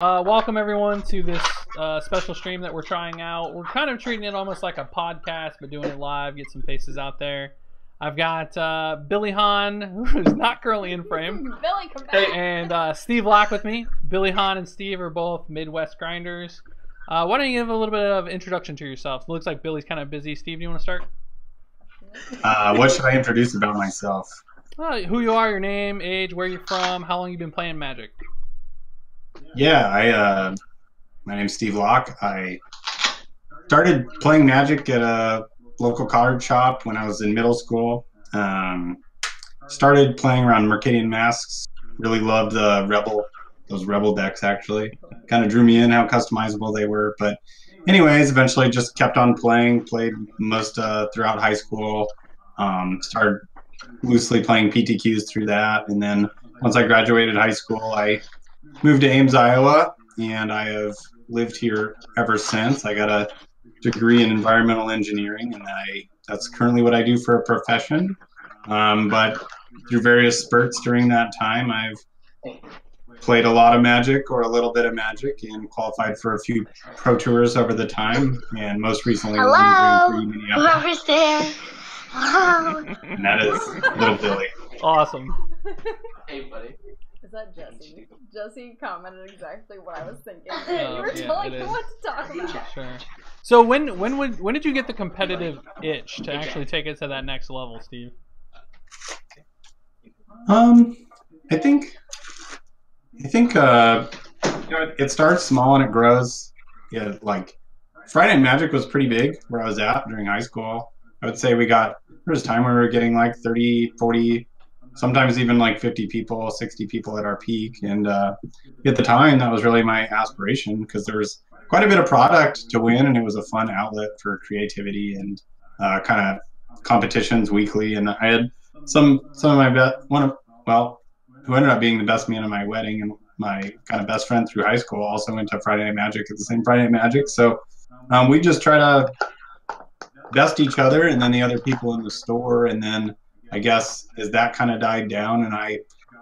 Welcome everyone to this special stream that we're trying out. We're kind of treating it almost like a podcast, but doing it live, get some faces out there. I've got Billy Hahn, who's not currently in frame. Billy, come back. And Steve Locke with me. Billy Hahn and Steve are both Midwest grinders. Why don't you give a little bit of introduction to yourself? It looks like Billy's kind of busy. Steve, do you want to start? What should I introduce about myself? Who you are, your name, age, where you're from, how long you've been playing Magic. Yeah, my name's Steve Locke. I started playing Magic at a local card shop when I was in middle school. Started playing around Mercadian Masks. Really loved those Rebel decks, actually. Kind of drew me in how customizable they were. But anyways, eventually just kept on playing. Played most throughout high school. Started loosely playing PTQs through that. And then once I graduated high school, I moved to Ames, Iowa, and I have lived here ever since. I got a degree in environmental engineering, and that's currently what I do for a profession. But through various spurts during that time, I've played a lot of Magic or a little bit of Magic and qualified for a few Pro Tours over the time, and most recently won Grand Prix Minneapolis. Whoever's there. Hello. And that is Little Billy. Awesome. Hey, buddy. Is that Jesse? Jesse commented exactly what I was thinking. Oh, you were yeah, telling it me is. what to talk about. Sure. So when did you get the competitive itch to actually take it to that next level, Steve? I think it starts small and it grows. Yeah, like Friday Night Magic was pretty big where I was at during high school. I would say there was a time where we were getting like 30, 40, sometimes even like 50 people, 60 people at our peak. And at the time, that was really my aspiration because there was quite a bit of product to win, and it was a fun outlet for creativity and kind of competitions weekly. And I had some of my who ended up being the best man at my wedding, and my kind of best friend through high school also went to Friday Night Magic at the same Friday Night Magic. So we just try to best each other and then the other people in the store. And then I guess as that kind of died down and I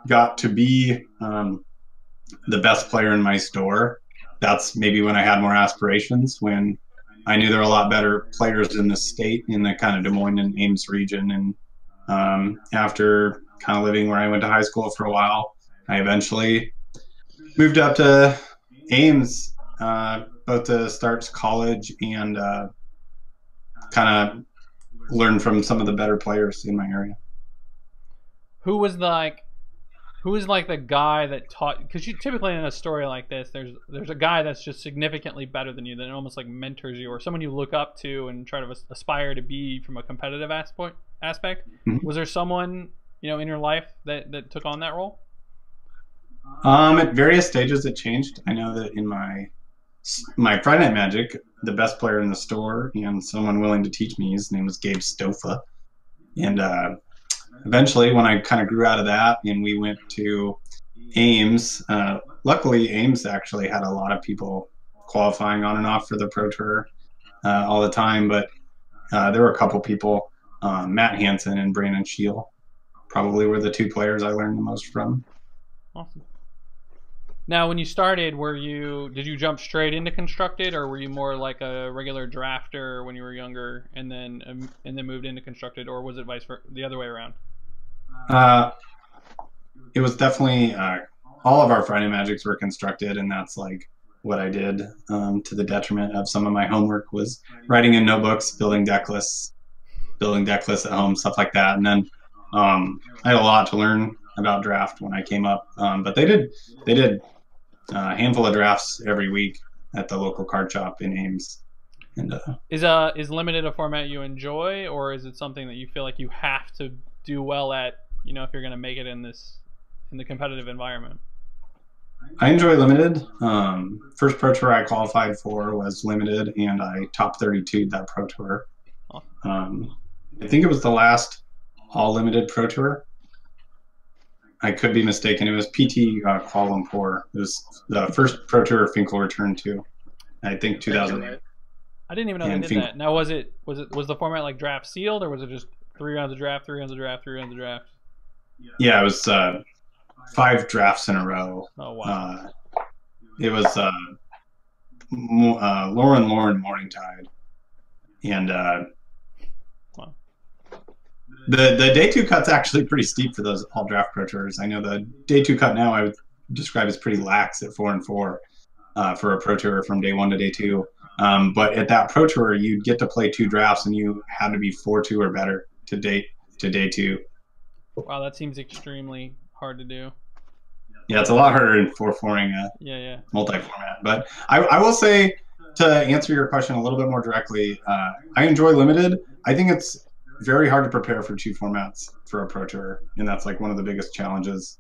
got to be the best player in my store, that's maybe when I had more aspirations, when I knew there were a lot better players in the state, in the kind of Des Moines and Ames region. And after kind of living where I went to high school for a while, I eventually moved up to Ames, both to start college and kind of learn from some of the better players in my area. Who was like the guy that taught? Because you typically in a story like this, there's a guy that's just significantly better than you, that almost like mentors you, or someone you look up to and try to aspire to be from a competitive aspect. Mm-hmm. Was there someone in your life that took on that role? At various stages, it changed. I know that in my Friday Night Magic, the best player in the store and someone willing to teach me, his name was Gabe Stofa. And eventually, when I kind of grew out of that and we went to Ames, luckily Ames actually had a lot of people qualifying on and off for the Pro Tour all the time, but there were a couple people, Matt Hansen and Brandon Scheel, probably were the two players I learned the most from. Awesome. Now, when you started, did you jump straight into Constructed, or were you more like a regular drafter when you were younger, and then moved into Constructed, or was it the other way around? It was definitely all of our Friday Magics were Constructed, and that's like what I did to the detriment of some of my homework, was writing in notebooks, building deck lists at home, stuff like that. And then I had a lot to learn about draft when I came up, but they did a handful of drafts every week at the local card shop in Ames. And is limited a format you enjoy, or is it something that you feel like you have to do well at, if you're going to make it in the competitive environment? I enjoy limited. First Pro Tour I qualified for was limited, and I top 32'd that Pro Tour. I think it was the last all limited Pro Tour. I could be mistaken. It was PT Kuala Lumpur. It was the first Pro Tour Finkel returned to, I think, 2008. I didn't even know they did that. Now, was the format like draft sealed, or was it just 3 rounds of draft, 3 rounds of draft, 3 rounds of draft? Yeah, it was 5 drafts in a row. Oh wow! It was Lauren Morningtide, and Wow. the day two cut's actually pretty steep for those all draft pro tours. I know the day two cut now I would describe as pretty lax at 4-4 for a pro tour from day one to day two. But at that pro tour, you'd get to play 2 drafts, and you had to be 4-2 or better to day two. Wow, that seems extremely hard to do. Yeah, it's a lot harder in 4-4ing a Yeah. multi-format. But I will say, to answer your question a little bit more directly, I enjoy limited. I think it's very hard to prepare for 2 formats for a pro tour, and that's like one of the biggest challenges.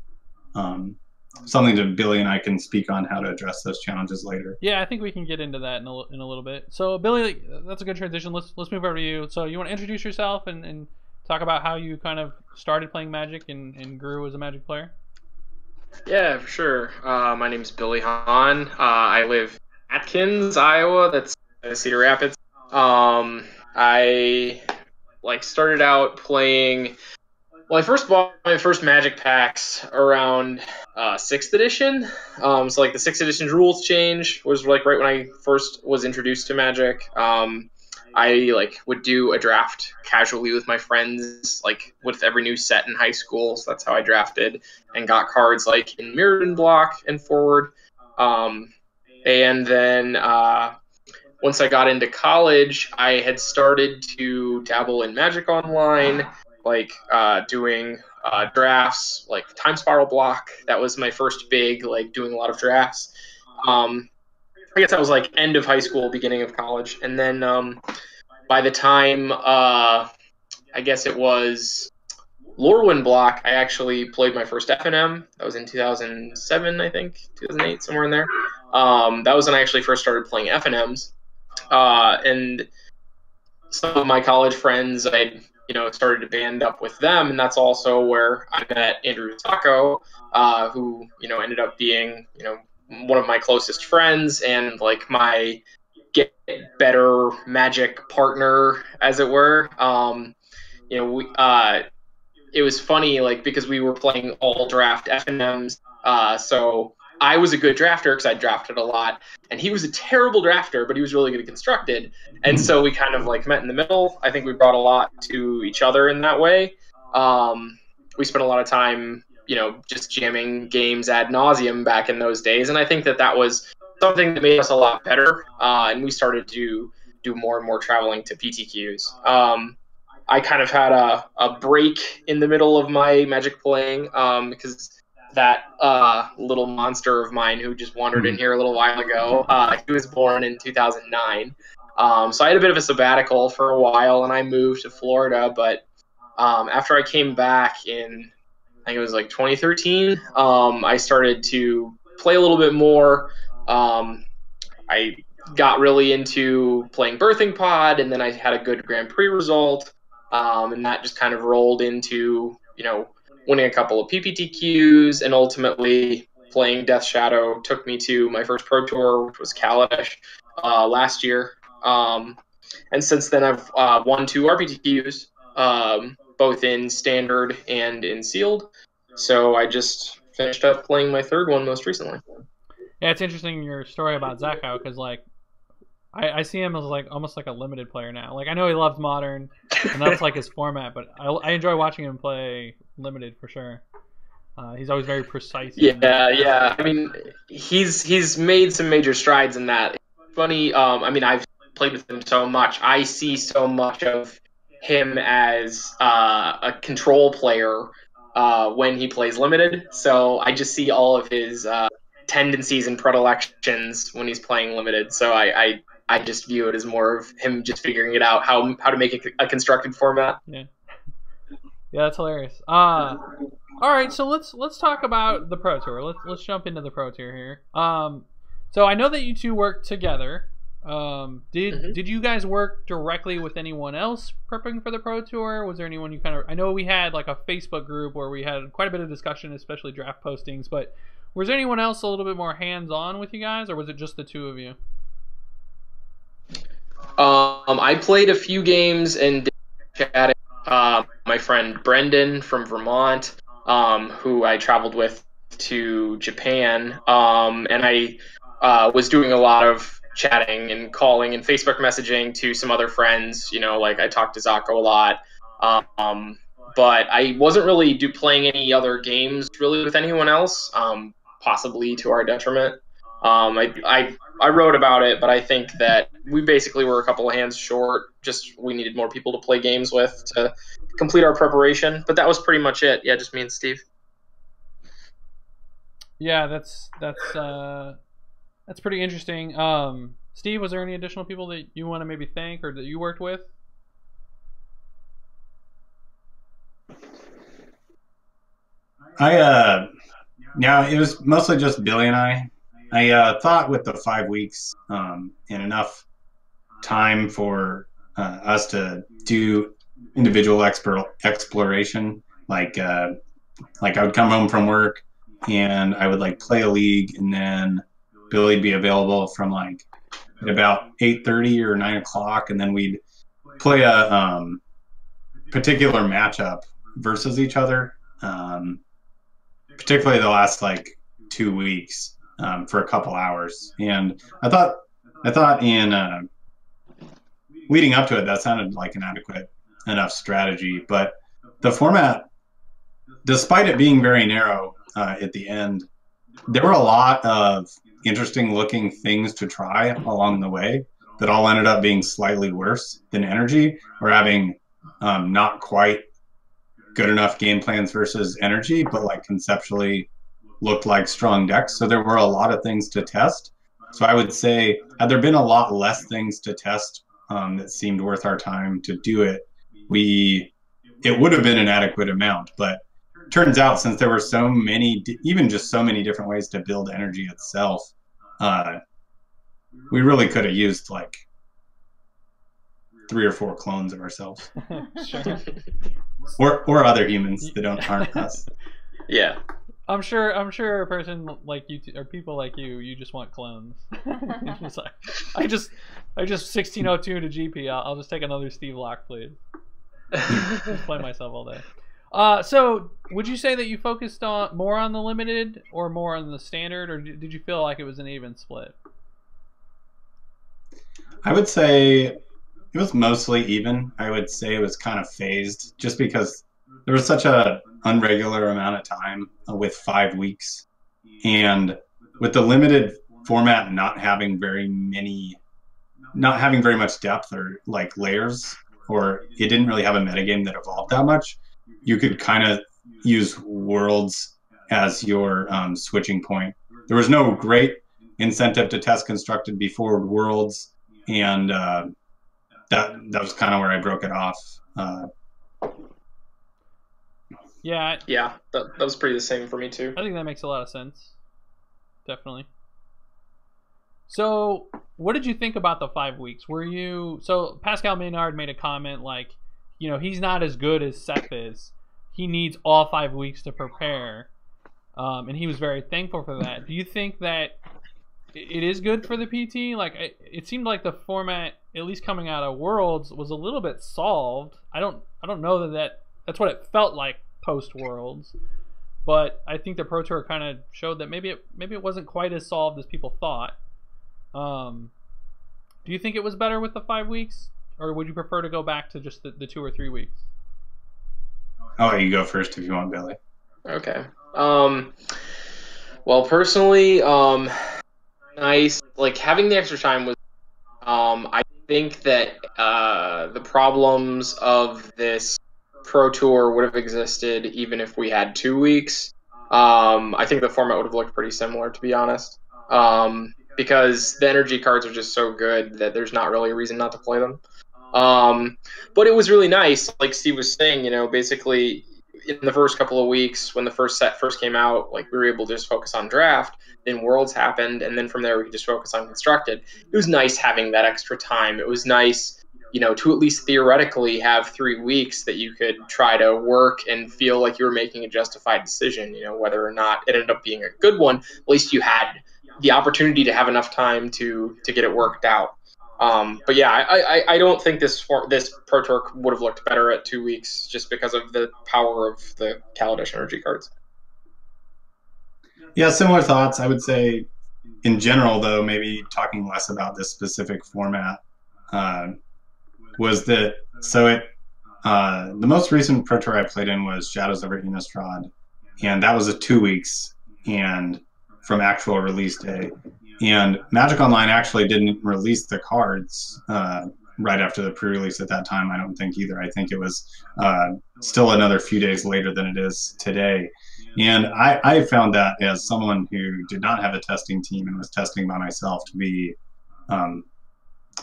Something that Billy and I can speak on how to address those challenges later. Yeah, I think we can get into that in a little bit. So, Billy, that's a good transition. Let's move over to you. So, you want to introduce yourself and talk about how you kind of started playing Magic and grew as a Magic player? Yeah, for sure. My name's Billy Hahn. I live in Atkins, Iowa. That's Cedar Rapids. I started out playing. Well, I first bought my first Magic packs around 6th edition. So like the 6th edition rules change was like right when I first was introduced to Magic. I would do a draft casually with my friends, like with every new set in high school. So that's how I drafted and got cards like in Mirrored and Block and Forward. And then once I got into college, I had started to dabble in Magic Online, doing drafts, like Time Spiral Block. That was my first big, doing a lot of drafts. I guess that was like end of high school, beginning of college. And then by the time, I guess it was Lorwyn Block, I actually played my first FNM. That was in 2007, I think, 2008, somewhere in there. That was when I actually first started playing FNMs. And some of my college friends, I started to band up with them, and that's also where I met Andrew Sacco, who, ended up being, one of my closest friends and like my get better Magic partner, as it were. It was funny, because we were playing all draft FNMs, so I was a good drafter because I drafted a lot, and he was a terrible drafter, but he was really good at constructed. And so we kind of met in the middle. I think we brought a lot to each other in that way. We spent a lot of time, just jamming games ad nauseum back in those days, and I think that was something that made us a lot better. And we started to do more and more traveling to PTQs. I kind of had a break in the middle of my Magic playing because that little monster of mine who just wandered in here a little while ago, he was born in 2009. So I had a bit of a sabbatical for a while, and I moved to Florida. But after I came back in, I think it was 2013, I started to play a little bit more. I got really into playing Birthing Pod, and then I had a good Grand Prix result. And that just kind of rolled into, winning a couple of PPTQs, and ultimately playing Death Shadow took me to my first Pro Tour, which was Kaladesh last year. And since then, I've won 2 RPTQs, both in Standard and in Sealed. So I just finished up playing my 3rd one most recently. Yeah, it's interesting your story about Zacco, because I see him as almost like a limited player now. I know he loves Modern, and that's his format, but I enjoy watching him play limited for sure. He's always very precise. Yeah. I mean, he's made some major strides in that. It's funny. I've played with him so much. I see so much of him as a control player when he plays limited. So I just see all of his tendencies and predilections when he's playing limited. So I just view it as more of him just figuring it out how to make a constructed format. Yeah, that's hilarious. All right, so let's talk about the Pro Tour. Let's jump into the Pro Tour here. So I know that you two work together. Did you guys work directly with anyone else prepping for the Pro Tour? Was there anyone you I know we had a Facebook group where we had quite a bit of discussion, especially draft postings, but was there anyone else a little bit more hands-on with you guys, or was it just the 2 of you? I played a few games and chatted. My friend Brendan from Vermont, who I traveled with to Japan, and I was doing a lot of chatting and calling and Facebook messaging to some other friends. Like I talked to Zocco a lot. But I wasn't really playing any other games really with anyone else, possibly to our detriment. I wrote about it, but I think that we basically were a couple of hands short. Just we needed more people to play games with to complete our preparation. But that was pretty much it. Yeah, just me and Steve. Yeah, that's pretty interesting. Steve, was there any additional people that you want to maybe thank or that you worked with? Yeah, it was mostly just Billy and I. I thought with the 5 weeks and enough time for us to do individual exploration, like I would come home from work and I would like play a league, and then Billy'd be available from like at about 8:30 or 9 o'clock, and then we'd play a particular matchup versus each other. Particularly the last like 2 weeks for a couple hours, and I thought in leading up to it that sounded like an adequate enough strategy. But the format, despite it being very narrow at the end, there were a lot of interesting looking things to try along the way that all ended up being slightly worse than Energy, or having not quite good enough game plans versus Energy, but like conceptually looked like strong decks. So there were a lot of things to test. So I would say, had there been a lot less things to test that seemed worth our time to do it, it would have been an adequate amount. But turns out, since there were so many, even just so many different ways to build Energy itself, we really could have used like 3 or 4 clones of ourselves. Sure. Or other humans that aren't us. Yeah. I'm sure a person like you or people like you just want clones. It's like, I just 1602 to GP. I'll just take another Steve Locke, please. Just play myself all day. So would you say that you focused more on the limited or more on the standard, or did you feel like it was an even split? I would say it was mostly even. I would say it was kind of phased, just because there was such a unregular amount of time with 5 weeks, and with the limited format not having very much depth or like layers, or it didn't really have a metagame that evolved that much. You could kind of use Worlds as your switching point. There was no great incentive to test Constructed before Worlds, and that was kind of where I broke it off. Yeah, that was pretty the same for me too. I think that makes a lot of sense. Definitely. So, what did you think about the 5 weeks? So Pascal Maynard made a comment like, he's not as good as Seth is. He needs all 5 weeks to prepare, and he was very thankful for that. Do you think that it is good for the PT? Like, it seemed like the format, at least coming out of Worlds, was a little bit solved. I don't know that's what it felt like post Worlds, but I think the Pro Tour kind of showed that maybe it wasn't quite as solved as people thought. Do you think it was better with the 5 weeks, or would you prefer to go back to just the 2 or 3 weeks? I'll let you go first if you want, Billy. Okay. Well, personally, nice. Like, having the extra time was, I think that the problems of this Pro Tour would have existed even if we had 2 weeks. I think the format would have looked pretty similar, to be honest. Because the energy cards are just so good that there's not really a reason not to play them. But it was really nice, like Steve was saying, basically in the first couple of weeks when the first set first came out, like we were able to just focus on draft, then Worlds happened, and then from there we could just focus on Constructed. It was nice having that extra time. It was nice, to at least theoretically have 3 weeks that you could try to work and feel like you were making a justified decision, whether or not it ended up being a good one. At least you had the opportunity to have enough time to get it worked out. But yeah, I don't think this Pro Tour would have looked better at 2 weeks just because of the power of the Kaladesh energy cards. Yeah, similar thoughts. I would say in general, though, maybe talking less about this specific format, was that the most recent Pro Tour I played in was Shadows over Innistrad, and that was a 2 weeks and from actual release day. And Magic Online actually didn't release the cards right after the pre-release at that time, I don't think either. I think it was still another few days later than it is today. And I found that, as someone who did not have a testing team and was testing by myself, to be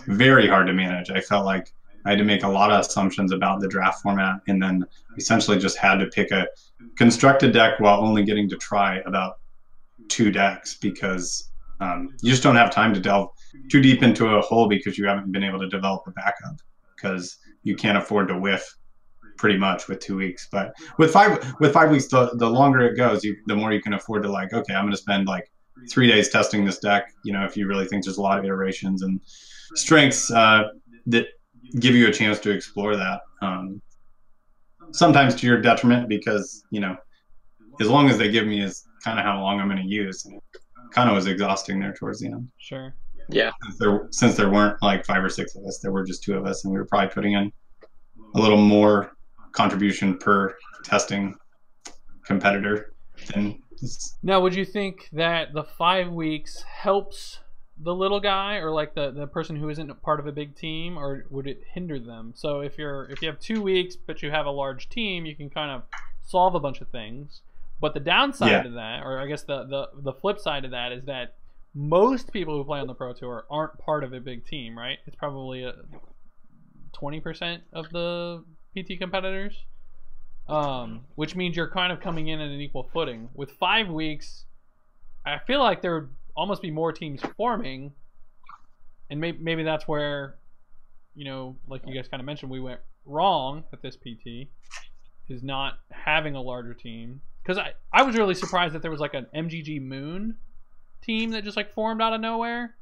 very hard to manage. I felt like I had to make a lot of assumptions about the draft format, and then essentially just had to pick a constructed deck while only getting to try about 2 decks, because you just don't have time to delve too deep into a hole because you haven't been able to develop a backup, because you can't afford to whiff pretty much with 2 weeks. But with 5 weeks, the longer it goes, the more you can afford to, like, okay, I'm going to spend like 3 days testing this deck. You know, if you really think there's a lot of iterations and strengths that give you a chance to explore that. Sometimes to your detriment, because, you know, as long as they give me is kind of how long I'm going to use. And it kind of was exhausting there towards the end. Sure. Yeah. Since there weren't like 5 or 6 of us, there were just 2 of us, and we were probably putting in a little more contribution per testing competitor than this. Now, would you think that the 5 weeks helps the little guy, or like the person who isn't part of a big team, or would it hinder them? So if you have 2 weeks but you have a large team, you can kind of solve a bunch of things. But the downside of that, or I guess the flip side of that, is that most people who play on the Pro Tour aren't part of a big team, right? It's probably 20% of the PT competitors, which means you're kind of coming in at an equal footing. With 5 weeks, I feel like there would almost be more teams forming, and maybe that's where, you know, like you guys kind of mentioned, we went wrong at this PT, is not having a larger team. Because I was really surprised that there was like an MGG Moon team that just like formed out of nowhere.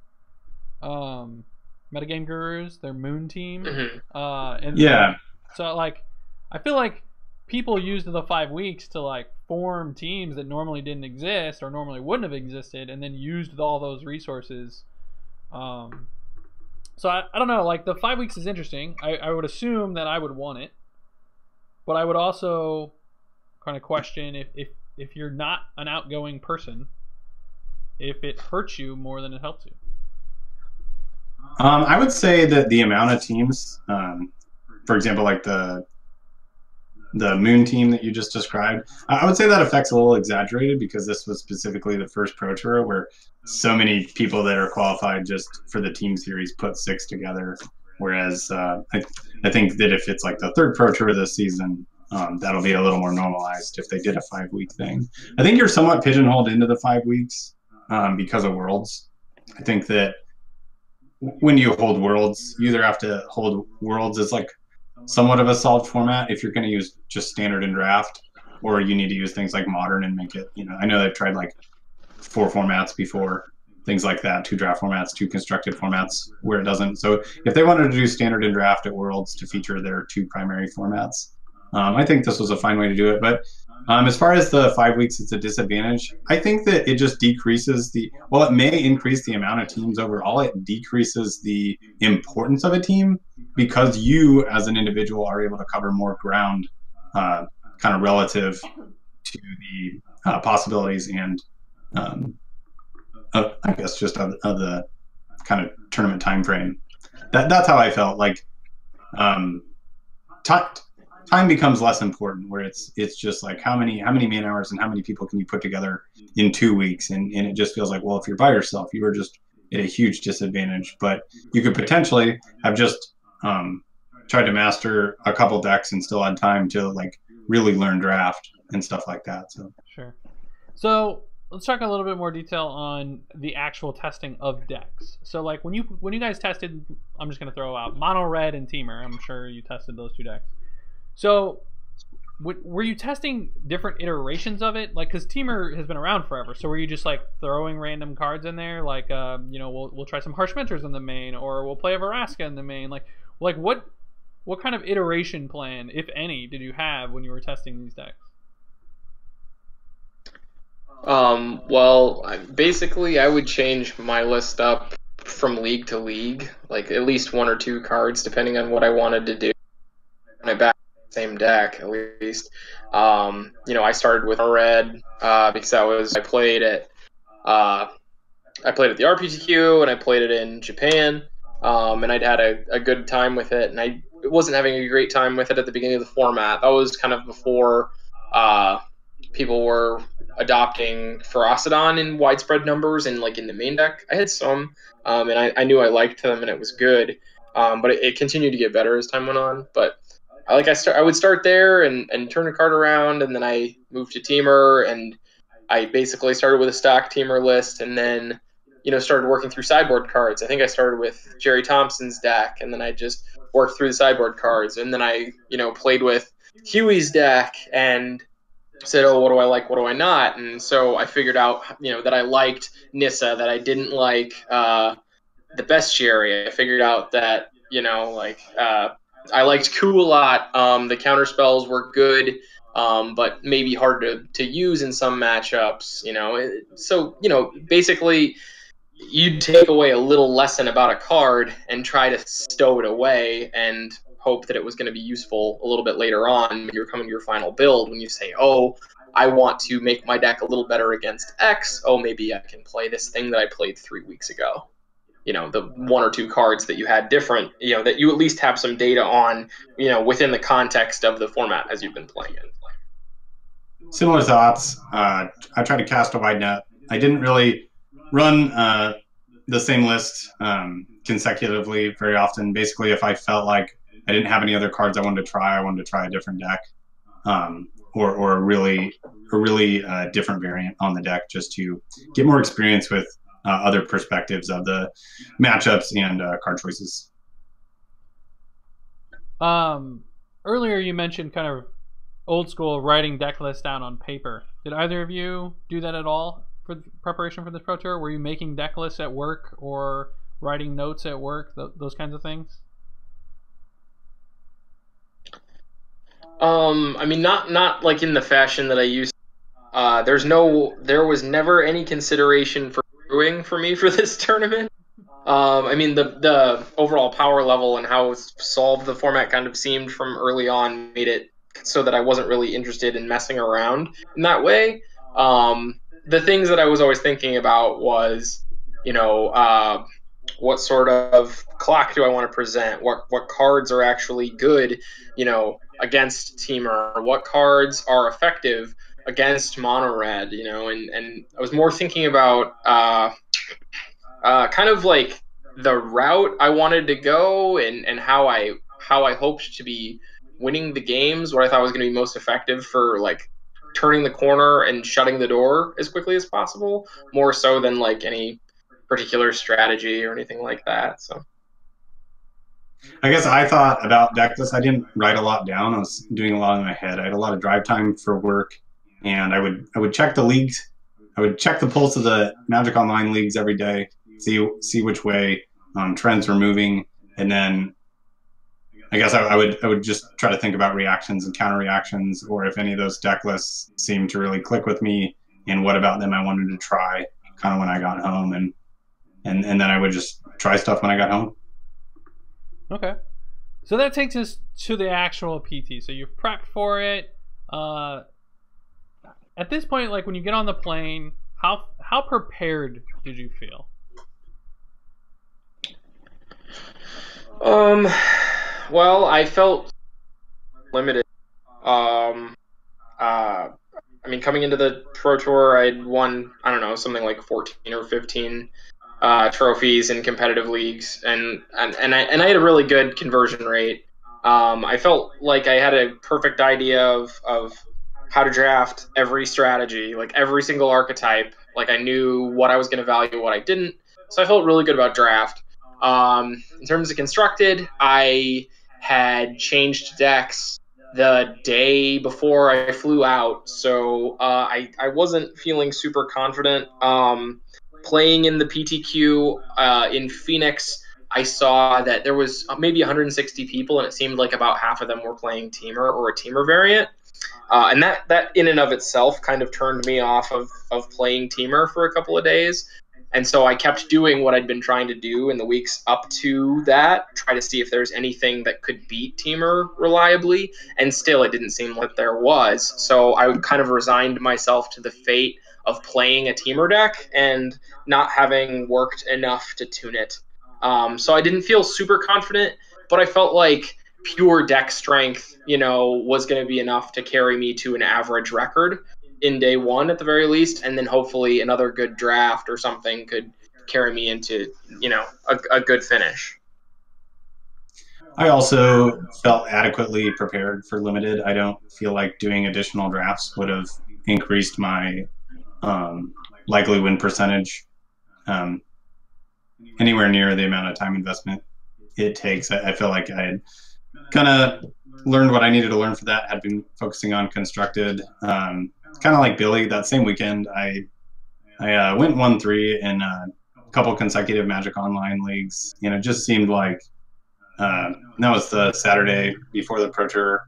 Metagame Gurus, their Moon team. And yeah. So like, I feel like people used the 5 weeks to like form teams that normally didn't exist or normally wouldn't have existed, and then used all those resources. So I don't know. Like, the 5 weeks is interesting. I would assume that I would want it, but I would also kind of question if you're not an outgoing person, if it hurts you more than it helps you. I would say that the amount of teams, for example, like the Moon team that you just described, I would say that effect's a little exaggerated, because this was specifically the first Pro Tour where so many people that are qualified just for the team series put 6 together. Whereas I think that if it's like the 3rd Pro Tour this season, that'll be a little more normalized if they did a 5 week thing. I think you're somewhat pigeonholed into the 5 weeks because of Worlds. I think that when you hold Worlds, you either have to hold Worlds as like somewhat of a solved format if you're going to use just standard and draft, or you need to use things like modern and make it, you know, I know they've tried like 4 formats before, things like that, 2 draft formats, 2 constructed formats where it doesn't. So if they wanted to do standard and draft at Worlds to feature their 2 primary formats, I think this was a fine way to do it. But as far as the 5 weeks, it's a disadvantage. I think that it just decreases well, it may increase the amount of teams overall. It decreases the importance of a team, because you as an individual are able to cover more ground kind of relative to the possibilities and I guess just of the kind of tournament time frame. That's how I felt. Like time becomes less important, where it's just like how many man hours and how many people can you put together in 2 weeks, and it just feels like, well, if you're by yourself, you are just at a huge disadvantage. But you could potentially have just tried to master a couple decks and still had time to like really learn draft and stuff like that. So sure. So let's talk a little bit more detail on the actual testing of decks. So like when you guys tested, I'm just gonna throw out Mono Red and Teamer. I'm sure you tested those 2 decks. So were you testing different iterations of it? Like, because Teamer has been around forever, so were you just like throwing random cards in there, like you know, we'll try some Harsh Mentors in the main, or we'll play a Veraska in the main? Like what kind of iteration plan, if any, did you have when you were testing these decks? Well, basically, I would change my list up from league to league, like at least 1 or 2 cards, depending on what I wanted to do. When I back the same deck, at least. I started with red because I played at the RPTQ and I played it in Japan, and I'd had a good time with it, and I wasn't having a great time with it at the beginning of the format. That was kind of before people were adopting Ferocidon in widespread numbers and like in the main deck. I had some, and I knew I liked them and it was good, but it continued to get better as time went on. But I would start there and turn a card around, and then I moved to Teamer, and I basically started with a stock Teamer list, and then started working through sideboard cards. I think I started with Jerry Thompson's deck, and then I just worked through the sideboard cards, and then I played with Huey's deck and said, oh, what do I like, what do I not? And so I figured out that I liked Nissa, that I didn't like the bestiary. I figured out that I liked Ku a lot. The counter spells were good, but maybe hard to use in some matchups. So basically, you'd take away a little lesson about a card and try to stow it away and hope that it was going to be useful a little bit later on when you're coming to your final build. When you say, oh, I want to make my deck a little better against X, oh, maybe I can play this thing that I played 3 weeks ago. The 1 or 2 cards that you had different, that you at least have some data on, within the context of the format as you've been playing it. Similar thoughts. I tried to cast a wide net. I didn't really run the same list consecutively very often. Basically, if I felt like I didn't have any other cards I wanted to try a different deck, or a really different variant on the deck, just to get more experience with other perspectives of the matchups and card choices. Earlier you mentioned kind of old school writing deck lists down on paper. Did either of you do that at all for preparation for this Pro Tour? Were you making deck lists at work or writing notes at work, those kinds of things? I mean, not like in the fashion that I used. There was never any consideration for brewing for me for this tournament. I mean, the overall power level and how solved the format kind of seemed from early on made it so that I wasn't really interested in messing around in that way. The things that I was always thinking about was, what sort of clock do I want to present? What cards are actually good, against Teamer? What cards are effective against mono red? And I was more thinking about kind of like the route I wanted to go and how I hoped to be winning the games, what I thought was going to be most effective for like turning the corner and shutting the door as quickly as possible, more so than like any particular strategy or anything like that. So I guess I thought about deck lists. I didn't write a lot down. I was doing a lot in my head. I had a lot of drive time for work, and I would check the leagues. I would check the pulse of the Magic Online leagues every day, see which way trends were moving, and then I guess I would just try to think about reactions and counter reactions, or if any of those deck lists seemed to really click with me, and what about them I wanted to try kind of when I got home, and then I would just try stuff when I got home. Okay, so that takes us to the actual PT. So you've prepped for it. At this point, like when you get on the plane, how prepared did you feel? Well, I felt limited. I mean, coming into the Pro Tour, I'd won, I don't know, something like 14 or 15 trophies in competitive leagues, and I had a really good conversion rate. I felt like I had a perfect idea of how to draft every strategy, like every single archetype. Like I knew what I was going to value, what I didn't. So I felt really good about draft. In terms of constructed, I had changed decks the day before I flew out, so I wasn't feeling super confident. Playing in the PTQ in Phoenix, I saw that there was maybe 160 people, and it seemed like about half of them were playing Teamer or a Teamer variant. And that in and of itself kind of turned me off of playing Teamer for a couple of days. And so I kept doing what I'd been trying to do in the weeks up to that, try to see if there's anything that could beat Teamer reliably, and still it didn't seem like there was. So I kind of resigned myself to the fate of playing a Teamer deck and not having worked enough to tune it. So I didn't feel super confident, but I felt like pure deck strength, was going to be enough to carry me to an average record in day one at the very least, and then hopefully another good draft or something could carry me into, a good finish. I also felt adequately prepared for limited. I don't feel like doing additional drafts would have increased my likely win percentage anywhere near the amount of time investment it takes. I feel like I had kind of learned what I needed to learn for that, had been focusing on constructed. Kind of like Billy, that same weekend, I went 1-3 in a couple consecutive Magic Online leagues. It just seemed like that was the Saturday before the Pro Tour,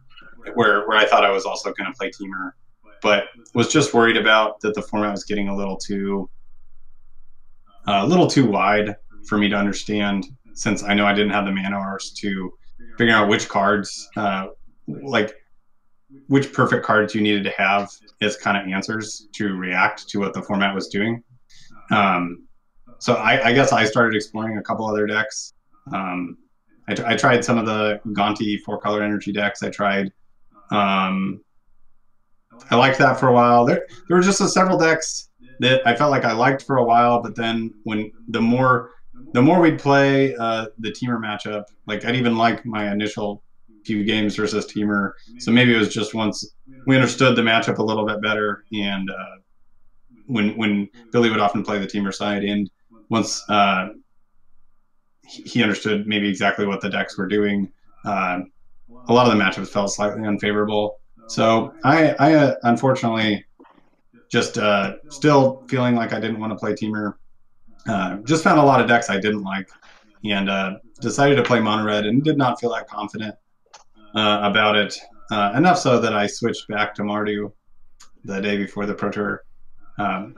where I thought I was also going to play Teamer, but was just worried about that the format was getting a little too wide for me to understand, since I know I didn't have the mana hours to figure out which cards, which perfect cards you needed to have as kind of answers to react to what the format was doing. So I guess I started exploring a couple other decks. I tried some of the Gonti 4-color energy decks. I liked that for a while. There were just several decks that I felt like I liked for a while, but then when the more we'd play the Teamer matchup, like I'd even like my initial few games versus Teamer. So maybe it was just once we understood the matchup a little bit better, and when Billy would often play the Teamer side, and once he understood maybe exactly what the decks were doing, a lot of the matchups felt slightly unfavorable. So I unfortunately just still feeling like I didn't want to play Teamer. Just found a lot of decks I didn't like, and decided to play Mono Red, and did not feel that confident about it. Enough so that I switched back to Mardu the day before the Pro Tour,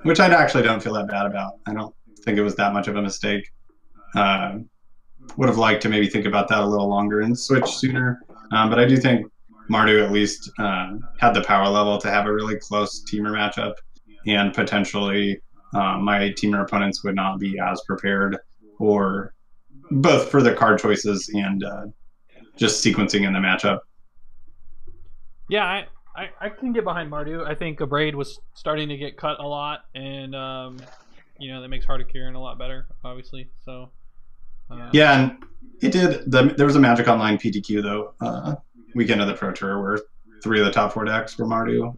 which I actually don't feel that bad about. I don't think it was that much of a mistake. Would have liked to maybe think about that a little longer and switch sooner. But I do think Mardu at least had the power level to have a really close Teamer matchup, and potentially my Teamer opponents would not be as prepared, or both for the card choices and just sequencing in the matchup. Yeah, I can get behind Mardu. I think Abrade was starting to get cut a lot, and that makes Heart of Kieran a lot better, obviously. So yeah, and it did. There was a Magic Online PTQ though, weekend of the Pro Tour, where 3 of the top 4 decks were Mardu.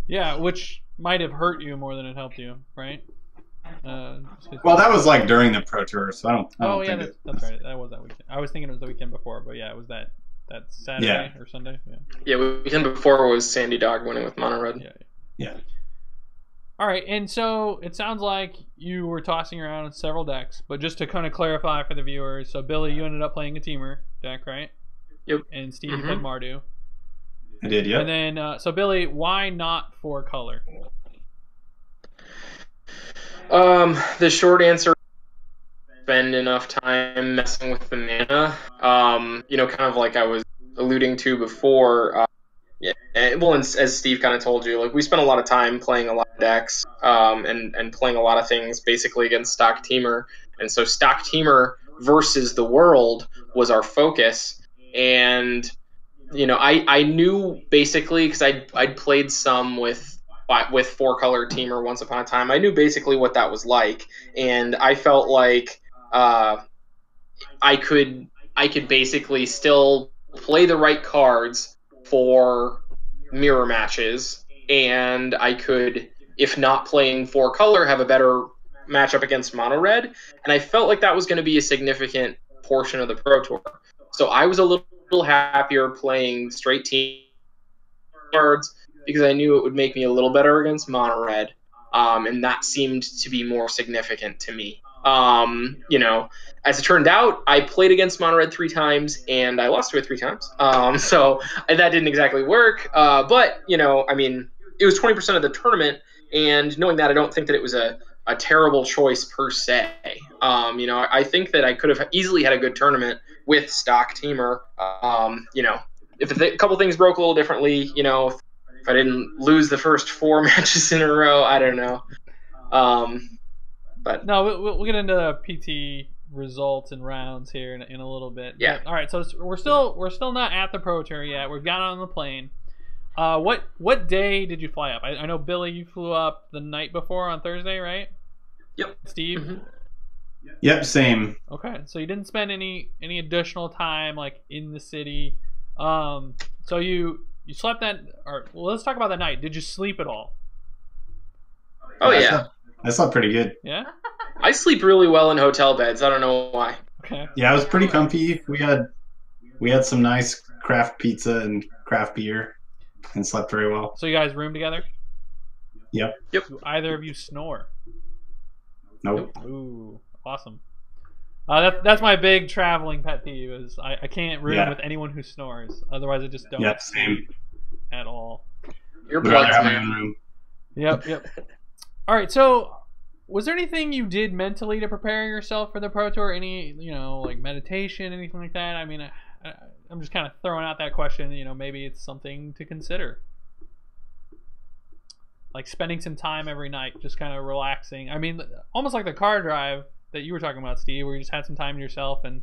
Yeah, which might have hurt you more than it helped you, right? Well, that was like during the Pro Tour, so I don't think that's right. That was that weekend. I was thinking it was the weekend before, but yeah, it was that Saturday or Sunday. Yeah, weekend before was Sandy Dog winning with Mono Red. Yeah. All right, and so it sounds like you were tossing around several decks, but just to kind of clarify for the viewers, so Billy, you ended up playing a Teamer deck, right? Yep. And Steve, you played Mardu. I did, yeah. And then, so Billy, why not 4-color? The short answer: spend enough time messing with the mana. Kind of like I was alluding to before. As Steve kind of told you, like we spent a lot of time playing a lot of decks, and playing a lot of things basically against stock Teamer, and so stock Teamer versus the world was our focus. And I knew basically, because I'd played some with 4-color Teamer once upon a time. I knew basically what that was like, and I felt like I could basically still play the right cards for mirror matches, and I could, if not playing 4-color, have a better matchup against Mono Red, and I felt like that was going to be a significant portion of the Pro Tour. So I was a little happier playing straight team cards, because I knew it would make me a little better against Mono Red, and that seemed to be more significant to me. You know, as it turned out, I played against Mono Red 3 times and I lost to it 3 times. So that didn't exactly work. But, you know, I mean, it was 20% of the tournament. And knowing that, I don't think that it was a terrible choice per se. You know, I think that I could have easily had a good tournament with stock teamer. You know, if a couple things broke a little differently, you know, if I didn't lose the first 4 matches in a row, I don't know. But no, we'll get into the PT results and rounds here in a little bit. Yeah. But, all right. So we're still not at the Pro Tour yet. We've got on the plane. What day did you fly up? I know Billy, you flew up the night before on Thursday, right? Yep. Steve. Mm-hmm. Yep, same. Okay, so you didn't spend any additional time like in the city. So you slept that. Or well, let's talk about that night. Did you sleep at all? Oh yeah. I slept pretty good. Yeah. I sleep really well in hotel beds. I don't know why. Okay. Yeah, it was pretty comfy. We had some nice craft pizza and craft beer, and slept very well. So you guys room together? Yep. Yep. Do either of you snore? Nope. Ooh, awesome. That's my big traveling pet peeve is I can't room with anyone who snores. Otherwise, I just don't Yep, same. at all. Your Would rather blood's have my man. own room. Yep. All right, so was there anything you did mentally to prepare yourself for the Pro Tour? Any, you know, like meditation, anything like that? I mean, I'm just kind of throwing out that question. You know, maybe it's something to consider. Like spending some time every night, just kind of relaxing. I mean, almost like the car drive that you were talking about, Steve, where you just had some time to yourself and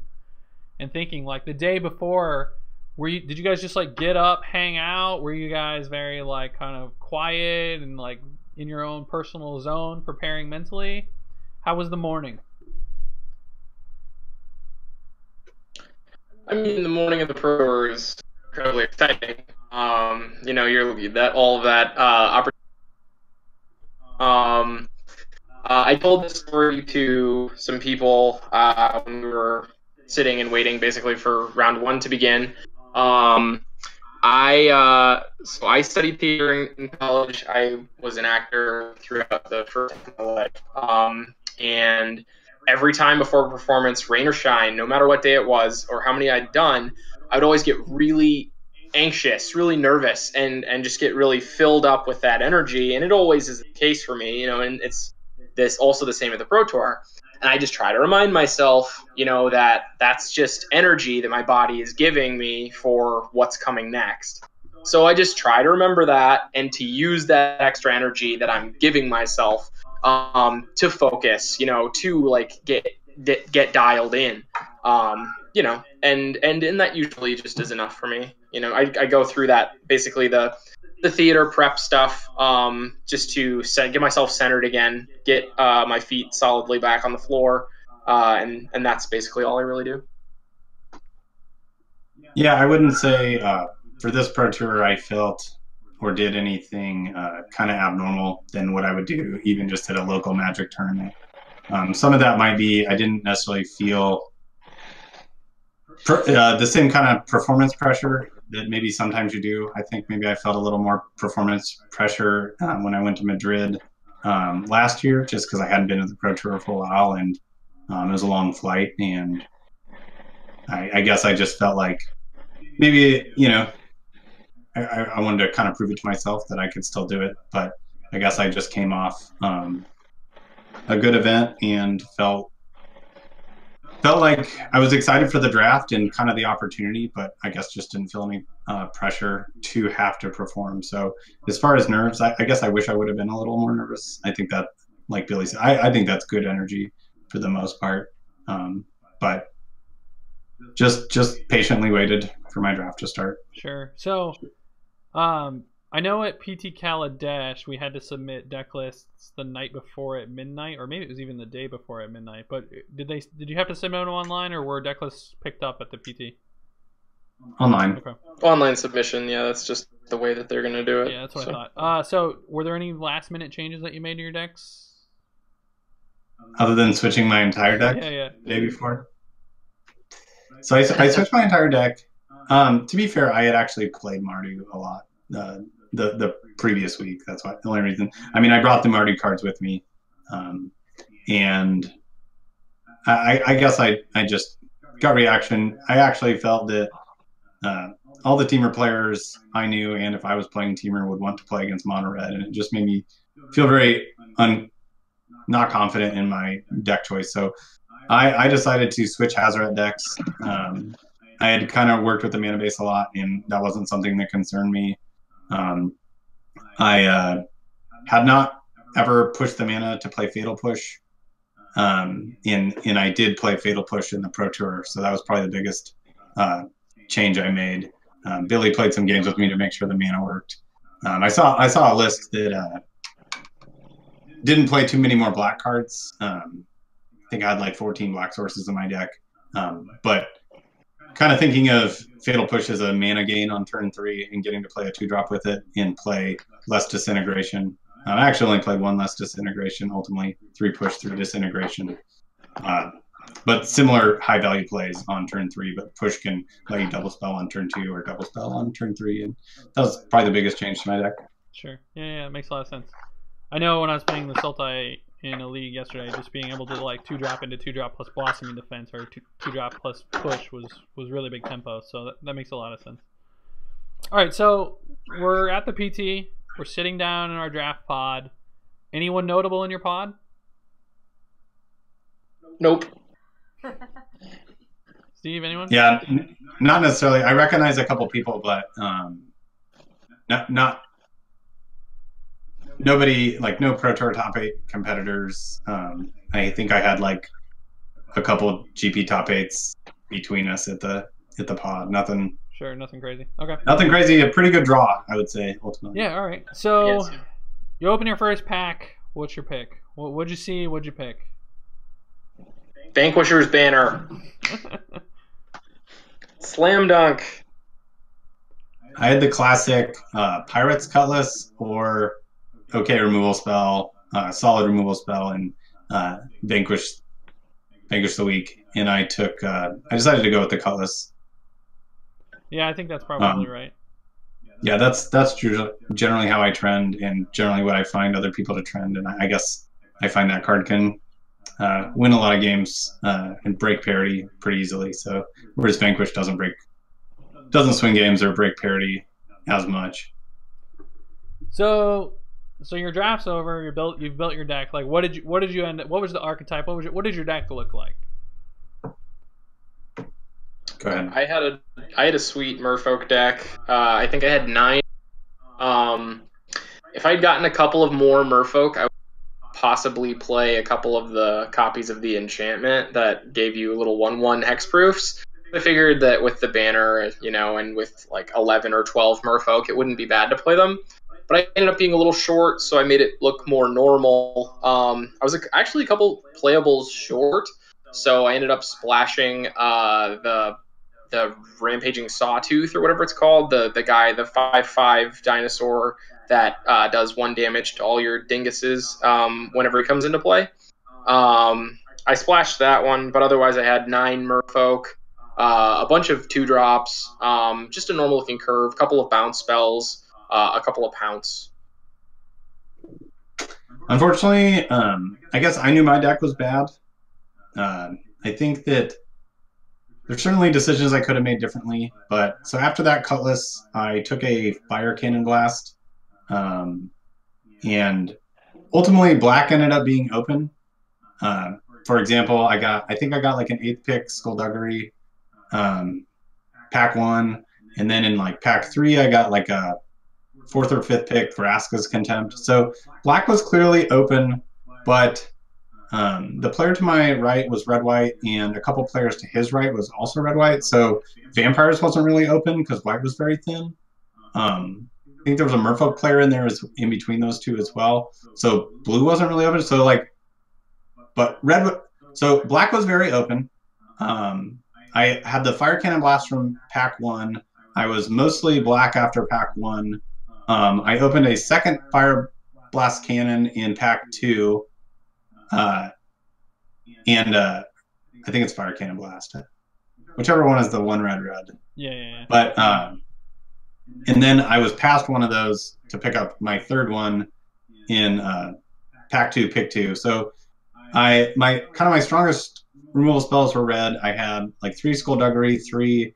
thinking. Like the day before, did you guys just like get up, hang out? Were you guys very like kind of quiet and like in your own personal zone, preparing mentally? How was the morning? I mean, the morning of the Pro Tour is incredibly exciting. You know, all of that opportunity. I told this story to some people when we were sitting and waiting, basically for round 1 to begin. I studied theater in college. I was an actor throughout the first half of my life. And every time before a performance, rain or shine, no matter what day it was or how many I'd done, I'd always get really anxious, really nervous, and just get really filled up with that energy. And it always is the case for me, you know, and it's this also the same at the Pro Tour. And I just try to remind myself, you know, that that's just energy that my body is giving me for what's coming next. So I just try to remember that and to use that extra energy that I'm giving myself to focus, you know, to like get dialed in, you know, and that usually just is enough for me. You know, I go through that basically the theater prep stuff, just to get myself centered again, get my feet solidly back on the floor, and that's basically all I really do. Yeah, I wouldn't say for this Pro Tour I felt or did anything kind of abnormal than what I would do even just at a local Magic tournament. Some of that might be I didn't necessarily feel the same kind of performance pressure that maybe sometimes you do. I think maybe I felt a little more performance pressure when I went to Madrid last year, just because I hadn't been to the Pro Tour for a while, and it was a long flight, and I guess I just felt like maybe, you know, I wanted to kind of prove it to myself that I could still do it, but I guess I just came off a good event and felt like I was excited for the draft and kind of the opportunity, but I guess just didn't feel any pressure to have to perform. So as far as nerves, I guess I wish I would have been a little more nervous. I think that, like Billy said, I think that's good energy for the most part. But just patiently waited for my draft to start. Sure. So, I know at PT Kaladesh we had to submit deck lists the night before at midnight, or maybe it was even the day before at midnight. But did you have to submit them online, or were deck lists picked up at the PT? Online. Okay. Online submission, yeah, that's just the way that they're going to do it. Yeah, that's what I thought. So, were there any last minute changes that you made to your decks? Other than switching my entire deck Yeah. the day before. So I switched my entire deck. To be fair, I had actually played Mardu a lot the previous week. That's why the only reason. I mean, I brought the Mardu cards with me, and I guess I just gut reaction. I actually felt that all the Teamer players I knew, and if I was playing Teamer, would want to play against Mono Red, and it just made me feel very not confident in my deck choice. So I decided to switch Hazoret decks. I had kind of worked with the mana base a lot, and that wasn't something that concerned me. I had not ever pushed the mana to play Fatal Push, and I did play Fatal Push in the Pro Tour, so that was probably the biggest change I made. Billy played some games with me to make sure the mana worked. I saw a list that didn't play too many more black cards. I think I had like 14 black sources in my deck, but kind of thinking of Fatal Push as a mana gain on turn 3 and getting to play a 2-drop with it and play less Disintegration. I actually only played 1 less Disintegration, ultimately 3 push, 3 Disintegration. But similar high value plays on turn 3, but push can let you double spell on turn 2 or double spell on turn 3. And that was probably the biggest change to my deck. Sure. Yeah, it makes a lot of sense. I know when I was playing the Sultai in a league yesterday, just being able to like 2-drop into 2-drop plus Blossoming Defense or 2-drop plus push was really big tempo. So that makes a lot of sense. All right, so we're at the PT. We're sitting down in our draft pod. Anyone notable in your pod? Nope. Steve, anyone? Yeah, not necessarily. I recognize a couple people, but not nobody, like no Pro Tour top 8 competitors. I think I had like a couple GP top 8s between us at the pod. Nothing. Sure, nothing crazy. Okay. Nothing crazy. A pretty good draw, I would say, ultimately. Yeah, all right. So Yes. you open your first pack. What's your pick? What'd you see? What'd you pick? Vanquisher's Banner. Slam dunk. I had the classic Pirate's Cutlass or OK removal spell, solid removal spell, and Vanquish the Weak. And I decided to go with the Cutlass. Yeah, I think that's probably right. Yeah, that's generally how I trend, and generally what I find other people to trend. And I guess I find that card can win a lot of games and break parity pretty easily. So whereas Vanquish doesn't swing games or break parity as much. So your draft's over. You've built your deck. Like, what did you end up? What was the archetype? What did your deck look like? Go ahead. I had a sweet Merfolk deck. I think I had 9. If I'd gotten a couple of more Merfolk, I would possibly play a couple of the copies of the enchantment that gave you little 1/1 hexproofs. I figured that with the banner, and with like 11 or 12 Merfolk, it wouldn't be bad to play them. But I ended up being a little short, so I made it look more normal. I was actually a couple playables short, so I ended up splashing the Rampaging Sawtooth or whatever it's called, the guy, the 5/5 dinosaur that does 1 damage to all your dinguses whenever he comes into play. I splashed that one, but otherwise I had 9 Merfolk, a bunch of 2-drops, just a normal looking curve, a couple of bounce spells, a couple of pounce. Unfortunately, I guess I knew my deck was bad. I think that there's certainly decisions I could have made differently, but so after that Cutlass, I took a Fire Cannon Blast, and ultimately Black ended up being open. For example, I think I got like an 8th pick Skullduggery, pack 1, and then in like pack 3 I got like a 4th or 5th pick for Vraska's Contempt. So Black was clearly open, but the player to my right was red-white, and a couple players to his right was also red-white. So Vampires wasn't really open because white was very thin. I think there was a Merfolk player in there in between those two as well. So blue wasn't really open. So so black was very open. I had the Fire Cannon Blast from pack 1. I was mostly black after pack 1. I opened a second Fire Blast Cannon in pack 2. And I think it's Fire Cannon Blast. Whichever one is the 1 red. Yeah. But and then I was past one of those to pick up my 3rd one in pack 2, pick 2. So my strongest removal spells were red. I had like 3 Skullduggery, 3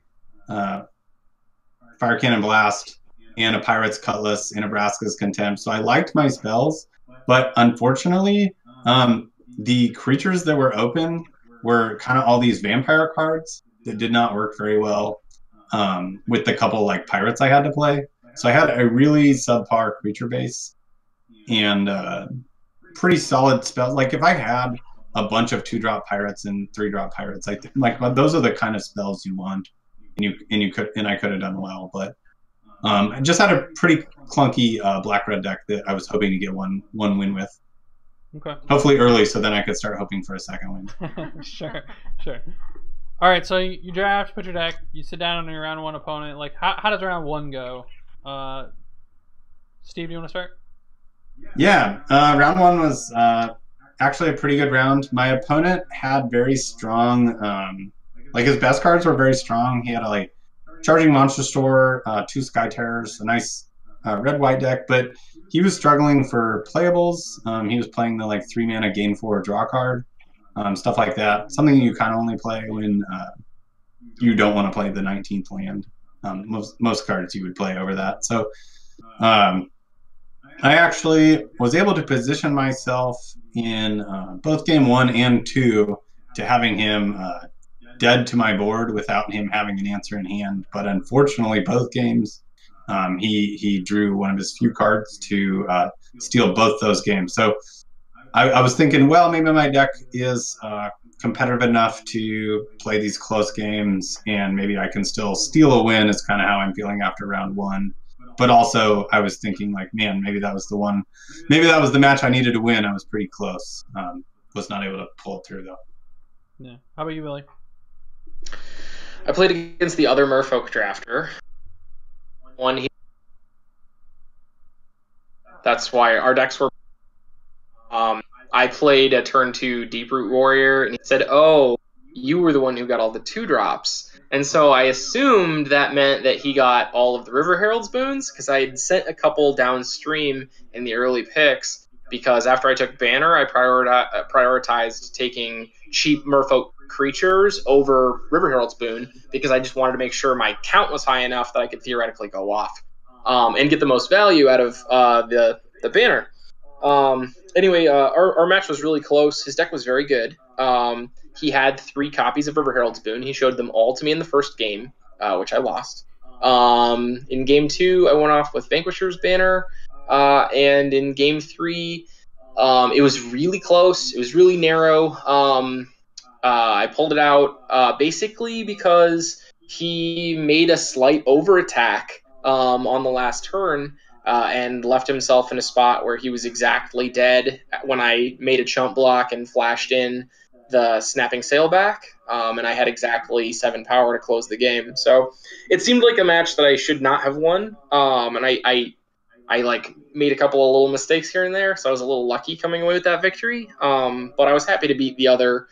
Fire Cannon Blast, and a Pirate's Cutlass and a Braska's Contempt. So I liked my spells, but unfortunately, the creatures that were open were kind of all these vampire cards that did not work very well with the couple like pirates I had to play. So I had a really subpar creature base and pretty solid spells. Like if I had a bunch of 2-drop pirates and 3-drop pirates, I think like those are the kind of spells you want, and I could have done well. But I just had a pretty clunky black-red deck that I was hoping to get one win with. Okay. Hopefully early, so then I could start hoping for a second win. Sure. All right, so you draft, put your deck, you sit down on your round 1 opponent. Like, how does round 1 go? Steve, do you want to start? Yeah, round 1 was actually a pretty good round. My opponent had very strong, like his best cards were very strong. He had a like Charging Monster Store, 2 Sky Terrors, a nice red-white deck, but he was struggling for playables. He was playing the like 3-mana gain 4 draw card, stuff like that. Something you kind of only play when you don't want to play the 19th land. Most cards you would play over that. So I actually was able to position myself in both game 1 and 2 to having him dead to my board without him having an answer in hand. But unfortunately, both games, he drew one of his few cards to steal both those games. So I was thinking, well, maybe my deck is competitive enough to play these close games, and maybe I can still steal a win is kind of how I'm feeling after round 1. But also I was thinking like, man, maybe that was the one, maybe that was the match I needed to win. I was pretty close. Was not able to pull it through though. Yeah. How about you, Billy? I played against the other Merfolk drafter. That's why our decks were. I played a turn 2 Deeproot Warrior, and he said, "Oh, you were the one who got all the 2-drops." And so I assumed that meant that he got all of the River Herald's boons, because I had sent a couple downstream in the early picks, because after I took Banner, I prioritized taking cheap Merfolk creatures over River Herald's boon, because I just wanted to make sure my count was high enough that I could theoretically go off and get the most value out of the Banner. Anyway, our match was really close. His deck was very good. He had 3 copies of River Herald's boon. He showed them all to me in the first game, which I lost. In game 2, I went off with Vanquisher's Banner, and in game 3, it was really close. It was really narrow. I pulled it out basically because he made a slight over attack on the last turn, and left himself in a spot where he was exactly dead when I made a chump block and flashed in the Snapping Sailback, and I had exactly 7 power to close the game. So it seemed like a match that I should not have won, and I like made a couple of little mistakes here and there, so I was a little lucky coming away with that victory. But I was happy to beat the other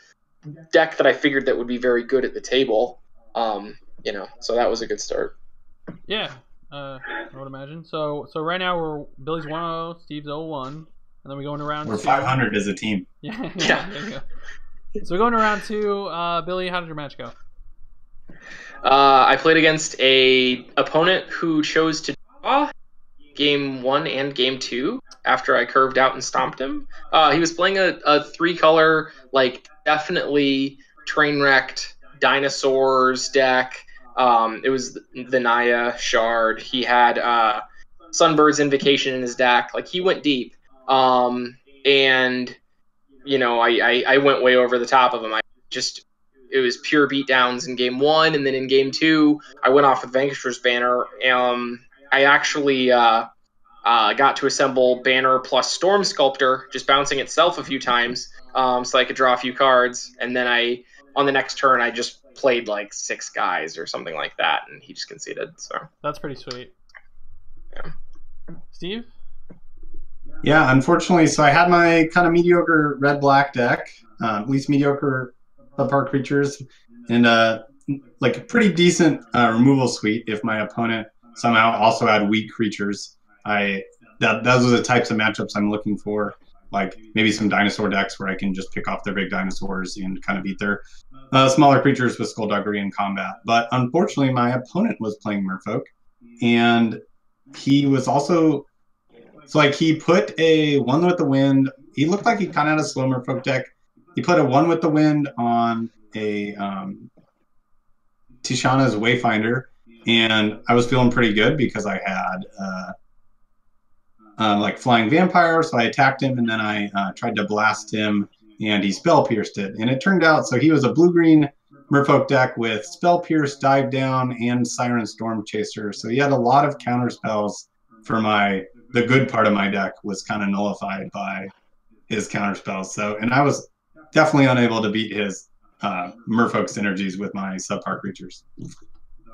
deck that I figured that would be very good at the table. So that was a good start. Yeah. I would imagine. So right now Billy's 1-0, Steve's 0-1, and then we go into round 2. We're 500 as a team. Yeah. There you go. So we go into round 2. Billy, how did your match go? I played against a opponent who chose to draw game 1 and game 2 after I curved out and stomped him. He was playing a 3-color, like definitely train wrecked dinosaurs deck. It was the Naya Shard. He had Sunbird's Invocation in his deck. Like, he went deep. And, I went way over the top of him. It was pure beatdowns in game 1, and then in game 2, I went off with Vanquisher's Banner. I actually got to assemble Banner plus Storm Sculptor, just bouncing itself a few times, so I could draw a few cards. And then on the next turn, I just played like 6 guys or something like that, and he just conceded. So that's pretty sweet. Yeah. Steve? Yeah, unfortunately, so I had my kind of mediocre red-black deck, at least mediocre subpar creatures, and like a pretty decent removal suite if my opponent somehow also had weak creatures. Those are the types of matchups I'm looking for. like maybe some dinosaur decks where I can just pick off their big dinosaurs and kind of beat their smaller creatures with Skullduggery in combat. But unfortunately, my opponent was playing Merfolk, and he was also he put a One with the Wind. He looked like he kind of had a slow Merfolk deck. He put a One with the Wind on a Tishana's Wayfinder, and I was feeling pretty good because I had like Flying Vampire, so I attacked him, and then I tried to blast him, and he Spell Pierced it. And it turned out, so he was a blue-green Merfolk deck with Spell Pierce, Dive Down, and Siren Storm Chaser. So he had a lot of counter spells for the good part of my deck was kind of nullified by his counter spells. So, and I was definitely unable to beat his Merfolk synergies with my subpar creatures.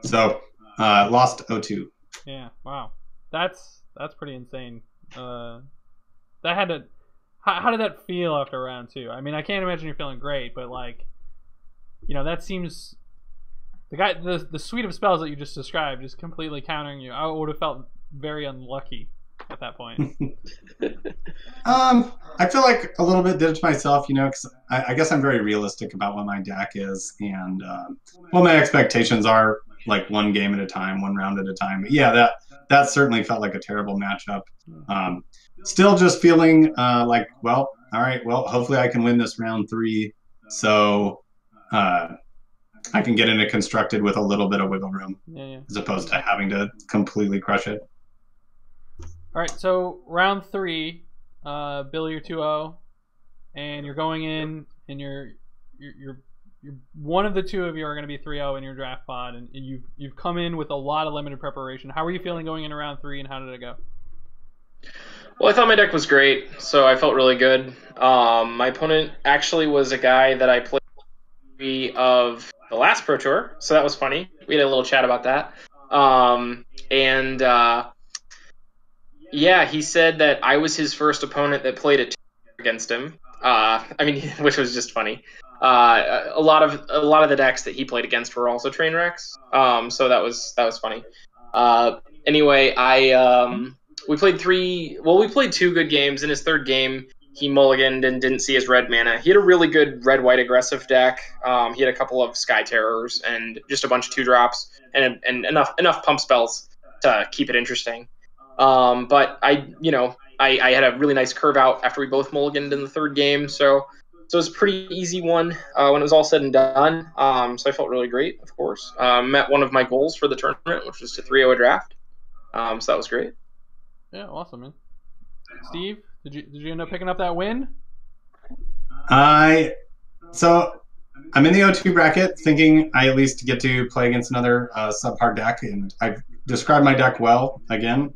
So, lost 0-2. Yeah, wow. That's pretty insane. That had to. How did that feel after round 2? I mean, I can't imagine you're feeling great, but like, that seems the suite of spells that you just described is completely countering you. I would have felt very unlucky at that point. I feel like a little bit did it to myself, because I guess I'm very realistic about what my deck is, and what my expectations are, like one game at a time, one round at a time. But yeah, that certainly felt like a terrible matchup. Still just feeling like, well, all right, well, hopefully I can win this round 3, so I can get into constructed with a little bit of wiggle room, as opposed to having to completely crush it. All right, so round 3, Billy, you're 2-0, and you're going in, and you're one of the two of you are going to be 3-0 in your draft pod, and you've come in with a lot of limited preparation. How are you feeling going into round 3, and how did it go? Well, I thought my deck was great, so I felt really good. My opponent actually was a guy that I played of the last Pro Tour, so that was funny. We had a little chat about that. Yeah, he said that I was his first opponent that played a 2 against him. Which was just funny. A lot of the decks that he played against were also train wrecks. So that was funny. Anyway, we played 2 good games. In his third game, he mulliganed and didn't see his red mana. He had a really good red-white aggressive deck. He had a couple of Sky Terrors and just a bunch of 2-drops and enough pump spells to keep it interesting. But I had a really nice curve out after we both mulliganed in the third game, so it was a pretty easy one when it was all said and done. So I felt really great, of course. Met one of my goals for the tournament, which was to 3-0 a draft. So that was great. Yeah, awesome, man. Steve, did you end up picking up that win? So I'm in the 0-2 bracket, thinking I at least get to play against another subpar deck, and I've described my deck well again,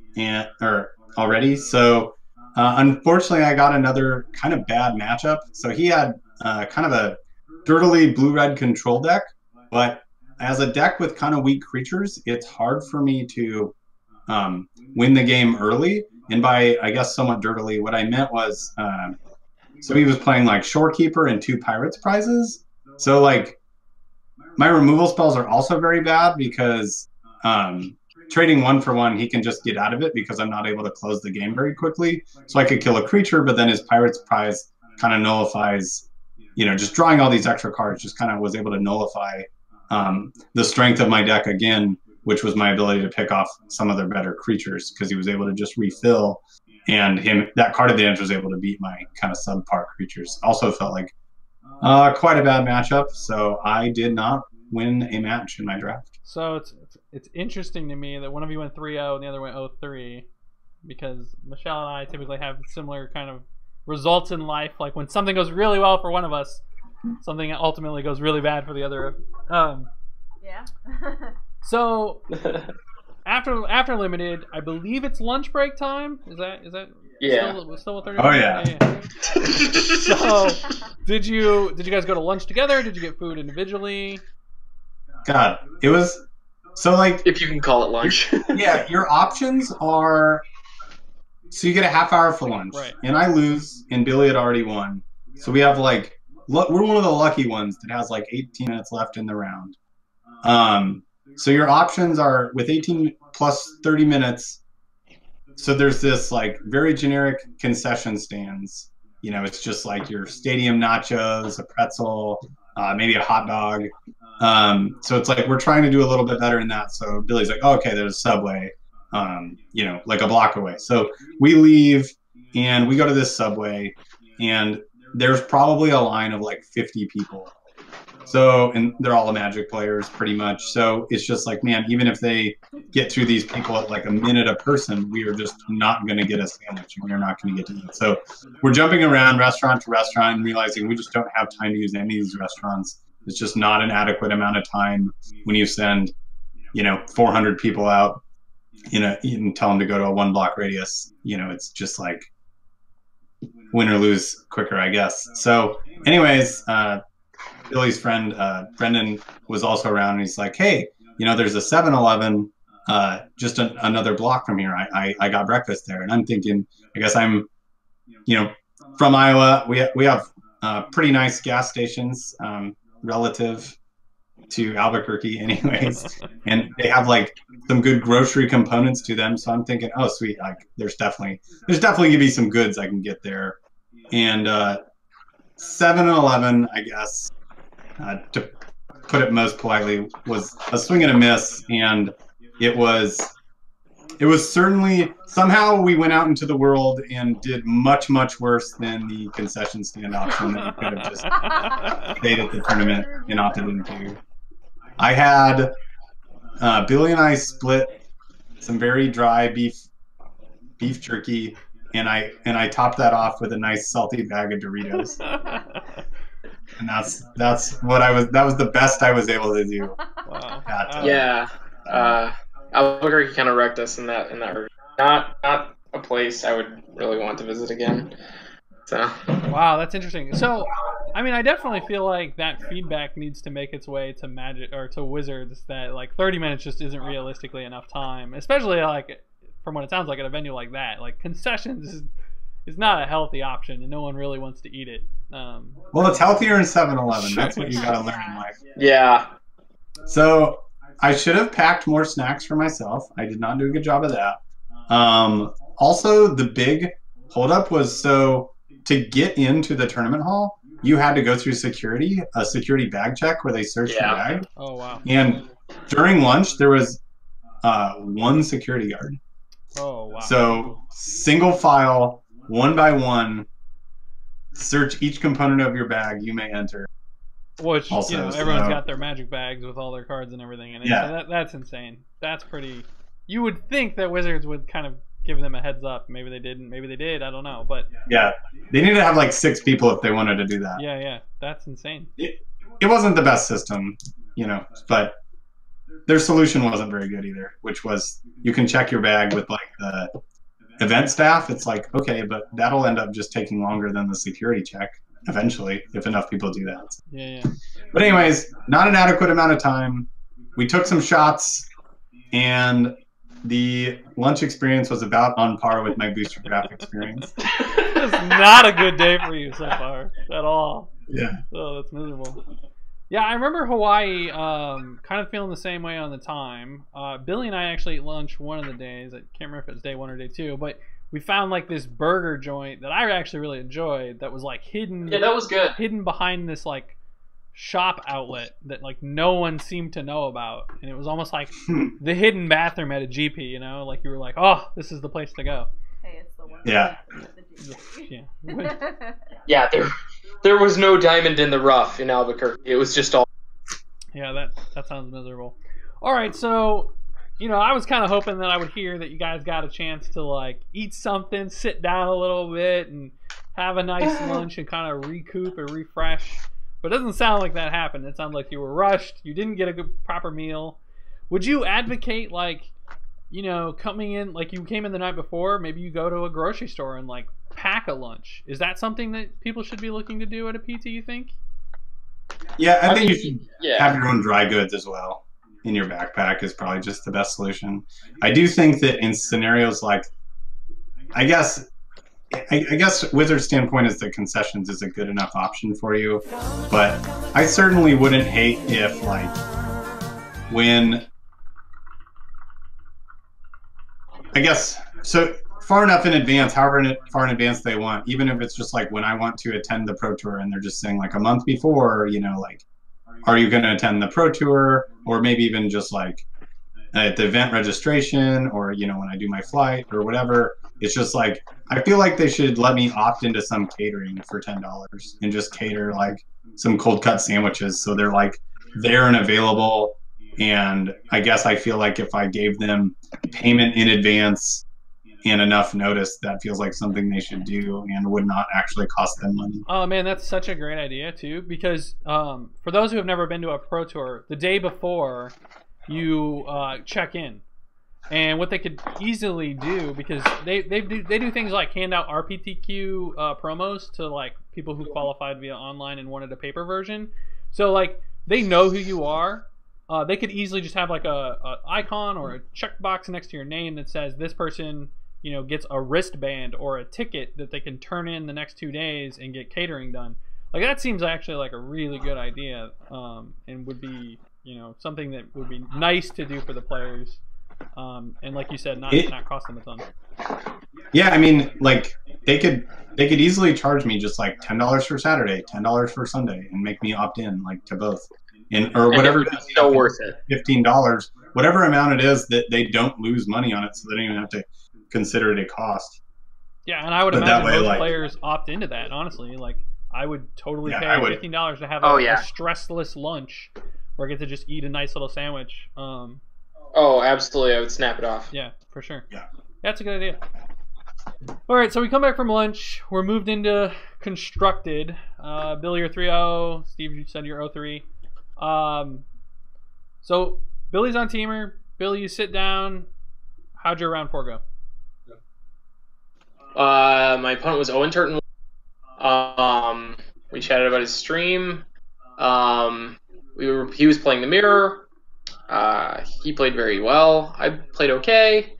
already. So unfortunately, I got another kind of bad matchup. So he had kind of a dirtily blue-red control deck, but as a deck with kind of weak creatures, it's hard for me to win the game early. And by, I guess, somewhat dirtily, what I meant was, so he was playing like Shorekeeper and 2 Pirates prizes. So like my removal spells are also very bad because trading 1 for 1, he can just get out of it because I'm not able to close the game very quickly. So I could kill a creature, but then his Pirates prize kind of nullifies, just drawing all these extra cards just kind of was able to nullify the strength of my deck again, which was my ability to pick off some of their better creatures because he was able to just refill, and that card advantage was able to beat my kind of subpar creatures. Also felt like quite a bad matchup, so I did not win a match in my draft. So it's interesting to me that one of you went 3-0 and the other went 0-3, because Michelle and I typically have similar kind of results in life. Like when something goes really well for one of us, something ultimately goes really bad for the other. Yeah. So after limited, I believe it's lunch break time. Is that yeah still 30? Oh yeah. So did you guys go to lunch together? Did you get food individually? God, it was so like, if you can call it lunch. Yeah, your options are, so you get a half hour for lunch, right? And I lose, and Billy had already won, so we have like, we're one of the lucky ones that has like 18 minutes left in the round. So your options are with 18 plus 30 minutes. So there's this like very generic concession stands You know, it's just like your stadium nachos, a pretzel, maybe a hot dog. So it's like we're trying to do a little bit better in that. So Billy's like, oh, okay, there's a Subway, you know, like a block away. So we leave and we go to this Subway, and there's probably a line of like 50 people. So, and they're all Magic players pretty much. So it's just like, man, even if they get through these people at like a minute a person, we are just not going to get a sandwich, and we're not going to get to eat. So we're jumping around restaurant to restaurant and realizing we just don't have time to use any of these restaurants. It's just not an adequate amount of time when you send, you know, 400 people out, you know, and tell them to go to a 1 block radius. You know, it's just like win or lose quicker, I guess. So anyways, Billy's friend, Brendan, was also around, and he's like, hey, you know, there's a 7-Eleven just another block from here. I got breakfast there. And I'm thinking, I guess I'm, you know, from Iowa. We have pretty nice gas stations relative to Albuquerque anyways. And they have like some good grocery components to them. So I'm thinking, oh, sweet. Like there's definitely going to be some goods I can get there. And 7-Eleven, I guess, to put it most politely, was a swing and a miss, and it was certainly, somehow we went out into the world and did much worse than the concession stand option that we could have just stayed at the tournament and opted into. I had Billy and I split some very dry beef jerky, and I topped that off with a nice salty bag of Doritos. And that's what that was the best I was able to do. Wow. Yeah. Albuquerque kind of wrecked us in that regard. Not a place I would really want to visit again. So. Wow, that's interesting. So, I mean, I definitely feel like that feedback needs to make its way to Magic or to Wizards. That like 30 minutes just isn't realistically enough time, especially like from what it sounds like at a venue like that. Like concessions is not a healthy option, and no one really wants to eat it. Well, it's healthier in 7-Eleven. That's what you got to learn in life. Yeah. So I should have packed more snacks for myself. I did not do a good job of that. Also, the big holdup was, so to get into the tournament hall, you had to go through a security bag check where they searched your bag. Oh, wow. And during lunch, there was one security guard. Oh, wow. So single file, one by one, search each component of your bag you may enter. Which, also, you know, everyone's got their Magic bags with all their cards and everything in it. Yeah. So that's insane. That's pretty... You would think that Wizards would kind of give them a heads up. Maybe they didn't. Maybe they did. I don't know. But yeah, they need to have like 6 people if they wanted to do that. Yeah. That's insane. It wasn't the best system, you know, but their solution wasn't very good either, which was you can check your bag with like the event staff. It's like, okay, but that'll end up just taking longer than the security check eventually if enough people do that. Yeah. But anyways, not an adequate amount of time. We took some shots, and the lunch experience was about on par with my booster draft experience. It's not a good day for you so far at all. Yeah. Oh, that's miserable. Yeah, I remember Hawaii kind of feeling the same way on the time. Billy and I actually ate lunch one of the days. I can't remember if it was day 1 or day 2, but we found like this burger joint that I actually really enjoyed that was like hidden. Yeah, that was good. Hidden behind this like shop outlet that like no one seemed to know about, and it was almost like the hidden bathroom at a GP. You know, like you were like, oh, this is the place to go. Hey, it's the one. Yeah. Yeah. Yeah, there was no diamond in the rough in Albuquerque. It was just all. Yeah, that sounds miserable. All right, so you know, I was kind of hoping that I would hear that you guys got a chance to like eat something, sit down a little bit, and have a nice lunch and kind of recoup and refresh. But it doesn't sound like that happened. It sounds like you were rushed. You didn't get a good proper meal. Would you advocate like, you know, coming in like you came in the night before? Maybe you go to a grocery store and like pack a lunch. Is that something that people should be looking to do at a PT? You think? Yeah, I think you should have your own dry goods as well in your backpack is probably just the best solution. I do think that in scenarios like, I guess Wizard's standpoint is that concessions is a good enough option for you, but I certainly wouldn't hate if like far enough in advance, far in advance they want, even if it's just like when I want to attend the Pro Tour and they're just saying like a month before, you know, like, are you going to attend the Pro Tour, or maybe even just like at the event registration, or, you know, when I do my flight or whatever. It's just like, I feel like they should let me opt into some catering for $10 and just cater like some cold cut sandwiches. So they're like there and available. And I guess I feel like if I gave them payment in advance and enough notice, that feels like something they should do and would not actually cost them money. Oh man, that's such a great idea too, because for those who have never been to a Pro Tour, the day before you check in. And what they could easily do, because they do things like hand out RPTQ promos to like people who qualified via online and wanted a paper version. So like they know who you are. They could easily just have like a icon or a checkbox next to your name that says this person, you know, gets a wristband or a ticket that they can turn in the next 2 days and get catering done. Like that seems actually like a really good idea, and would be, you know, something that would be nice to do for the players. And like you said, not cost them a ton. Yeah, I mean, like they could easily charge me just like $10 for Saturday, $10 for Sunday, and make me opt in like to both, or whatever. It's so worth it. $15, whatever amount it is, that they don't lose money on it, so they don't even have to consider it a cost. Yeah, and I would imagine most players opt into that. Honestly, like I would totally pay $15 to have a stressless lunch, where I get to just eat a nice little sandwich. Oh, absolutely. I would snap it off. Yeah, for sure. Yeah. That's a good idea. All right, so we come back from lunch. We're moved into constructed. Billy, you're 3-0. Steve, you said you're 0-3. So Billy's on teamer. Billy, you sit down. How'd your round 4 go? My opponent was Owen Turton. We chatted about his stream. He was playing the mirror. He played very well. I played okay.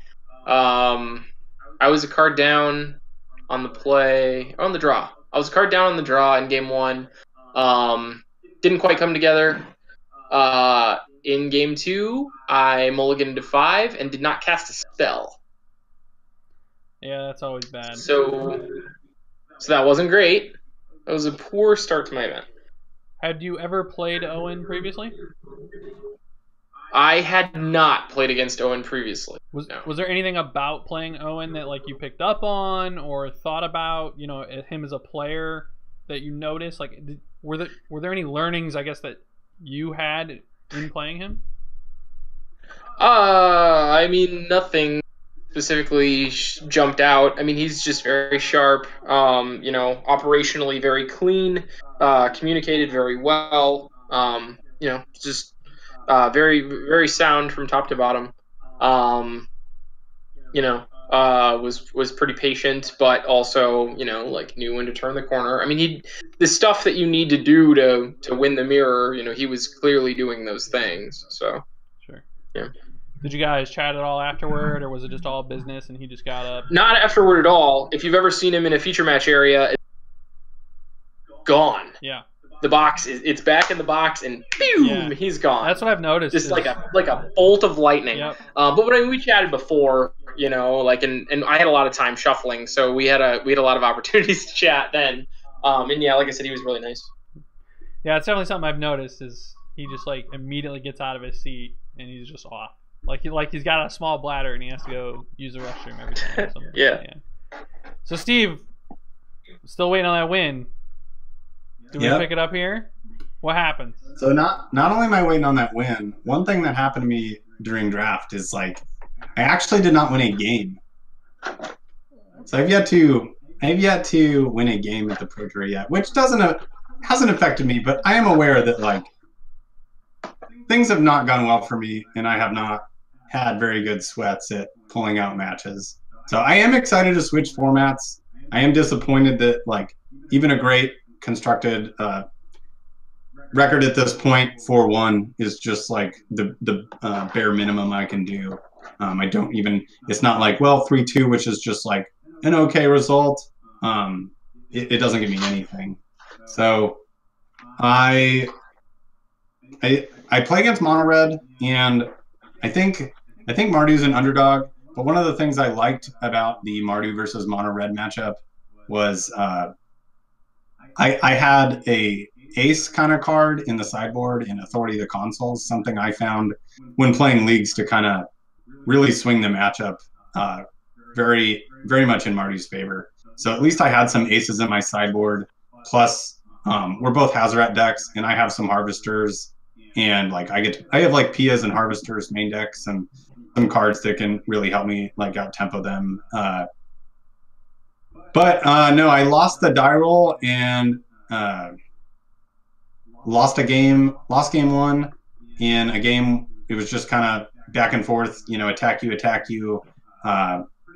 I was a card down on the draw. I was a card down on the draw in game 1. Didn't quite come together. In game 2, I mulliganed to 5 and did not cast a spell. Yeah, that's always bad. So that wasn't great. That was a poor start to my event. Had you ever played Owen previously? I had not played against Owen previously. Was there anything about playing Owen that like you picked up on or thought about, you know, him as a player that you noticed? Like, were there any learnings, I guess, that you had in playing him? I mean, nothing specifically jumped out. I mean, he's just very sharp. You know, operationally very clean. Communicated very well. You know, just. Very, very sound from top to bottom. You know, was pretty patient, but also, you know, like knew when to turn the corner. I mean, the stuff that you need to do to win the mirror, you know, he was clearly doing those things. So, sure. Yeah. Did you guys chat at all afterward, or was it just all business and he just got up? Not afterward at all. If you've ever seen him in a feature match area, it's gone. Yeah. The box it's back in the box and boom, he's gone. That's what I've noticed. Just like a bolt of lightning. Yep. But when we chatted before, you know, like and I had a lot of time shuffling, so we had a lot of opportunities to chat then. And yeah, like I said, he was really nice. Yeah, it's definitely something I've noticed is he just like immediately gets out of his seat and he's just off. Like he's got a small bladder and he has to go use the restroom every time. Or something. Yeah. So Steve, still waiting on that win. Do we pick it up here? What happened? So not only am I waiting on that win, one thing that happened to me during draft is like I actually did not win a game. So I've yet to win a game at the Pro Tour yet, which hasn't affected me, but I am aware that like things have not gone well for me, and I have not had very good sweats at pulling out matches. So I am excited to switch formats. I am disappointed that like even a great constructed record at this point, 4-1, is just like the bare minimum I can do. I don't even. It's not like 3-2, which is just like an okay result. It doesn't give me anything. So I play against Mono Red, and I think Marty's an underdog. But one of the things I liked about the Mardu versus Mono Red matchup was I had a ace kind of card in the sideboard in Authority of the Consoles, something I found when playing leagues to kind of really swing the matchup very, very much in Marty's favor. So at least I had some aces in my sideboard. Plus, we're both Hazoret decks, and I have some Harvesters, and like I have like Pias and Harvesters main decks, and some cards that can really help me like out tempo them. But no, I lost the die roll and lost game one in a game. It was just kind of back and forth, you know, attack you.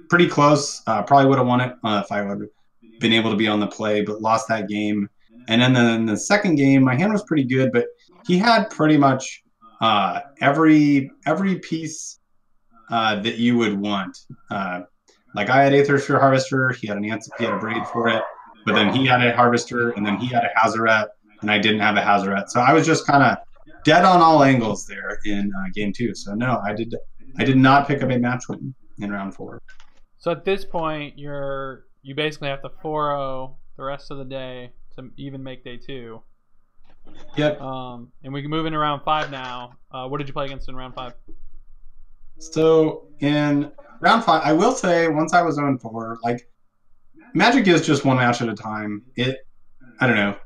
Pretty close. Probably would have won it if I would have been able to be on the play, but lost that game. And then in the second game, my hand was pretty good, but he had pretty much every piece that you would want. Like I had Aether Sphere Harvester, he had a Braid for it, but then he had a Harvester, and then he had a Hazoret, and I didn't have a Hazoret. So I was just kind of dead on all angles there in game 2. So no, I did not pick up a match win in round 4. So at this point, you basically have to 4-0 the rest of the day to even make day 2. Yep. And we can move into round 5 now. What did you play against in round 5? So in round 5, I will say once I was 0-4, like Magic is just one match at a time. I don't know.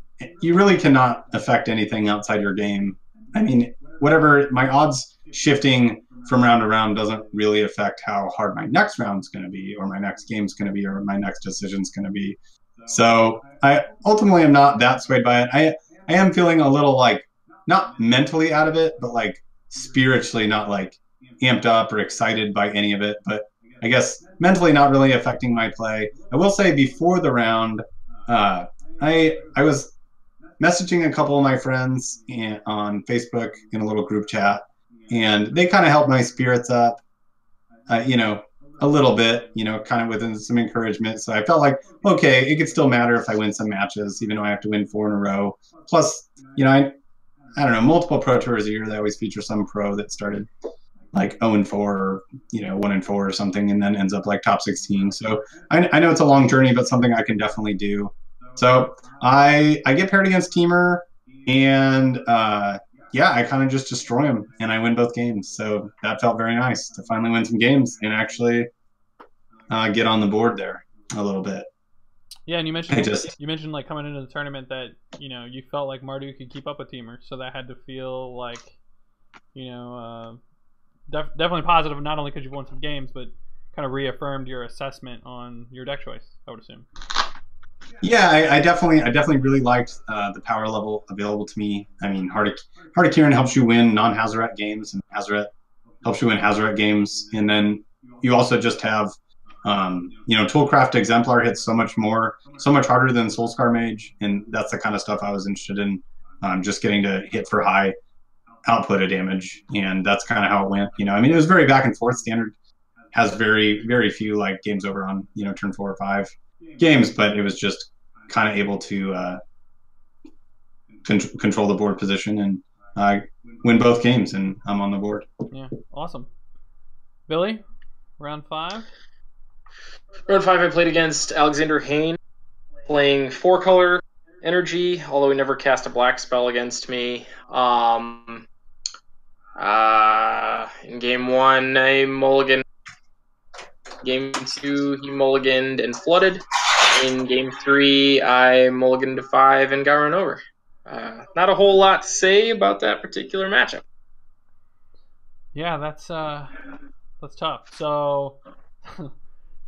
You really cannot affect anything outside your game. I mean, whatever my odds shifting from round to round doesn't really affect how hard my next round's going to be, or my next game's going to be, or my next decision's going to be. So I ultimately am not that swayed by it. I am feeling a little like not mentally out of it, but like spiritually not like amped up or excited by any of it. But I guess mentally not really affecting my play. I will say before the round, I was messaging a couple of my friends on Facebook in a little group chat, and they kind of helped my spirits up, you know, a little bit, you know, kind of within some encouragement. So I felt like, okay, it could still matter if I win some matches, even though I have to win 4 in a row. Plus, you know, I don't know, multiple Pro Tours a year, they always feature some pro that started like 0-4 or, you know, 1-4 or something, and then ends up like top 16. So I know it's a long journey, but something I can definitely do. So I get paired against Teamer, and yeah, I kind of just destroy him, and I win both games. So that felt very nice to finally win some games and actually get on the board there a little bit. Yeah, and you mentioned like coming into the tournament that, you know, you felt like Mardu could keep up with Teamer, so that had to feel like, you know, definitely positive, not only because you've won some games, but kind of reaffirmed your assessment on your deck choice, I would assume. Yeah, I definitely really liked the power level available to me. I mean, Heart of Kieran helps you win non-Hazoret games, and Hazoret helps you win Hazoret games. And then you also just have, you know, Toolcraft Exemplar hits so much harder than Soulscar Mage, and that's the kind of stuff I was interested in, just getting to hit for high output of damage, and that's kind of how it went. You know, I mean, it was very back and forth. Standard has very, very few like games over on, you know, turn 4 or 5 games, but it was just kind of able to control the board position and win both games, and I'm on the board. Yeah, awesome. Billy, round 5. Round 5, I played against Alexander Hahn, playing 4-color energy, although he never cast a black spell against me. In game 1, I mulliganed. Game 2, he mulliganed and flooded. In game 3, I mulliganed to 5 and got run over. Not a whole lot to say about that particular matchup. Yeah, that's tough. So,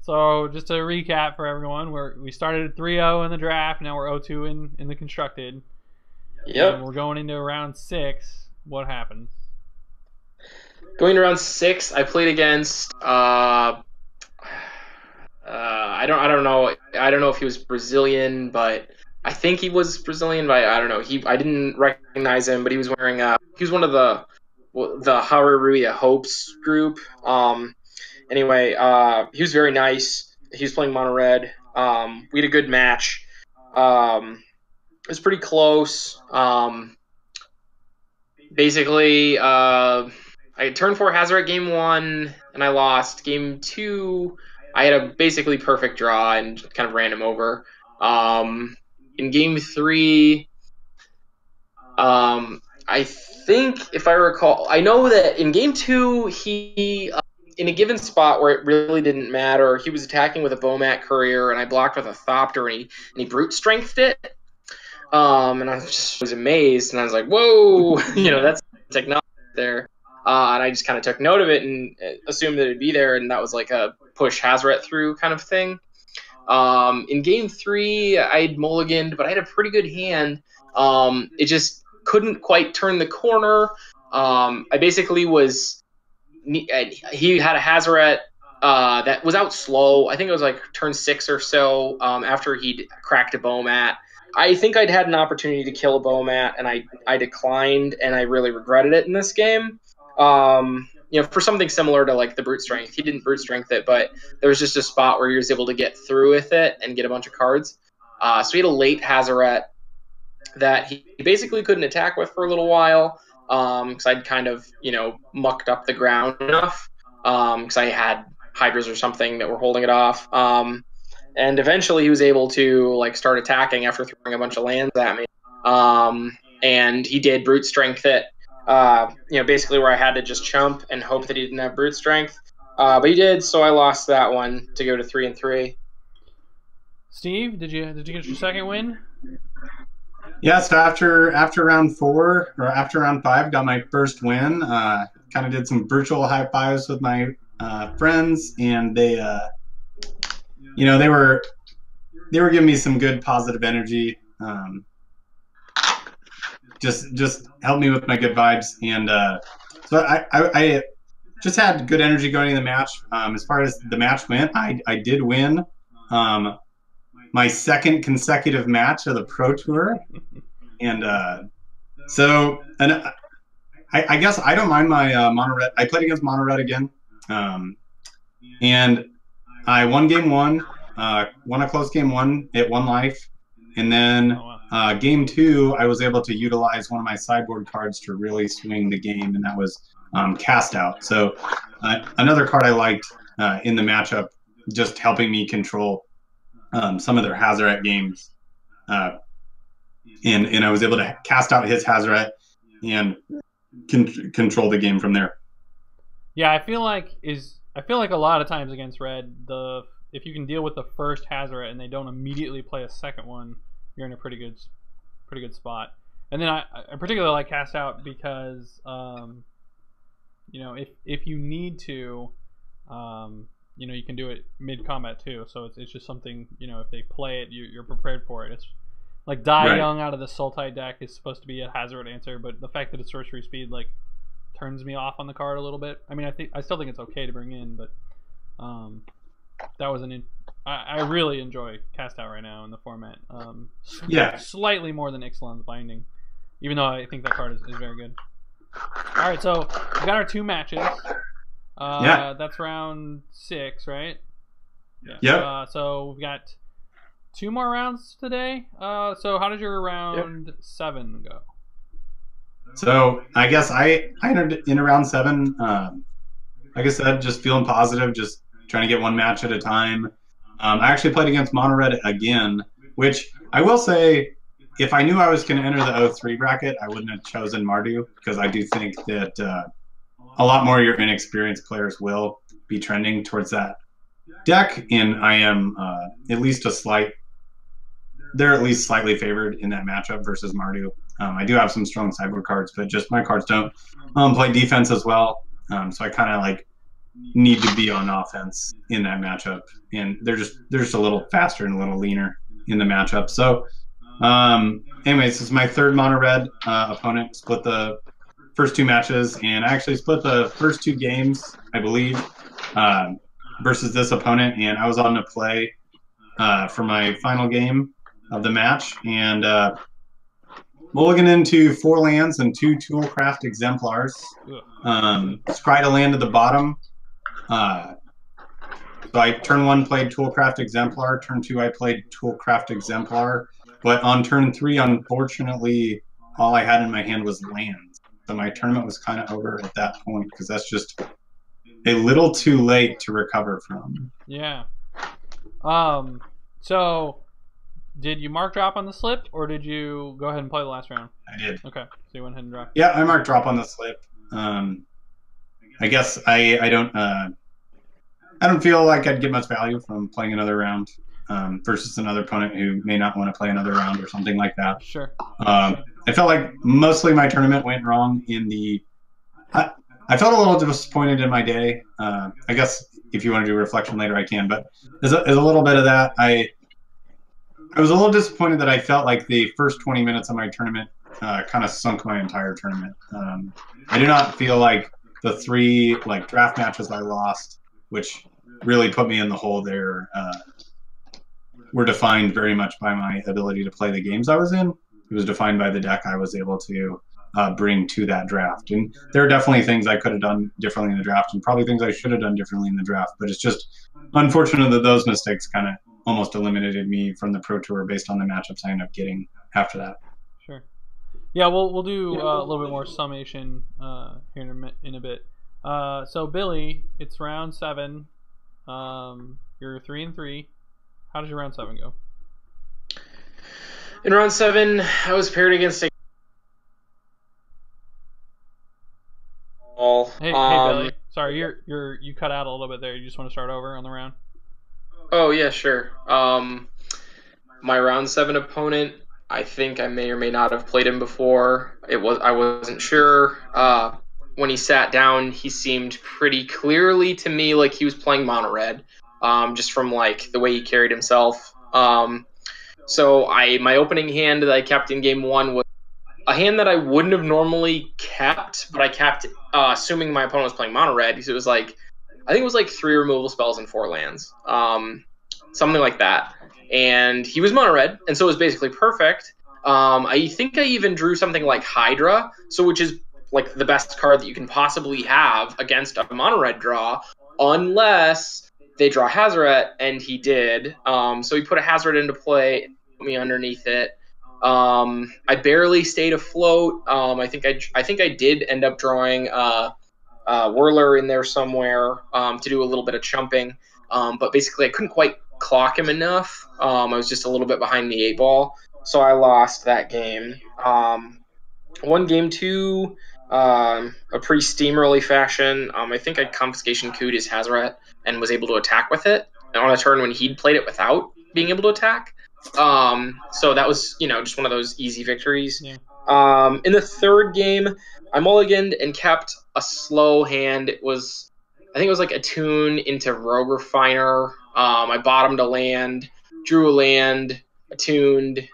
so just to recap for everyone, we started at 3-0 in the draft. Now we're 0-2 in the constructed. Yep. And we're going into round 6. What happens? Going to round 6, I played against. I don't know. I don't know if he was Brazilian, but I think he was Brazilian. But I don't know. I didn't recognize him, but he was wearing. He was one of the Haruruya Hopes group. Anyway, he was very nice. He was playing mono red. We had a good match. It was pretty close. Basically, I I turned 4 Hazaret game 1, and I lost. Game 2, I had a basically perfect draw and kind of ran him over. In game 3, I think, if I recall, I know that in game 2, he, in a given spot where it really didn't matter, he was attacking with a Bomat Courier, and I blocked with a Thopter, and he brute strengthed it. And I was amazed, and I was like, whoa, that's technology there. And I just kind of took note of it and assumed that it'd be there, and that was like a push Hazaret through kind of thing. In game 3, I had mulliganed, but I had a pretty good hand. It just couldn't quite turn the corner. I basically was... He had a Hazaret that was out slow. I think it was like turn 6 or so after he'd cracked a Bomat. I think I'd had an opportunity to kill a Bomat, and I declined, and I really regretted it in this game. For something similar to like the brute strength. He didn't brute strength it, but there was just a spot where he was able to get through with it and get a bunch of cards. So he had a late Hazaret that he basically couldn't attack with for a little while because I'd kind of, mucked up the ground enough because I had Hydras or something that were holding it off. And eventually he was able to like start attacking after throwing a bunch of lands at me. And he did brute strength it. Basically where I had to just chump and hope that he didn't have brute strength. But he did, so I lost that one to go to 3-3. Steve, did you get your second win? Yeah, so after round 4 or after round 5, got my first win. Kind of did some virtual high fives with my friends, and they were giving me some good positive energy. Just helped me with my good vibes, and so I just had good energy going in the match. As far as the match went, I did win my second consecutive match of the Pro Tour, and I guess I don't mind my Mono-Red. I played against Mono-Red again, and I won game 1, won a close game 1 at 1 life, and then game 2 I was able to utilize one of my sideboard cards to really swing the game, and that was Cast Out. So another card I liked in the matchup, just helping me control some of their Hazaret games, and I was able to cast out his Hazaret and control the game from there. Yeah, I feel like a lot of times against Red, if you can deal with the first Hazaret and they don't immediately play a second one, you're in a pretty good spot. And then I particularly like Cast Out because if you need to, you can do it mid-combat too, so it's just something, if they play it, you're prepared for it. It's like Die Young out of the Sultai deck is supposed to be a Hazaret answer, but the fact that it's sorcery speed turns me off on the card a little bit. I mean, I still think it's okay to bring in, but that was I really enjoy Cast Out right now in the format. Slightly more than Ixalan's Binding, even though I think that card is very good. All right, so we got our 2 matches. That's round 6, right? Yeah. So we've got 2 more rounds today. So how did your round 7 go? So I guess I entered in round 7. Like I said, just feeling positive, just trying to get 1 match at a time. I actually played against Mono-Red again, which I will say, if I knew I was going to enter the 0-3 bracket, I wouldn't have chosen Mardu, because I do think that a lot more of your inexperienced players will be trending towards that deck, and I am they're at least slightly favored in that matchup versus Mardu. I do have some strong sideboard cards, but just my cards don't play defense as well, so I kind of need to be on offense in that matchup, and they're just a little faster and a little leaner in the matchup. So anyways, this is my 3rd Mono-Red opponent. Split the first 2 matches, and I actually split the first 2 games, I believe, versus this opponent, and I was on to play for my final game of the match, and mulligan into 4 lands and 2 Toolcraft Exemplars. Scryed a land at the bottom. So I turn 1 played Toolcraft Exemplar, turn 2 I played Toolcraft Exemplar, but on turn 3, unfortunately, all I had in my hand was lands. So my tournament was kind of over at that point because that's just a little too late to recover from. Yeah. So did you mark drop on the slip, or did you go ahead and play the last round? I did. Okay, so you went ahead and dropped. Yeah, I marked drop on the slip. I guess I don't feel like I'd get much value from playing another round versus another opponent who may not want to play another round or something like that. Sure. I felt like mostly my tournament went wrong in the. I felt a little disappointed in my day. I guess if you want to do reflection later, I can. But there's a little bit of that. I was a little disappointed that I felt like the first 20 minutes of my tournament kind of sunk my entire tournament. I do not feel like the 3 draft matches I lost, which really put me in the hole there, were defined very much by my ability to play the games I was in. It was defined by the deck I was able to bring to that draft. And there are definitely things I could have done differently in the draft and probably things I should have done differently in the draft. But it's just unfortunate that those mistakes kind of almost eliminated me from the Pro Tour based on the matchups I ended up getting after that. Sure. Yeah, we'll do a little bit more summation here in a bit. So Billy, it's round 7. You're 3-3. How does your round 7 go? In round 7, I was paired against a Hey, Billy. Sorry, you cut out a little bit there. You just want to start over on the round? Oh yeah, sure. My round 7 opponent, I think I may or may not have played him before. I wasn't sure. When he sat down, he seemed pretty clearly to me like he was playing mono red, just from the way he carried himself. So my opening hand that I kept in game 1 was a hand that I wouldn't have normally kept, but I kept assuming my opponent was playing mono red because it was I think it was 3 removal spells and 4 lands, something like that. And he was mono red, and so it was basically perfect. I think I even drew something like Hydra, which is the best card that you can possibly have against a mono red draw, unless they draw Hazoret, and he did. So he put a Hazoret into play, put me underneath it. I barely stayed afloat. I think I did end up drawing Whirler in there somewhere to do a little bit of chumping, but basically I couldn't quite clock him enough. I was just a little bit behind the 8 ball, so I lost that game. Won game 2, a pretty steamroly fashion. I think I confiscation cooed his Hazoret and was able to attack with it on a turn when he'd played it without being able to attack. So that was, just one of those easy victories. Yeah. In the 3rd game, I mulliganed and kept a slow hand. I think it was a tune into Rogue Refiner. I bottomed a land, drew a land, attuned,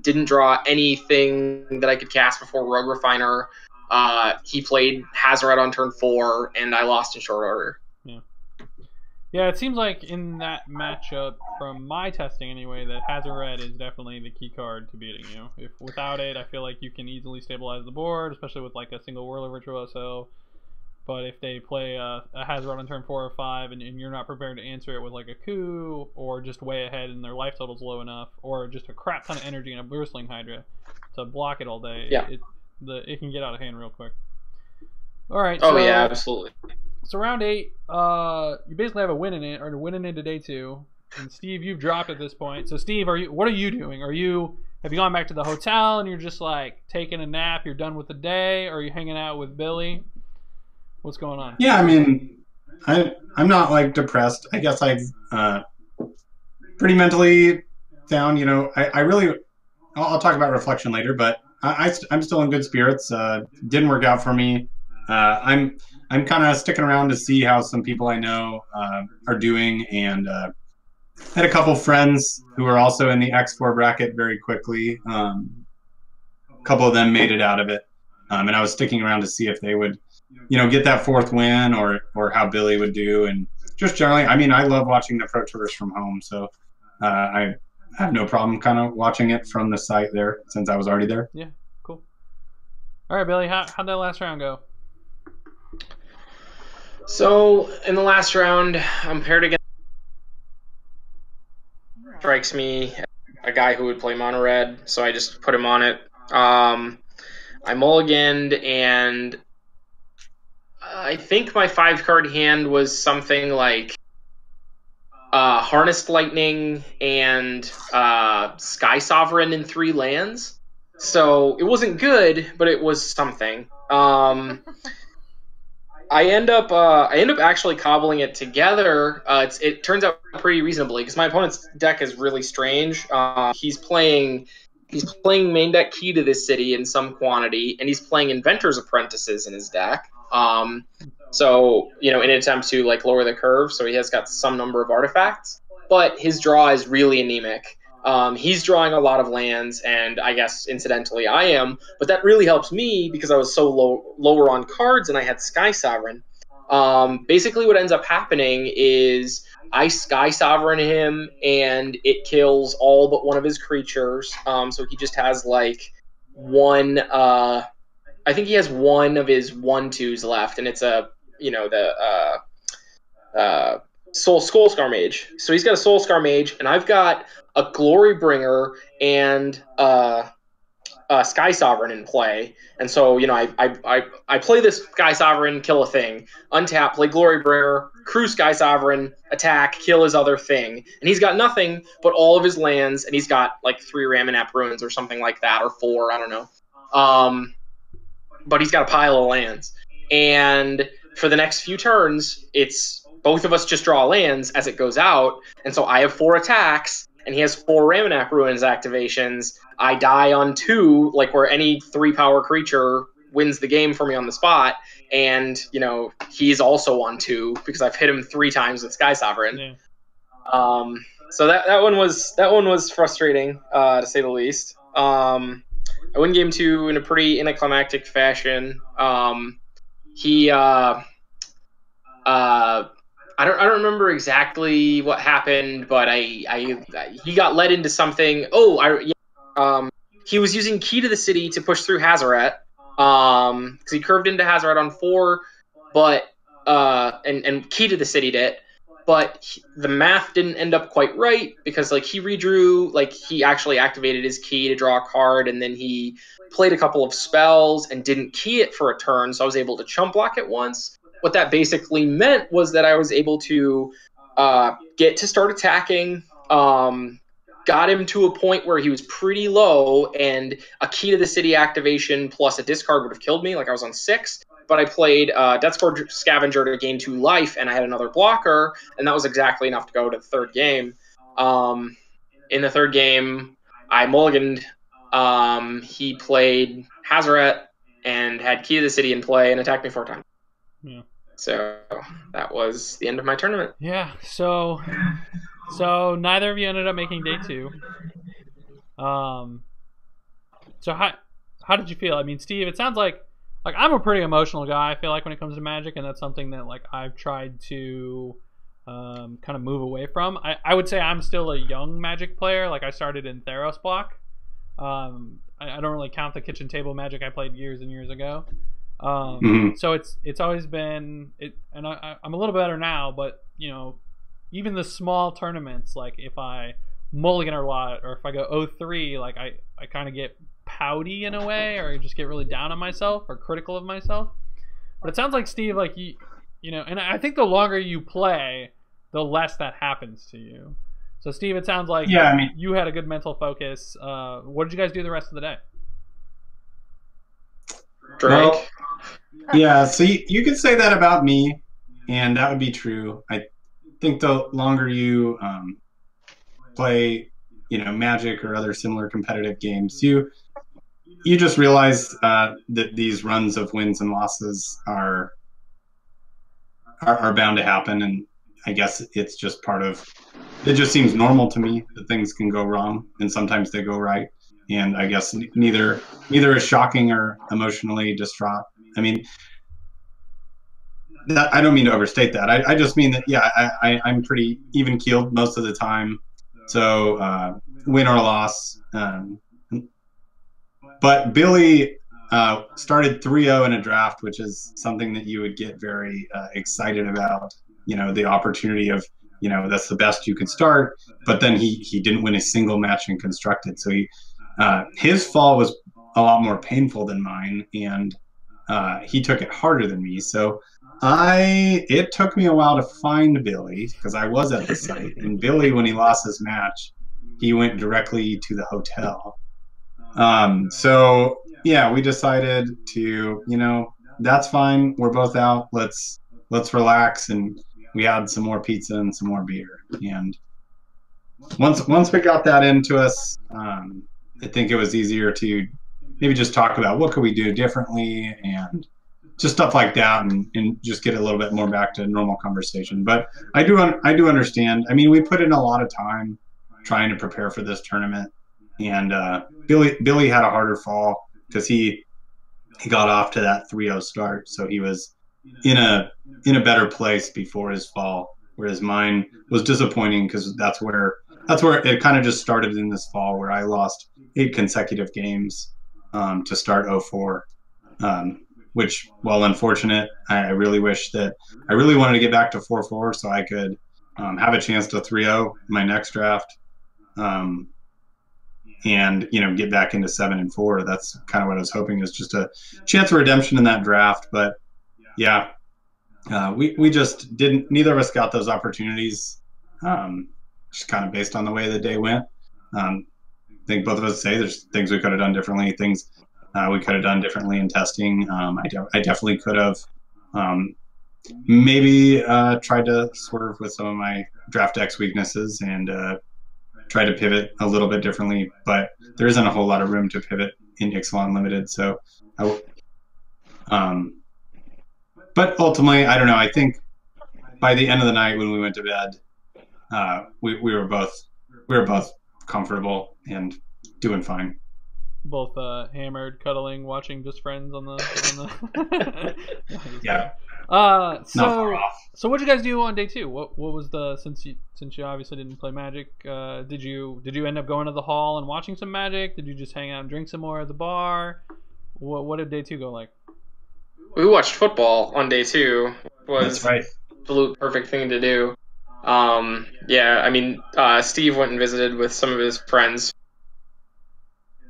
didn't draw anything that I could cast before Rogue Refiner. He played Hazoret on turn 4, and I lost in short order. Yeah, it seems like in that matchup, from my testing anyway, that Hazoret is definitely the key card to beating you. If without it, I feel like you can easily stabilize the board, especially with a single Whirler Virtuoso. But if they play a Hazoret on turn 4 or 5, and you're not prepared to answer it with a coup, or just way ahead and their life total's low enough, or just a crap ton of energy and a Bristling Hydra to block it all day, yeah, it can get out of hand real quick. All right. Oh yeah, absolutely. So round 8, you basically have a win in it, or winning into day 2. And Steve, you've dropped at this point. So Steve, what are you doing? Have you gone back to the hotel and you're just taking a nap? You're done with the day, or are you hanging out with Billy? What's going on? Yeah, I mean, I'm not depressed. I guess I'm pretty mentally down. I really, I'll talk about reflection later, but I'm still in good spirits. Didn't work out for me. I'm kind of sticking around to see how some people I know are doing, and had a couple friends who are also in the X4 bracket very quickly. A couple of them made it out of it, and I was sticking around to see if they would, get that 4th win, or how Billy would do, and just generally, I mean, I love watching the Pro Tours from home, so I have no problem kind of watching it from the site there since I was already there. Yeah, cool. All right, Billy, how'd that last round go? So in the last round, I'm paired against strikes me a guy who would play mono red, so I just put him on it. I mulliganed, and I think my 5-card hand was something like Harnessed Lightning and Sky Sovereign in 3 lands. So it wasn't good, but it was something. I end up actually cobbling it together. It turns out pretty reasonably because my opponent's deck is really strange. He's playing main deck Key to this City in some quantity, and he's playing Inventor's Apprentices in his deck. So in an attempt to like lower the curve, so he has got some number of artifacts, but his draw is really anemic. He's drawing a lot of lands, and I guess incidentally I am, but that really helps me because I was so lower on cards and I had Sky Sovereign. Basically what ends up happening is I Sky Sovereign him, and it kills all but one of his creatures. So he just has like one, I think he has one of his 1/2s left, and it's Skullscar Mage. So he's got a Soulscar Mage, and I've got a Glorybringer and Sky Sovereign in play. And so, I play this Sky Sovereign, kill a thing, untap, play Glorybringer, crew Sky Sovereign, attack, kill his other thing. And he's got nothing but all of his lands, and he's got like 3 Ramunap Ruins or something like that, or 4, I don't know. But he's got a pile of lands. And for the next few turns, it's both of us just draw lands as it goes out. And so I have 4 attacks, and he has 4 Ramunap Ruins activations. I die on 2, like where any 3-power creature wins the game for me on the spot. And, he's also on 2 because I've hit him 3 times with Sky Sovereign. Yeah. So that one was frustrating, to say the least. I win game 2 in a pretty anticlimactic fashion. I don't remember exactly what happened, but he got led into something. He was using Key to the City to push through Hazaret, because he curved into Hazaret on 4, but and Key to the City did, but the math didn't end up quite right because he redrew, he actually activated his key to draw a card, and then he played a couple of spells and didn't key it for a turn, so I was able to chump block it once. What that basically meant was that I was able to get to start attacking, got him to a point where he was pretty low, and a Key to the City activation plus a discard would have killed me. I was on 6, but I played Deathscore Scavenger to gain 2 life, and I had another blocker, and that was exactly enough to go to the 3rd game. In the 3rd game, I mulliganed. He played Hazaret and had Key to the City in play and attacked me 4 times. Yeah. So that was the end of my tournament. Yeah. So neither of you ended up making day 2. So how did you feel? I mean, Steve, it sounds like I'm a pretty emotional guy, I feel like, when it comes to Magic, and that's something that I've tried to kind of move away from. I would say I'm still a young Magic player. I started in Theros block. I don't really count the kitchen table Magic I played years and years ago. So it's always been and I'm a little better now, but even the small tournaments, if I mulligan a lot, or if I go 0-3, I kind of get pouty in a way, or just get really down on myself or critical of myself. But it sounds like, Steve, and I think the longer you play, the less that happens to you. So Steve, it sounds like you had a good mental focus. What did you guys do the rest of the day? Drink. Well, yeah, so you could say that about me, and that would be true. I think the longer you play, Magic or other similar competitive games, you just realize that these runs of wins and losses are bound to happen, and I guess it's just part of. It just seems normal to me that things can go wrong, and sometimes they go right. And I guess neither is shocking or emotionally distraught. I mean, I don't mean to overstate that. I just mean that, I'm pretty even keeled most of the time. So win or loss. But Billy started 3-0 in a draft, which is something that you would get very excited about. The opportunity of, that's the best you could start. But then he didn't win a single match in Constructed. So his fall was a lot more painful than mine, and he took it harder than me. So it took me a while to find Billy because I was at the site, and Billy, when he lost his match, he went directly to the hotel. So yeah, we decided to, that's fine. We're both out. Let's relax, and we had some more pizza and some more beer. And once we got that into us, I think it was easier to maybe just talk about what could we do differently and just stuff like that, and just get a little bit more back to normal conversation. But I do understand. I mean, we put in a lot of time trying to prepare for this tournament, and Billy had a harder fall because he got off to that 3-0 start, so he was in a better place before his fall, whereas mine was disappointing because that's where it kind of just started in this fall, where I lost 8 consecutive games to start 04, which, while unfortunate, I really wish that I really wanted to get back to 4-4 so I could have a chance to 3-0 my next draft, and get back into 7-4. That's kind of what I was hoping, is just a chance of redemption in that draft. But yeah, we just didn't. Neither of us got those opportunities. Just kind of based on the way the day went. I think both of us say there's things we could have done differently, things we could have done differently in testing. I definitely could have maybe tried to swerve with some of my draft X weaknesses and try to pivot a little bit differently, but there isn't a whole lot of room to pivot in Ixalan Limited. So, but ultimately, I don't know. I think by the end of the night when we went to bed, we were both comfortable and doing fine. Both hammered, cuddling, watching Just Friends on the yeah. So what'd you guys do on day 2? What was the since you obviously didn't play Magic? Did you end up going to the hall and watching some Magic? Did you just hang out and drink some more at the bar? What did day 2 go like? We watched football on day 2. That's right. Absolute perfect thing to do. Yeah, I mean, Steve went and visited with some of his friends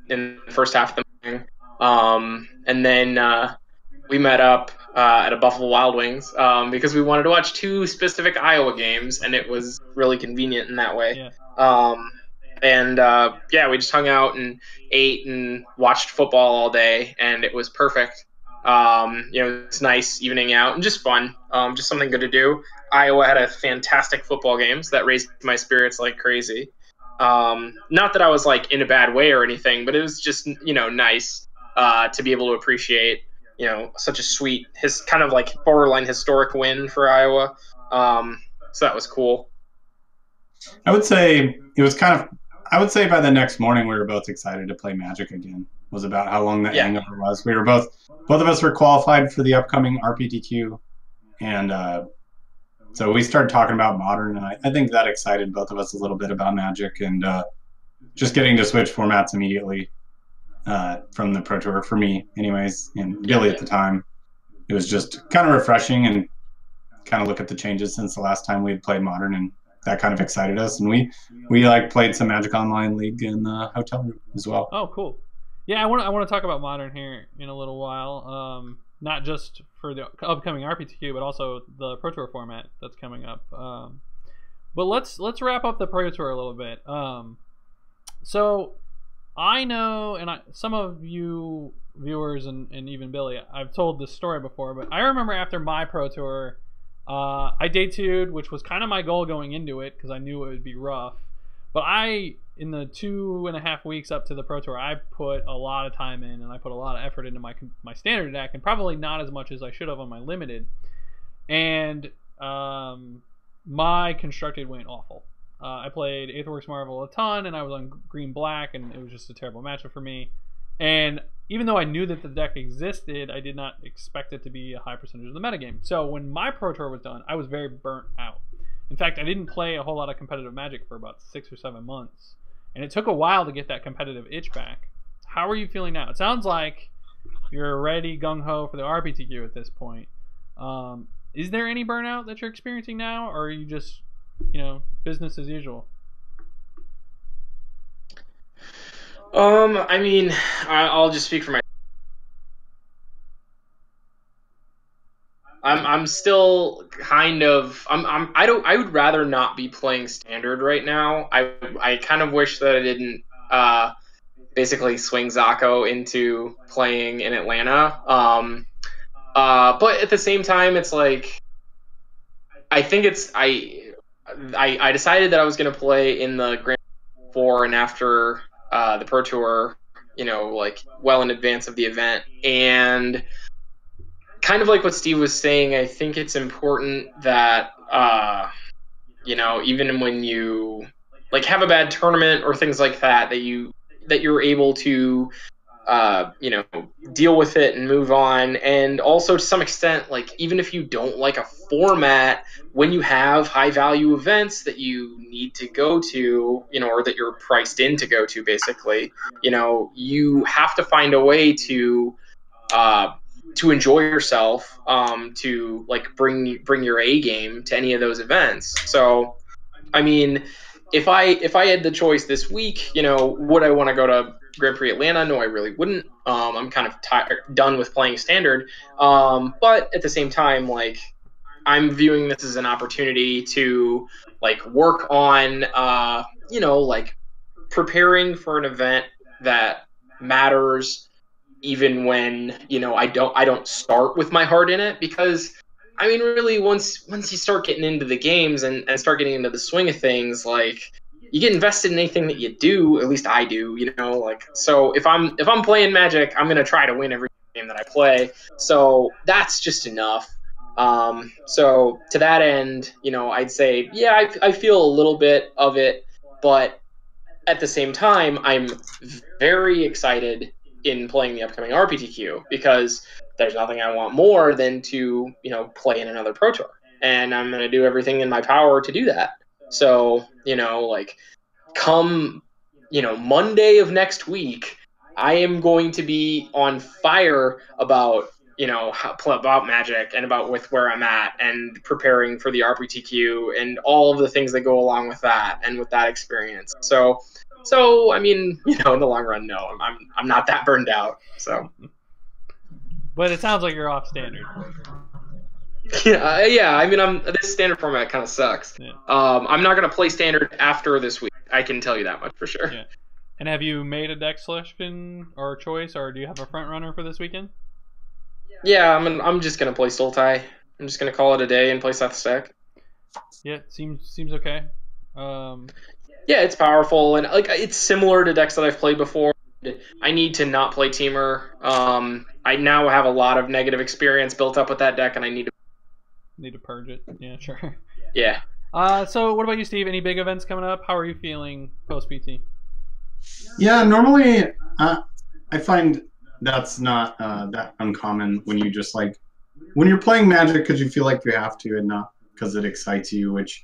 in the first half of the morning, and then we met up at a Buffalo Wild Wings because we wanted to watch 2 specific Iowa games, and it was really convenient in that way. Yeah. Yeah, we just hung out and ate and watched football all day, and it was perfect. It's nice evening out and just fun, just something good to do. Iowa had a fantastic football games that raised my spirits like crazy. Not that I was like in a bad way or anything, but it was just, nice to be able to appreciate, such a sweet, kind of like borderline historic win for Iowa. So that was cool. I would say by the next morning we were both excited to play Magic again. Was about how long the hangover was. We were both of us were qualified for the upcoming RPTQ, and so we started talking about Modern, and I think that excited both of us a little bit about Magic, and just getting to switch formats immediately from the Pro Tour, for me anyways, and Billy at the time. It was just kind of refreshing and kind of look at the changes since the last time we had played Modern, and that kind of excited us. And we played some Magic Online League in the hotel room as well. Oh, cool. Yeah, I want to talk about Modern here in a little while. Not just for the upcoming RPTQ, but also the Pro Tour format that's coming up. But let's wrap up the Pro Tour a little bit. So I know, and some of you viewers and even Billy, I've told this story before, but I remember after my Pro Tour, I day 2'd, which was kind of my goal going into it because I knew it would be rough. But in the 2.5 weeks up to the Pro Tour, I put a lot of time in, and I put a lot of effort into my standard deck, and probably not as much as I should have on my limited. And my constructed went awful. I played Aetherworks Marvel a ton, and I was on green-black, and it was just a terrible matchup for me. And even though I knew that the deck existed, I did not expect it to be a high percentage of the metagame. So when my Pro Tour was done, I was very burnt out. In fact, I didn't play a whole lot of competitive Magic for about 6 or 7 months. And it took a while to get that competitive itch back. How are you feeling now? It sounds like you're ready gung-ho for the RPTQ at this point. Is there any burnout that you're experiencing now, or are you just, business as usual? I mean, I'll just speak for my. I'm still kind of I would rather not be playing standard right now. I kind of wish that I didn't basically swing Zako into playing in Atlanta. But at the same time, it's like I think it's I decided that I was gonna play in the Grand Four and after the Pro Tour, like well in advance of the event, and kind of like what Steve was saying, I think it's important that even when you like have a bad tournament or things like that, that you're able to deal with it and move on. And also to some extent, like even if you don't like a format, when you have high value events that you need to go to, or that you're priced in to go to, basically, you have to find a way to enjoy yourself, to like bring your A game to any of those events. So, I mean, if I had the choice this week, would I want to go to Grand Prix Atlanta? No, I really wouldn't. I'm kind of done with playing standard. But at the same time, like I'm viewing this as an opportunity to like work on, like preparing for an event that matters, even when I don't start with my heart in it, because I mean really once you start getting into the games and start getting into the swing of things, like you get invested in anything that you do. At least I do, like, so if I'm playing Magic, I'm gonna try to win every game that I play, so that's just enough. So to that end, I'd say yeah, I feel a little bit of it, but at the same time, I'm very excited in playing the upcoming RPTQ, because there's nothing I want more than to, play in another Pro Tour. And I'm going to do everything in my power to do that. So, like come, Monday of next week, I am going to be on fire about, about Magic and about with where I'm at and preparing for the RPTQ and all of the things that go along with that and with that experience. So I mean, in the long run, no, I'm not that burned out. So, but it sounds like you're off standard. Yeah. I mean, this standard format kind of sucks. Yeah. I'm not gonna play standard after this week. I can tell you that much for sure. Yeah. And have you made a deck selection or choice, or do you have a front runner for this weekend? Yeah, I'm just gonna play Sultai. I'm just gonna call it a day and play Seth Stack. Yeah, seems okay. Yeah, it's powerful, and like it's similar to decks that I've played before. I need to not play Teamer. I now have a lot of negative experience built up with that deck, and I need to purge it. Yeah, sure. Yeah. So what about you, Steve? Any big events coming up? How are you feeling post PT? Yeah, normally I find that's not that uncommon when you just like when you're playing Magic because you feel like you have to and not because it excites you, which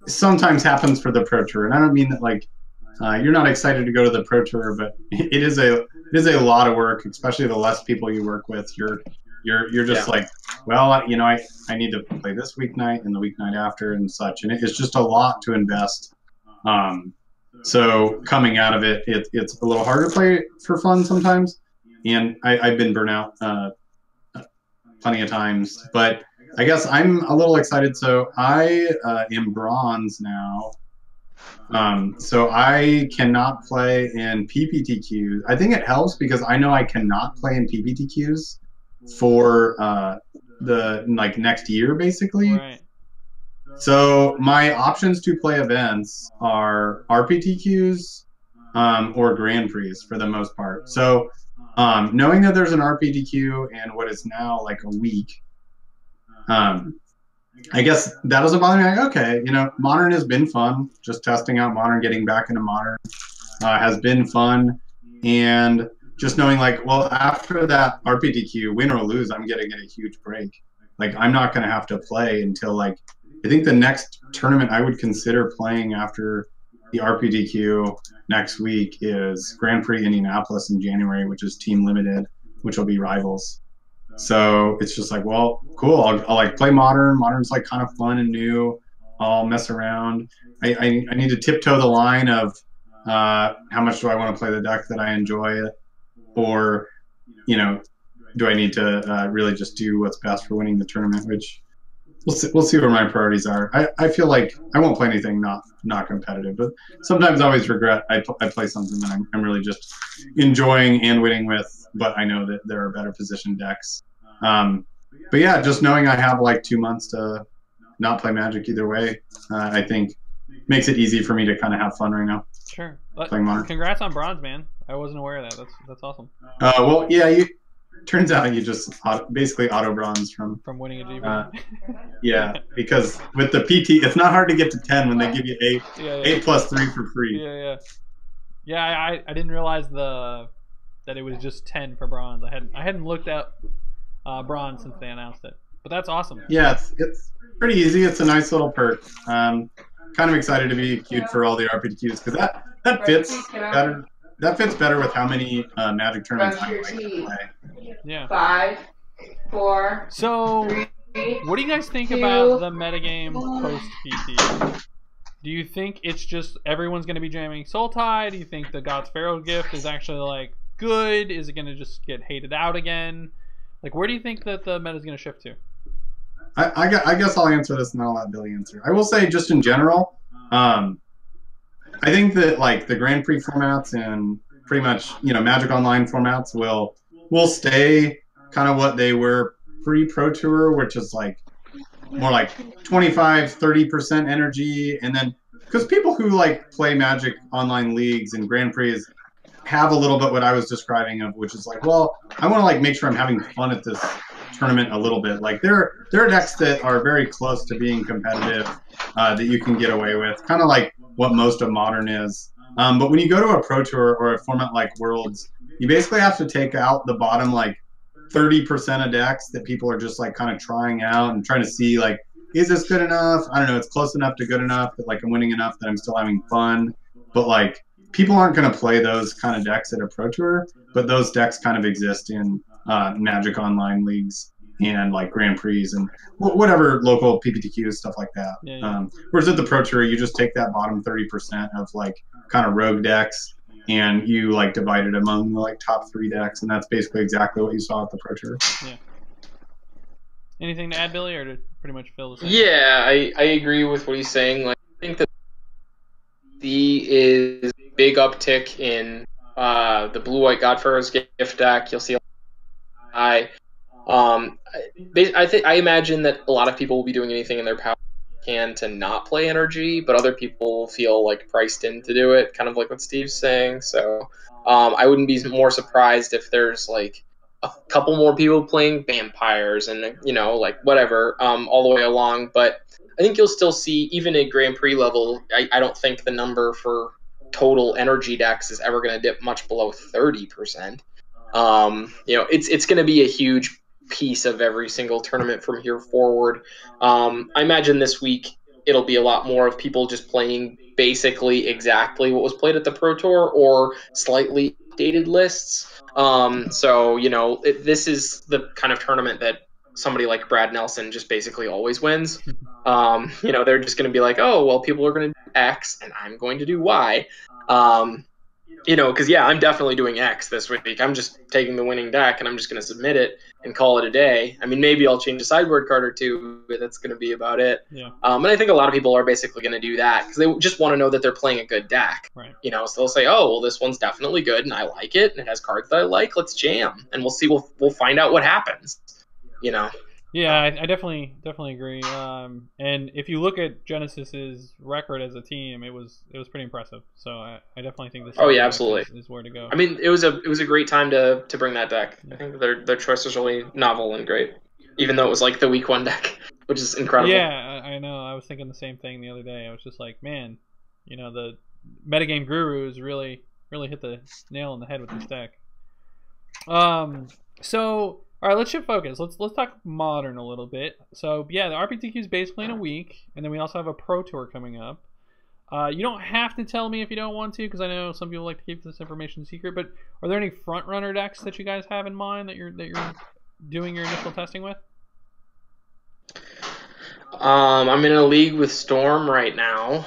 sometimes happens for the Pro Tour. And I don't mean that like you're not excited to go to the Pro Tour, but it is a lot of work, especially the less people you work with. You're just like, well, I need to play this weeknight and the weeknight after and such, and it's just a lot to invest. So coming out of it, it's a little harder to play for fun sometimes, and I've been burnt out plenty of times. But I guess I'm a little excited. So I am bronze now. So I cannot play in PPTQs. I think it helps because I know I cannot play in PPTQs for the like next year, basically. Right. So my options to play events are RPTQs or Grand Prix for the most part. So knowing that there's an RPTQ and what is now like a week, I guess that doesn't bother me. Like, okay, Modern has been fun. Just testing out Modern, getting back into Modern has been fun. And just knowing like, well, after that RPTQ, win or lose, I'm getting a huge break. Like, I'm not going to have to play until like, I think the next tournament I would consider playing after the RPTQ next week is Grand Prix Indianapolis in January, which is team limited, which will be Rivals. So it's just like, well, cool. I'll like play Modern. Modern's like kind of fun and new. I'll mess around. I need to tiptoe the line of how much do I want to play the deck that I enjoy, or do I need to really just do what's best for winning the tournament? Which we'll see where my priorities are. I feel like I won't play anything not competitive, but sometimes I always regret I play something that I'm really just enjoying and winning with, but I know that there are better positioned decks. But yeah, just knowing I have like 2 months to not play Magic either way, I think makes it easy for me to kind of have fun right now. Sure. Playing Modern. Congrats on bronze, man. I wasn't aware of that. That's awesome. Well, yeah, turns out you just basically auto bronze from winning a GP. Yeah, because with the PT, it's not hard to get to 10 when they give you 8, 8 plus 3 for free. Yeah. I didn't realize that it was just 10 for bronze. I hadn't looked up bronze since they announced it, but that's awesome. Yeah, it's pretty easy. It's a nice little perk. Kind of excited to be queued for all the RPTQs because that fits better. That fits better with how many Magic tournaments I like to play. Yeah. 5, 4. So, 3, what do you guys think about the metagame post PT? Do you think it's just everyone's going to be jamming Sultai? Do you think the God's Pharaoh gift is actually like good? Is it going to just get hated out again? Like, where do you think that the meta is going to shift to? I guess I'll answer this and then I'll let Billy answer. I will say, just in general, I think that like the Grand Prix formats and pretty much Magic Online formats will stay kind of what they were pre-Pro Tour, which is like more like 25-30% energy, and then because people who like play Magic Online leagues and Grand Prix have a little bit what I was describing of, which is like, well, I want to like make sure I'm having fun at this tournament a little bit. Like there are decks that are very close to being competitive that you can get away with, kind of like what most of Modern is. But when you go to a Pro Tour or a format like Worlds, you basically have to take out the bottom like 30% of decks that people are just like kind of trying out and trying to see like, is this good enough? I don't know. It's close enough to good enough that like I'm winning enough that I'm still having fun. But like people aren't going to play those kind of decks at a Pro Tour, but those decks kind of exist in Magic Online leagues and like Grand Prix and whatever local PPTQs, stuff like that. Yeah. Whereas at the Pro Tour, you just take that bottom 30% of like kind of rogue decks and you like divide it among the like top 3 decks, and that's basically exactly what you saw at the Pro Tour. Yeah. Anything to add, Billy, or to pretty much fill this in? Yeah, I agree with what he's saying. Like, I think that the is big uptick in the blue-white Godfar's gift deck. You'll see I imagine that a lot of people will be doing anything in their power can to not play energy, but other people feel like priced in to do it, kind of like what Steve's saying. So I wouldn't be more surprised if there's like a couple more people playing vampires and like whatever all the way along. But I think you'll still see, even at Grand Prix level, I don't think the number for total energy decks is ever going to dip much below 30%. It's going to be a huge piece of every single tournament from here forward. I imagine this week it'll be a lot more of people just playing basically exactly what was played at the Pro Tour or slightly dated lists. This is the kind of tournament that somebody like Brad Nelson just basically always wins. They're just going to be like, oh, well, people are going to do X and I'm going to do Y. Because I'm definitely doing X this week. I'm just taking the winning deck and I'm just going to submit it and call it a day. I mean, maybe I'll change a sideboard card or two, but that's going to be about it. Yeah. And I think a lot of people are basically going to do that because they just want to know that they're playing a good deck. Right. So they'll say, oh, well, this one's definitely good and I like it and it has cards that I like. Let's jam and we'll see. We'll find out what happens. Yeah, I definitely agree. And if you look at Genesis's record as a team, it was pretty impressive. So I definitely think this. Oh yeah, absolutely is where to go. I mean, it was a great time to bring that deck. Yeah. I think their choice was really novel and great, even though it was like the week 1 deck, which is incredible. Yeah, I know. I was thinking the same thing the other day. I was just like, man, the metagame gurus really hit the nail on the head with this deck. So. All right, let's shift focus. Let's talk Modern a little bit. So yeah, the RPTQ is basically in a week, and then we also have a Pro Tour coming up. You don't have to tell me if you don't want to, because I know some people like to keep this information secret. But are there any front runner decks that you guys have in mind that you're doing your initial testing with? I'm in a league with Storm right now,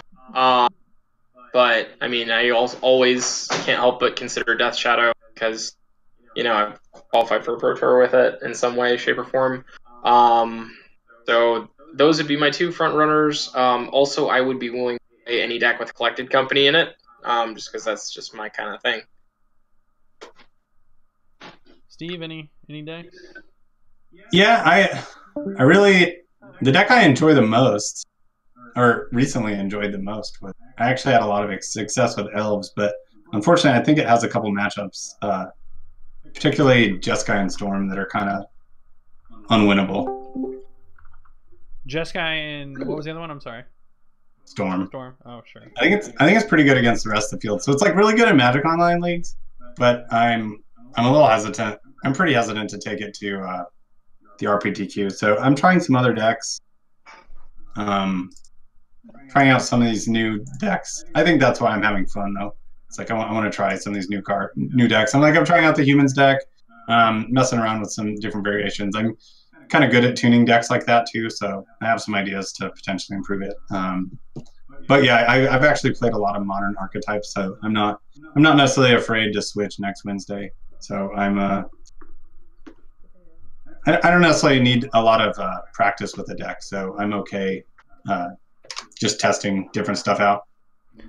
But I mean, I also always can't help but consider Death Shadow because I've qualified for a Pro Tour with it in some way, shape, or form. So those would be my two front runners. Also, I would be willing to play any deck with Collected Company in it, just because that's just my kind of thing. Steve, any decks? Yeah, I really, the deck I enjoy the most, or recently enjoyed the most, I actually had a lot of success with Elves, but unfortunately I think it has a couple matchups, particularly Jeskai and Storm, that are kind of unwinnable. Jeskai and what was the other one? I'm sorry. Storm. Oh, sure. I think it's pretty good against the rest of the field. So it's like really good in Magic Online leagues, but I'm a little hesitant. I'm pretty hesitant to take it to the RPTQ. So I'm trying some other decks. Trying out some of these new decks. I think that's why I'm having fun though. It's like I want to try some of these new decks. I'm trying out the Humans deck, messing around with some different variations. I'm kind of good at tuning decks like that too, so I have some ideas to potentially improve it. But yeah, I've actually played a lot of modern archetypes, so I'm not necessarily afraid to switch next Wednesday. So I don't necessarily need a lot of practice with the deck, so I'm okay just testing different stuff out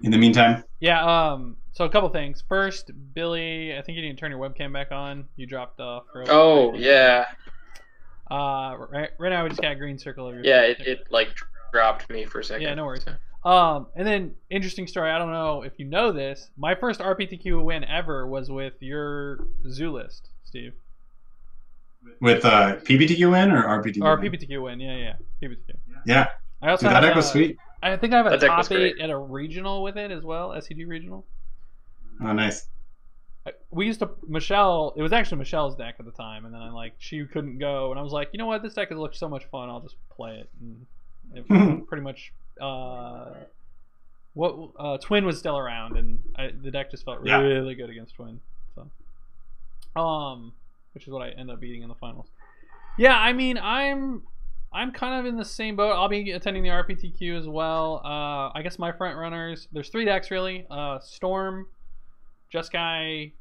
in the meantime. Yeah, so a couple things. First, Billy, I think you need to turn your webcam back on. You dropped off. Oh, yeah. Right now we just got a green circle over your face. It like dropped me for a second. Yeah, no worries. And then, interesting story, I don't know if you know this, my first RPTQ win ever was with your zoo list, Steve. With PBTQ win or RPTQ or win? PBTQ win, yeah. PBTQ. Yeah. I also that deck was sweet. I think I have a top 8 at a regional with it as well, SCG regional. Oh, nice. We used to, Michelle, it was actually Michelle's deck at the time, and then she couldn't go, and I was like, you know what, this deck has looked so much fun, I'll just play it. And it pretty much, Twin was still around, and the deck just felt really good against Twin. So, which is what I ended up beating in the finals. Yeah, I mean, I'm kind of in the same boat. I'll be attending the RPTQ as well. I guess my front runners, there's 3 decks really. Storm, Jeskai,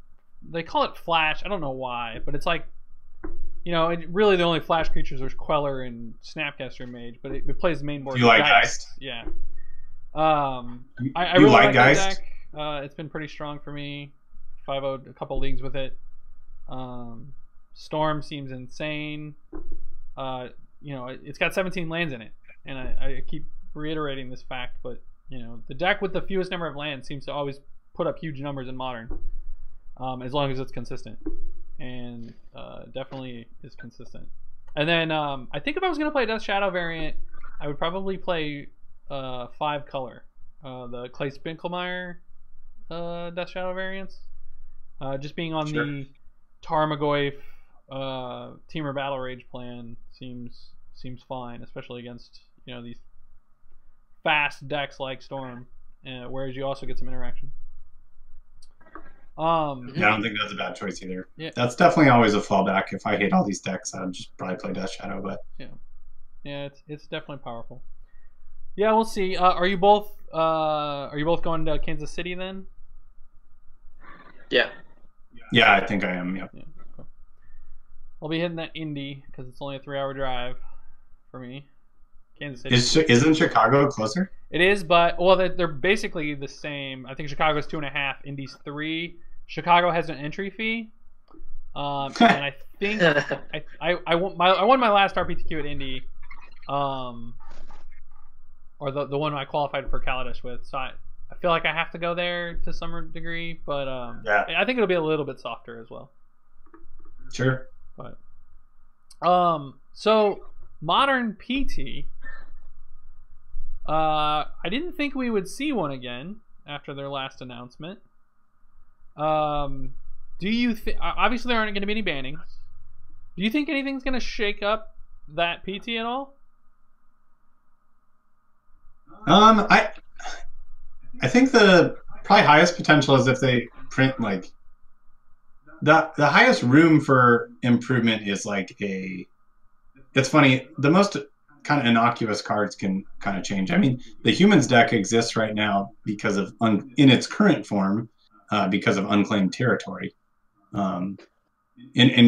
they call it Flash. I don't know why, but it's like, really the only Flash creatures are Queller and Snapcaster Mage, but it plays main board. Do you like Geist? Yeah. I really like Geist? That deck. It's been pretty strong for me. 5-0'd a couple leagues with it. Storm seems insane. It's got 17 lands in it, and I keep reiterating this fact, but the deck with the fewest number of lands seems to always put up huge numbers in Modern, as long as it's consistent, and definitely is consistent. And then I think if I was going to play a Death Shadow variant, I would probably play 5 color, the Clay Spinkelmeyer Death Shadow variants, just being on the Tarmogoyf Teamer Battle Rage plan seems fine, especially against these fast decks like Storm, whereas you also get some interaction. Yeah, I don't think that's a bad choice either. Yeah. That's definitely always a fallback. If I hate all these decks, I'd just probably play Death Shadow. But yeah, it's definitely powerful. Yeah, we'll see. Are you both going to Kansas City then? Yeah. Yeah, I think I am. Yep. Yeah. Cool. I'll be hitting that Indy because it's only a 3-hour drive for me. Kansas City. Isn't Chicago closer? It is, but they're basically the same. I think Chicago's 2.5, Indy's 3. Chicago has an entry fee, and I think I won my last RPTQ at Indy, or the one I qualified for Kaladesh with. So I feel like I have to go there to some degree, but I think it'll be a little bit softer as well. Sure. But so Modern PT. I didn't think we would see one again after their last announcement. Do you think? Obviously, there aren't going to be any bannings. Do you think anything's going to shake up that PT at all? I think the probably highest potential is if they print like the highest room for improvement is like a. It's funny. The most kind of innocuous cards can kind of change. I mean, the humans deck exists right now because of in its current form because of unclaimed territory. And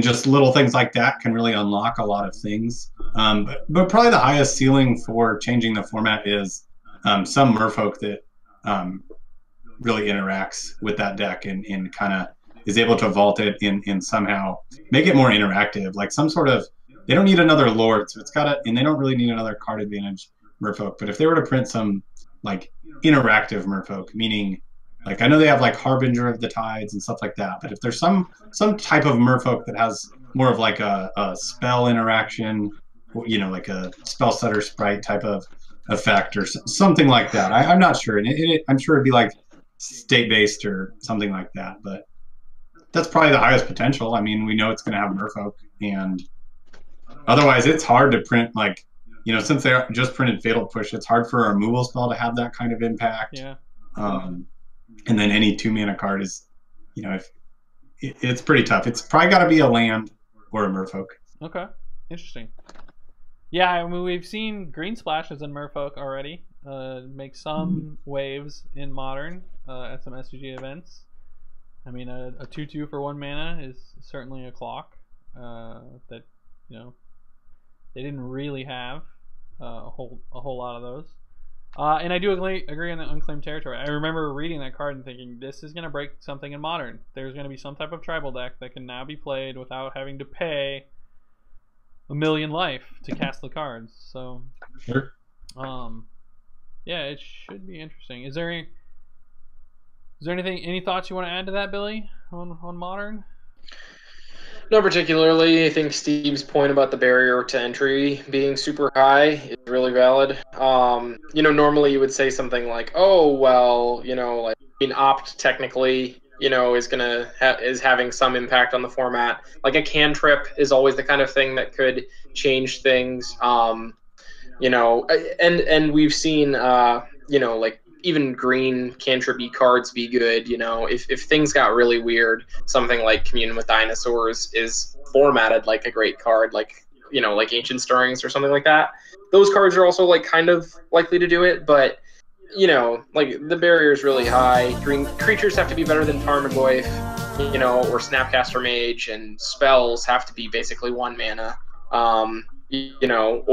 just little things like that can really unlock a lot of things. But probably the highest ceiling for changing the format is some merfolk that really interacts with that deck and kind of is able to vault it and somehow make it more interactive. Like some sort of, they don't need another Lord, so it's got to, and they don't really need another card advantage merfolk. But if they were to print some like interactive merfolk, meaning like I know they have like Harbinger of the Tides and stuff like that, but if there's some type of merfolk that has more of like a spell interaction, you know, like a spell setter sprite type of effect or something like that. I'm not sure, and I'm sure it'd be like state based or something like that, but that's probably the highest potential. I mean, we know it's going to have merfolk, and otherwise it's hard to print, like, you know, since they just printed Fatal Push, it's hard for a removal spell to have that kind of impact. Yeah. And then any 2-mana card is, you know, if it's pretty tough. It's probably got to be a land or a merfolk. Okay, interesting. Yeah, I mean, we've seen green splashes in merfolk already. Make some waves in modern at some SCG events. I mean, a 2/2 for 1 mana is certainly a clock that, you know, they didn't really have a whole lot of those. And I do agree on the unclaimed territory. I remember reading that card and thinking, this is going to break something in modern. There's going to be some type of tribal deck that can now be played without having to pay a million life to cast the cards. So, sure. Yeah, it should be interesting. Is there any thoughts you want to add to that, Billy, on modern? Not particularly. I think Steve's point about the barrier to entry being super high is really valid. You know, normally you would say something like, "Oh, well, you know, like, I mean, opt technically, you know, is having some impact on the format. Like a cantrip is always the kind of thing that could change things. You know, and we've seen, you know, like even green cantrip-y cards be good. You know, if things got really weird, something like Commune with Dinosaurs is formatted like a great card, like, you know, like Ancient Stirrings or something like that. Those cards are also like kind of likely to do it, but, you know, like the barrier is really high. Green creatures have to be better than Tarmogoyf, you know, or Snapcaster Mage, and spells have to be basically 1 mana. You know,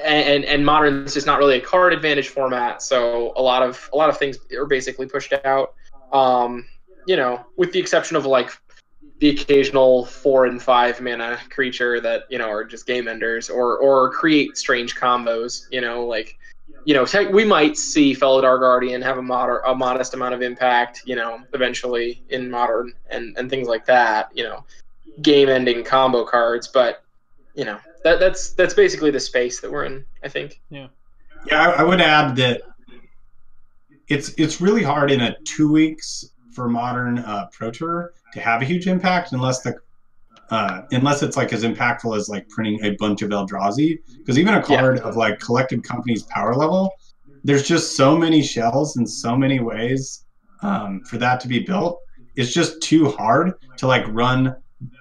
and modern's is not really a card advantage format, so a lot of things are basically pushed out. You know, with the exception of like the occasional 4 and 5 mana creature that, you know, are just game enders or create strange combos. You know, like, you know, we might see Felidar Guardian have a modest amount of impact, you know, eventually in modern and things like that. You know, game ending combo cards, but, you know, that's basically the space that we're in, I think. Yeah. Yeah, I would add that it's really hard in a 2 weeks for modern Pro Tour to have a huge impact unless it's like as impactful as like printing a bunch of Eldrazi. Because even a card of like Collected Company's power level, there's just so many shells and so many ways for that to be built. It's just too hard to like run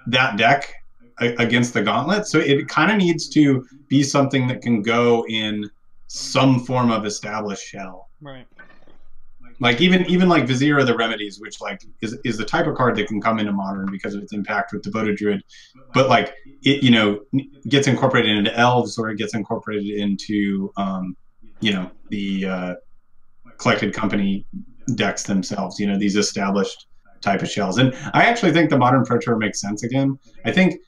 that deck against the gauntlet. So it kind of needs to be something that can go in some form of established shell. Right. Like even like Vizier of the Remedies, which like is the type of card that can come into modern because of its impact with Devoted Druid, but like it, you know, gets incorporated into elves, or it gets incorporated into you know, the Collected Company decks themselves, you know, these established type of shells. And I actually think the modern Pro Tour makes sense again. I think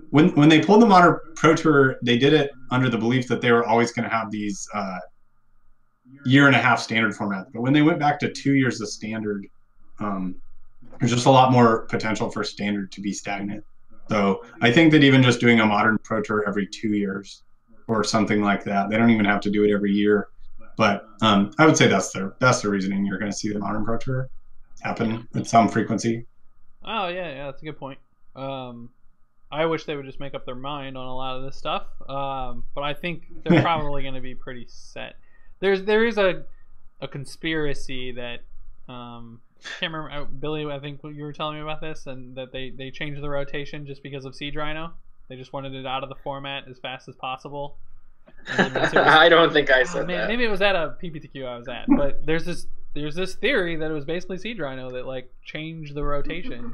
when they pulled the modern Pro Tour, they did it under the belief that they were always going to have these year and a half standard formats. But when they went back to 2 years of standard, there's just a lot more potential for standard to be stagnant. So I think that even just doing a modern Pro Tour every 2 years or something like that, they don't even have to do it every year. But I would say that's the reasoning you're going to see the modern Pro Tour happen with some frequency. Oh yeah, that's a good point. I wish they would just make up their mind on a lot of this stuff, but I think they're probably going to be pretty set. There is a conspiracy that can't remember, Billy, I think you were telling me about this, and that they changed the rotation just because of Siege Rhino. They just wanted it out of the format as fast as possible. I don't think I said man, that. maybe it was at a PPTQ I was at, but there's this theory that it was basically Seed Rhino that like changed the rotation,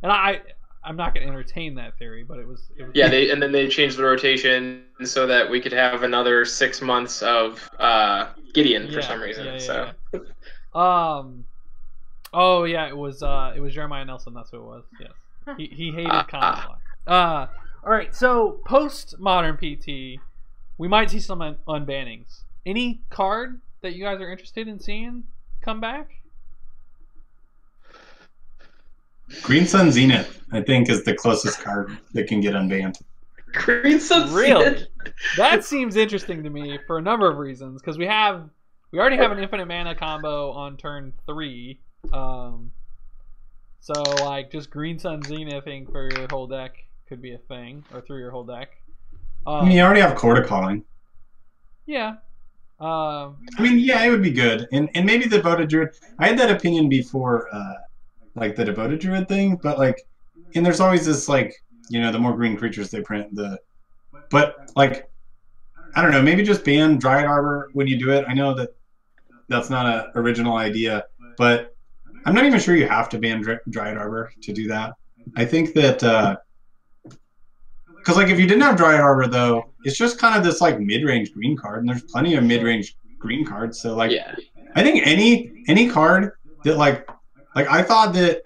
and I'm not gonna entertain that theory, but it was Yeah, and then they changed the rotation so that we could have another 6 months of Gideon for some reason. So. Oh yeah, it was Jeremiah Nelson. That's who it was. Yes, he hated Common Block. All right, so post modern PT, we might see some unbannings. Any card that you guys are interested in seeing come back? Green Sun Zenith, I think, is the closest card that can get unbanned. Green Sun Really? Zenith? That seems interesting to me for a number of reasons. Because we already have an infinite mana combo on turn 3. So like just Green Sun Zenithing for your whole deck could be a thing, or through your whole deck. I mean, you already have Quarter Calling. Yeah. I mean, yeah, it would be good, and maybe the Devoted Druid. I had that opinion before, like the Devoted Druid thing, but like, and there's always this like, you know, the more green creatures they print, but like, I don't know, maybe just ban Dryad Arbor when you do it. I know that's not an original idea, but I'm not even sure you have to ban Dryad Arbor to do that. I think that. Because like if you didn't have Dryad Arbor though, it's just kind of this like mid-range green card, and there's plenty of mid-range green cards. So like, yeah. I think any card that like I thought that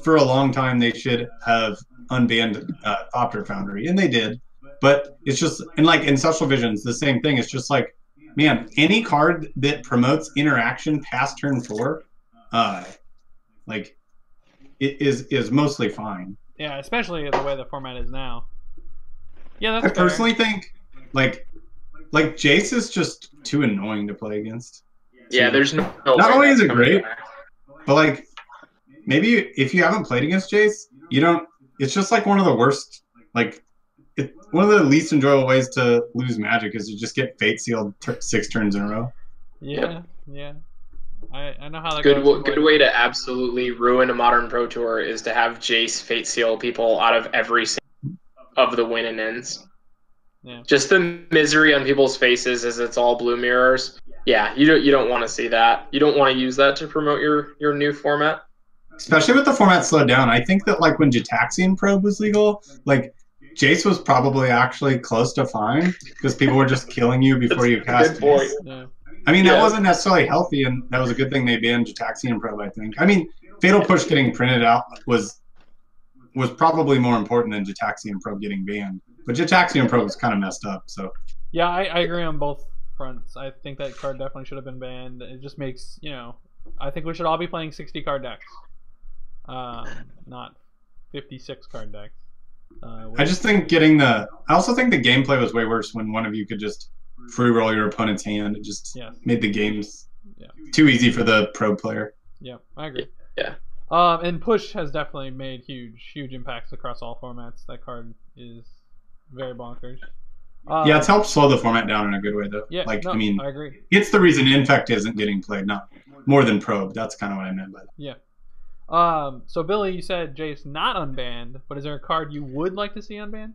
for a long time they should have unbanned Thopter Foundry, and they did. But it's just, and like Ancestral Visions, the same thing. It's just like, man, any card that promotes interaction past turn 4, like it is mostly fine. Yeah, especially the way the format is now. Yeah, that's I fair. personally think like Jace is just too annoying to play against. Yeah, there's no Not way only is that's it coming great, back. but like maybe if you haven't played against Jace, you don't. It's just like one of the worst. Like one of the least enjoyable ways to lose Magic is to just get Fate Sealed 6 turns in a row. Yeah, yeah. I know how that Good goes. good way to absolutely ruin a Modern Pro Tour is to have Jace Fate Seal people out of every single of the win and ends. Yeah. Just the misery on people's faces as it's all blue mirrors. Yeah, you don't want to see that. You don't want to use that to promote your new format. Especially with the format slowed down. I think that like when Jitaxian Probe was legal, like Jace was probably actually close to fine because people were just killing you before you cast. Good point. Yeah. I mean, that wasn't necessarily healthy, and that was a good thing they banned Jitaxian Probe, I think. I mean, Fatal Push getting printed out was probably more important than Jitaxian Probe getting banned. But Jitaxian Probe was kind of messed up, so. Yeah, I agree on both fronts. I think that card definitely should have been banned. It just makes, I think we should all be playing 60 card decks. Not 56 card decks. I just think I also think the gameplay was way worse when one of you could just free roll your opponent's hand. It just made the games too easy for the pro player. Yeah, I agree. Yeah. And Push has definitely made huge impacts across all formats. That card is very bonkers. Yeah, it's helped slow the format down in a good way, though. Yeah, I mean, I agree. It's the reason Infect isn't getting played, not more than Probe. That's kind of what I meant by that. Yeah. So Billy, you said Jace not unbanned, but is there a card you would like to see unbanned?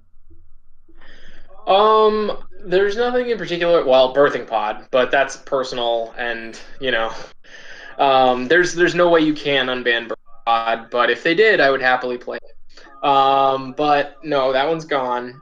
There's nothing in particular. Well, Birthing Pod, but that's personal, and there's no way you can unban Birthing Pod. But if they did, I would happily play it. But no, that one's gone.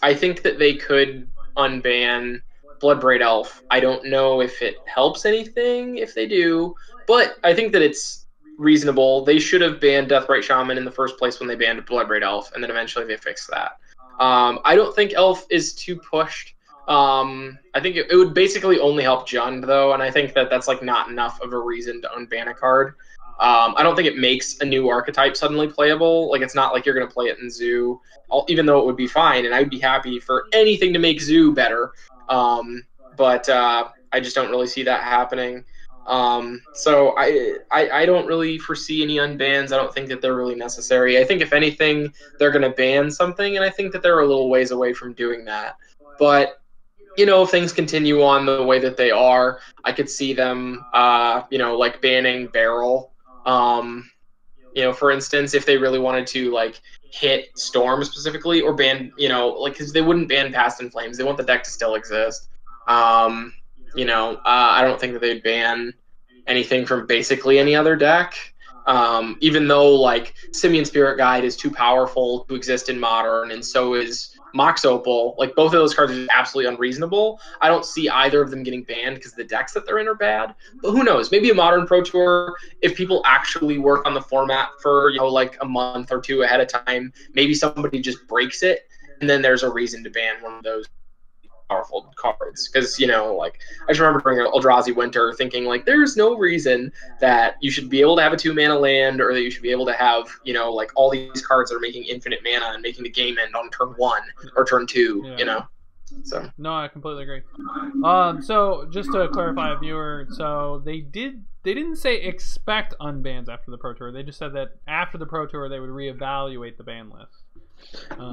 I think that they could unban Bloodbraid Elf. I don't know if it helps anything if they do, but I think that it's reasonable. They should have banned Deathbright Shaman in the first place when they banned Bloodbraid Elf, and then eventually they fixed that. I don't think Elf is too pushed. I think it would basically only help Jund, though, and I think that that's like not enough of a reason to unban a card. I don't think it makes a new archetype suddenly playable. Like, it's not like you're going to play it in Zoo, even though it would be fine, and I would be happy for anything to make Zoo better. But I just don't really see that happening. So I don't really foresee any unbans. I don't think that they're really necessary. I think if anything, they're going to ban something, and I think that they're a little ways away from doing that. But if things continue on the way that they are, I could see them, like banning Barrel. For instance, if they really wanted to like hit Storm specifically or ban, because they wouldn't ban Past in Flames. They want the deck to still exist. I don't think that they'd ban anything from basically any other deck. Even though like Simian Spirit Guide is too powerful to exist in Modern, and so is Mox Opal. Like both of those cards are absolutely unreasonable. I don't see either of them getting banned because the decks that they're in are bad. But who knows? Maybe a Modern Pro Tour, if people actually work on the format for like a month or two ahead of time, maybe somebody just breaks it, and then there's a reason to ban one of those powerful cards. Because like I just remember during Eldrazi Winter thinking like there's no reason that you should be able to have a 2-mana land, or that you should be able to have like all these cards that are making infinite mana and making the game end on turn 1 or turn 2. So no, I completely agree. So just to clarify, viewer, so they didn't say expect unbans after the Pro Tour. They just said that after the Pro Tour they would reevaluate the ban list.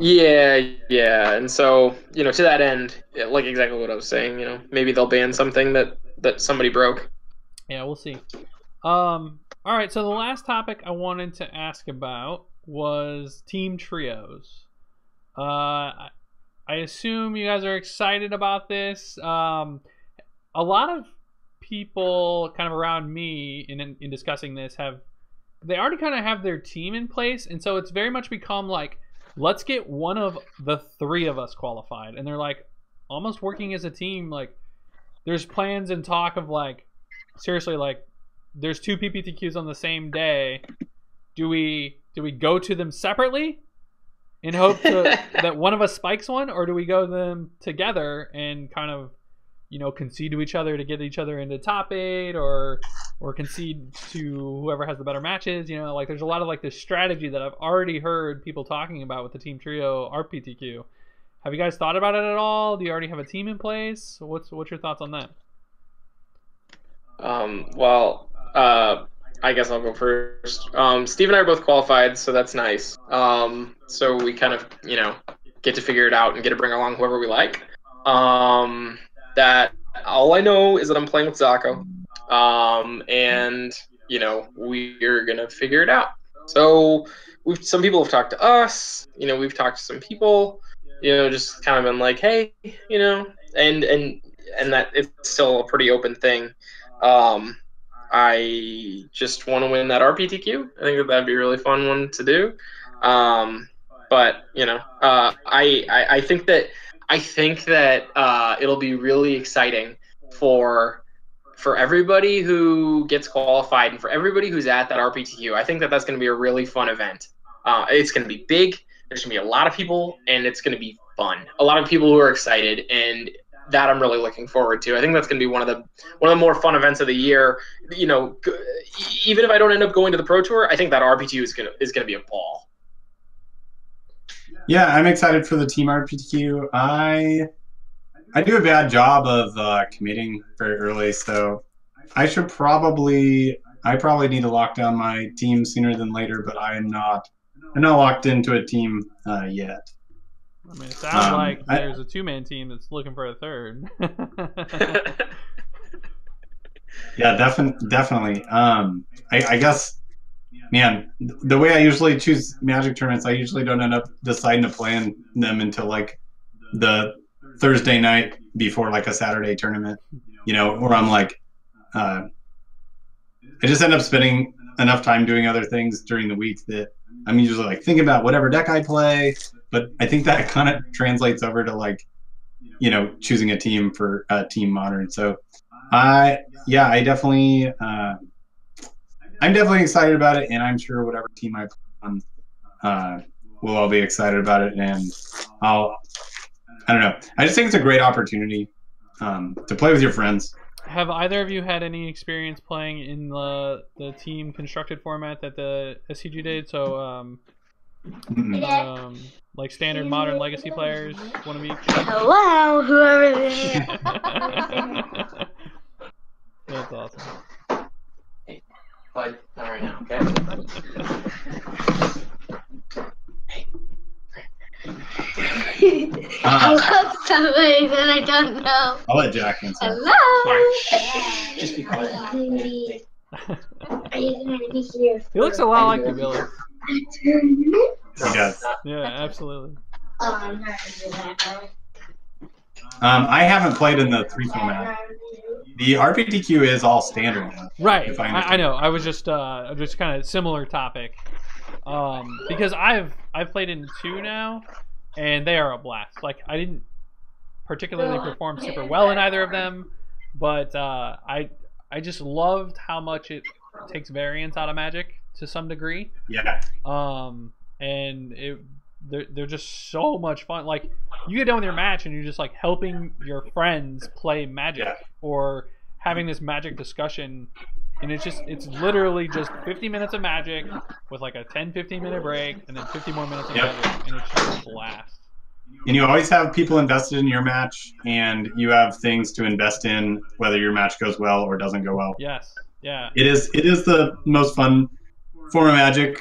Yeah, and so to that end, like exactly what I was saying, maybe they'll ban something that somebody broke. Yeah, we'll see. All right, so the last topic I wanted to ask about was team trios. I assume you guys are excited about this. A lot of people kind of around me in discussing this they already kind of have their team in place, and so it's very much become like, let's get one of the 3 of us qualified. And they're like almost working as a team. Like there's plans and talk of like, seriously, like there's 2 PPTQs on the same day. Do we go to them separately in hope that one of us spikes one, or do we go them together and kind of concede to each other to get each other into top 8, or concede to whoever has the better matches? Like there's a lot of like this strategy that I've already heard people talking about with the team trio RPTQ. Have you guys thought about it at all? Do you already have a team in place? What's your thoughts on that? I guess I'll go first. Steve and I are both qualified, so that's nice. So we kind of get to figure it out and get to bring along whoever we like. That all I know is that I'm playing with Zako, and we're gonna figure it out. So some people have talked to us, we've talked to some people, just kind of been like, hey, and that it's still a pretty open thing. I just want to win that RPTQ. I think that'd be a really fun one to do. But I think that it'll be really exciting for everybody who gets qualified and for everybody who's at that RPTQ. I think that that's going to be a really fun event. It's going to be big. There's going to be a lot of people, and it's going to be fun. A lot of people who are excited, and that I'm really looking forward to. I think that's going to be one of the more fun events of the year. Even if I don't end up going to the Pro Tour, I think that RPTQ is going to be a ball. Yeah, I'm excited for the team RPTQ. I do a bad job of committing very early, so I probably need to lock down my team sooner than later, but I'm not locked into a team yet. I mean, it sounds like there's a 2-man team that's looking for a third. Yeah, definitely. I guess, man, the way I usually choose Magic tournaments, I usually don't end up deciding to plan them until like the Thursday night before like a Saturday tournament, where I'm like, I just end up spending enough time doing other things during the week that I'm usually like thinking about whatever deck I play. But I think that kind of translates over to like, choosing a team for Team Modern. So I'm definitely excited about it, and I'm sure whatever team I play on, we'll all be excited about it. And I don't know. I just think it's a great opportunity to play with your friends. Have either of you had any experience playing in the team constructed format that the SCG did? So, like standard Modern Legacy players, one of each? Hello, whoever it is. That's awesome. Hey, bud, not right now, okay? I love somebody that I don't know. I'll let Jack answer. Hello. Just be quiet. Are you gonna be here? He looks a lot like you, Billy. He does. Yeah, absolutely. I haven't played in the 3 format. The RPTQ is all standard. Right. If I I understand. know. I was just kind of similar topic. Because I've played in 2 now, and they are a blast. Like, I didn't particularly perform super well in either of them, but I just loved how much it takes variance out of Magic to some degree. Yeah. And they're just so much fun. Like, you get done with your match and you're just like helping your friends play Magic, Yeah. or having this Magic discussion, and it's literally just 50 minutes of Magic with like a 10-15 minute break and then 50 more minutes of Yep. Magic, and it's just a blast. And you always have people invested in your match, and you have things to invest in whether your match goes well or doesn't go well. Yes. Yeah. It is the most fun form of Magic,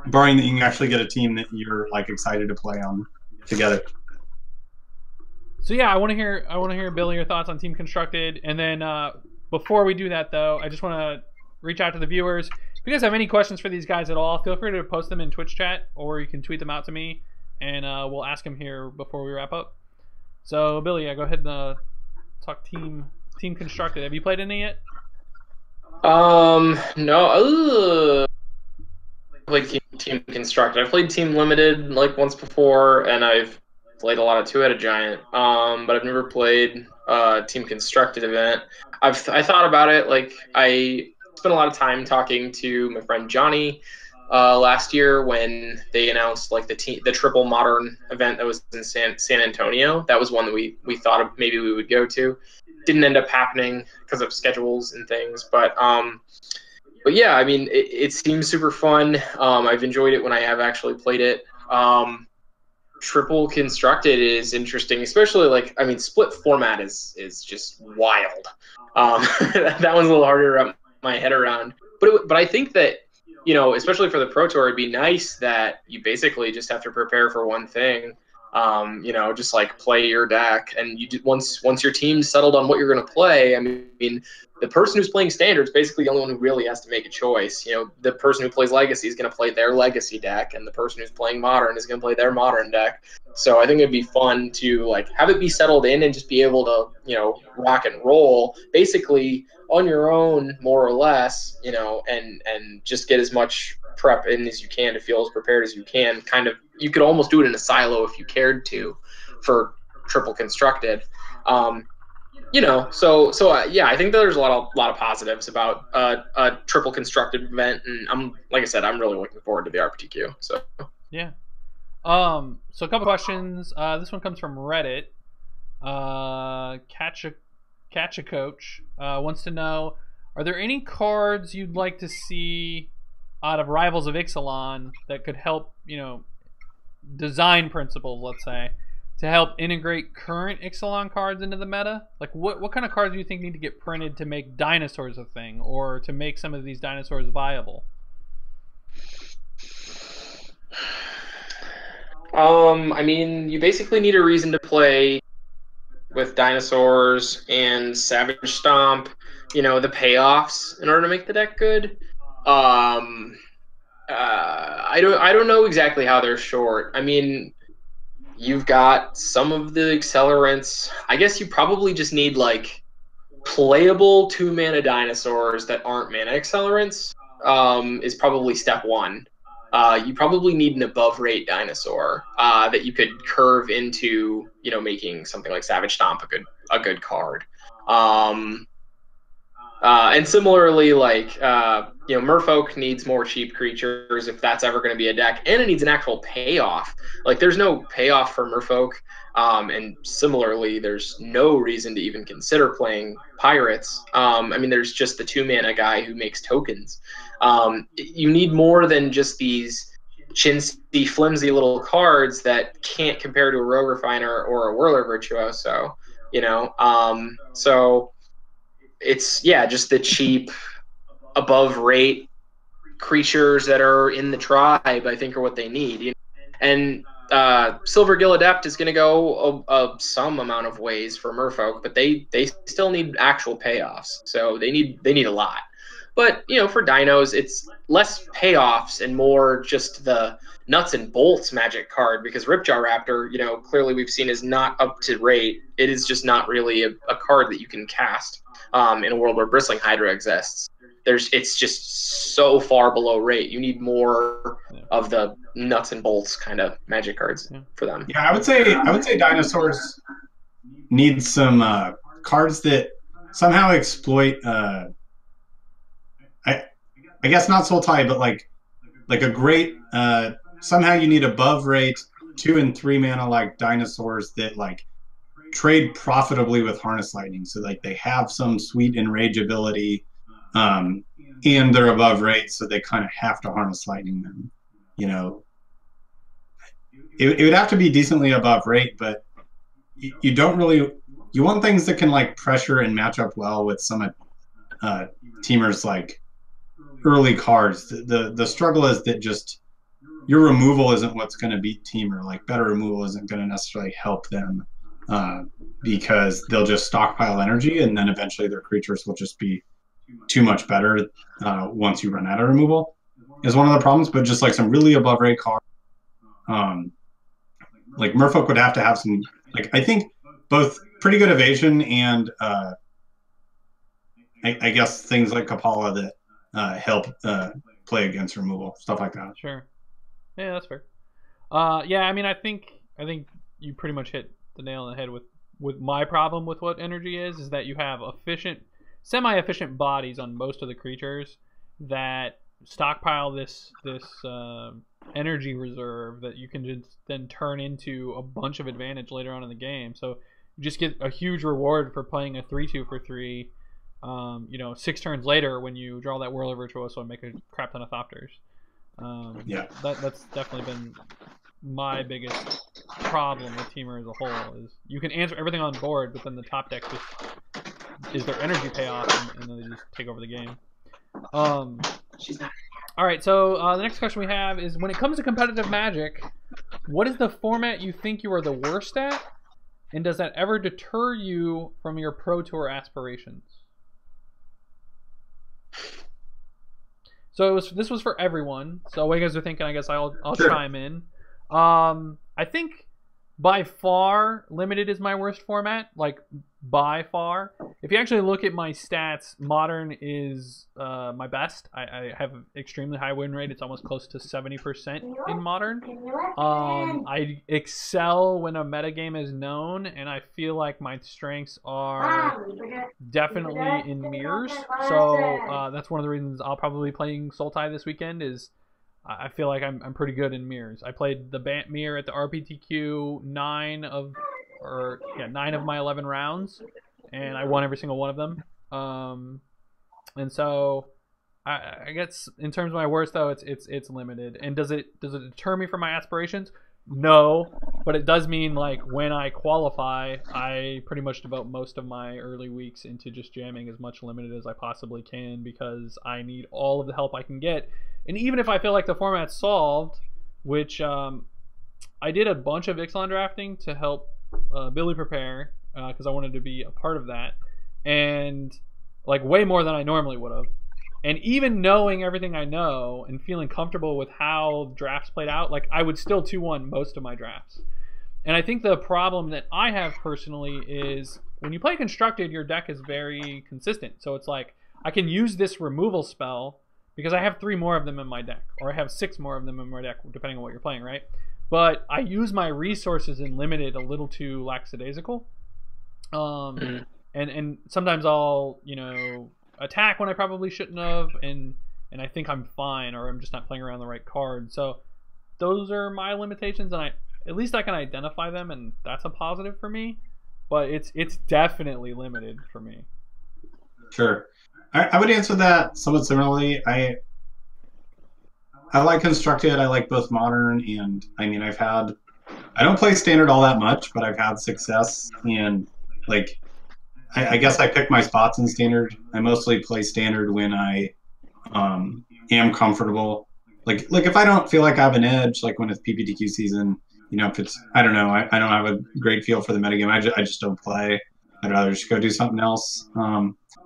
barring that you can actually get a team that you're like excited to play on together. So yeah, I want to hear Billy, your thoughts on Team Constructed, and then before we do that though, I just want to reach out to the viewers. If you guys have any questions for these guys at all, feel free to post them in Twitch chat, or you can tweet them out to me, and we'll ask them here before we wrap up. So Billy, yeah, go ahead and talk Team Constructed. Have you played any yet? No. I played Team Constructed. I played Team Limited like once before, and I've played a lot of Two-Headed Giant. But I've never played Team Constructed event. I thought about it. Like, I spent a lot of time talking to my friend Johnny last year when they announced like the triple modern event that was in San Antonio. That was one that we thought of maybe we would go to. Didn't end up happening because of schedules and things, but yeah, I mean, it seems super fun. I've enjoyed it when I have actually played it. Triple Constructed is interesting, especially like, I mean, split format is just wild. That one's a little harder to wrap my head around, but I think that, you know, especially for the Pro Tour, it'd be nice that you basically just have to prepare for one thing. You know, just like play your deck, and you once your team's settled on what you're going to play. I mean, the person who's playing Standard is basically the only one who really has to make a choice. You know, the person who plays Legacy is going to play their Legacy deck, and the person who's playing Modern is going to play their Modern deck. So I think it'd be fun to like have it be settled in and just be able to, you know, rock and roll basically on your own, more or less, you know, and just get as much prep in as you can to feel as prepared as you can. Kind of, you could almost do it in a silo if you cared to, for Triple Constructed. You know, so yeah, I think that there's a lot of positives about a Triple Constructed event, and like I said, I'm really looking forward to the RPTQ. So yeah. So a couple questions. This one comes from Reddit. Catch a Coach wants to know: are there any cards you'd like to see out of Rivals of Ixalan that could help, you know, design principles, let's say, to help integrate current Ixalan cards into the meta? Like, what kind of cards do you think need to get printed to make dinosaurs a thing, or to make some of these dinosaurs viable? I mean, you basically need a reason to play with dinosaurs and Savage Stomp, you know, the payoffs in order to make the deck good. I don't know exactly how they're short. I mean, you've got some of the accelerants. I guess you probably just need like playable 2-mana dinosaurs that aren't mana accelerants. Is probably step one. You probably need an above rate dinosaur that you could curve into, you know, making something like Savage Stomp a good card. And similarly, like, you know, Merfolk needs more cheap creatures if that's ever going to be a deck, and it needs an actual payoff. Like, there's no payoff for Merfolk, and similarly, there's no reason to even consider playing Pirates. I mean, there's just the 2-mana guy who makes tokens. You need more than just these chintzy, flimsy little cards that can't compare to a Rogue Refiner or a Whirler Virtuoso, you know? So it's, yeah, just the cheap, above rate creatures that are in the tribe, I think, are what they need. You know? And Silver Gill Adept is going to go some amount of ways for Merfolk, but they still need actual payoffs. So they need a lot. But, for dinos, it's less payoffs and more just the nuts and bolts magic card, because Ripjaw Raptor, clearly we've seen is not up to rate. It is just not really a card that you can cast in a world where Bristling Hydra exists. It's just so far below rate. You need more of the nuts and bolts kind of magic cards for them. Yeah, I would say dinosaurs need some cards that somehow exploit. I guess not Sultai, but like a great. Somehow you need above rate 2 and 3 mana like dinosaurs that like trade profitably with Harness Lightning, so like they have some sweet enrage ability. And they're above rate, so they kind of have to Harness Lightning them. It would have to be decently above rate, but you don't really. You want things that can like pressure and match up well with some teamers like early cards. The struggle is that just your removal isn't what's going to beat teamer. Like better removal isn't going to necessarily help them because they'll just stockpile energy, and then eventually their creatures will just be too much better once you run out of removal is one of the problems. But just like some really above rate cards, like Merfolk would have to have some, like I think both pretty good evasion and I guess things like Kapala that help play against removal, stuff like that. Sure. Yeah, that's fair. Yeah, I mean, I think you pretty much hit the nail on the head with my problem with what energy is that you have semi-efficient bodies on most of the creatures that stockpile this energy reserve that you can just then turn into a bunch of advantage later on in the game. So you just get a huge reward for playing a 3/2 for 3. 6 turns later when you draw that Whirler Virtuoso and make a crap ton of Thopters. That's definitely been my biggest problem with Teamer as a whole, is you can answer everything on board, but then the top deck just is their energy payoff, and then they just take over the game. All right, so the next question we have is, when it comes to competitive Magic, what is the format you think you are the worst at, and does that ever deter you from your Pro Tour aspirations? So this was for everyone. So what you guys are thinking, I guess I'll Sure. chime in. I think by far Limited is my worst format, like by far. If you actually look at my stats, Modern is my best. I have an extremely high win rate. It's almost close to 70% in Modern. I excel when a metagame is known, and I feel like my strengths are definitely in mirrors. So that's one of the reasons I'll probably be playing Sultai this weekend, is I feel like I'm pretty good in mirrors. I played the Bant mirror at the RPTQ 9 of my 11 rounds, and I won every single one of them. And so I guess in terms of my worst, though, it's Limited. And does it deter me from my aspirations? No, but it does mean like when I qualify, I pretty much devote most of my early weeks into just jamming as much Limited as I possibly can, because I need all of the help I can get. And even if I feel like the format's solved, which I did a bunch of Ixalan drafting to help Billy prepare, because I wanted to be a part of that, and like way more than I normally would have. And even knowing everything I know and feeling comfortable with how drafts played out, like I would still 2-1 most of my drafts. And I think the problem that I have personally is when you play Constructed, your deck is very consistent. So it's like I can use this removal spell because I have 3 more of them in my deck, or I have 6 more of them in my deck, depending on what you're playing, right? But I use my resources in Limited a little too lackadaisical. And sometimes I'll, attack when I probably shouldn't have, and I think I'm fine, or I'm just not playing around the right card. So those are my limitations, and at least I can identify them, and that's a positive for me. But it's definitely Limited for me. Sure. I would answer that somewhat similarly. I like Constructed. I like both Modern, and I mean, I don't play Standard all that much, but I've had success, and like I guess I pick my spots in Standard. I mostly play Standard when I am comfortable. Like if I don't feel like I have an edge, like when it's PPTQ season, if it's, I don't know, I don't have a great feel for the metagame. I just don't play. I'd rather just go do something else.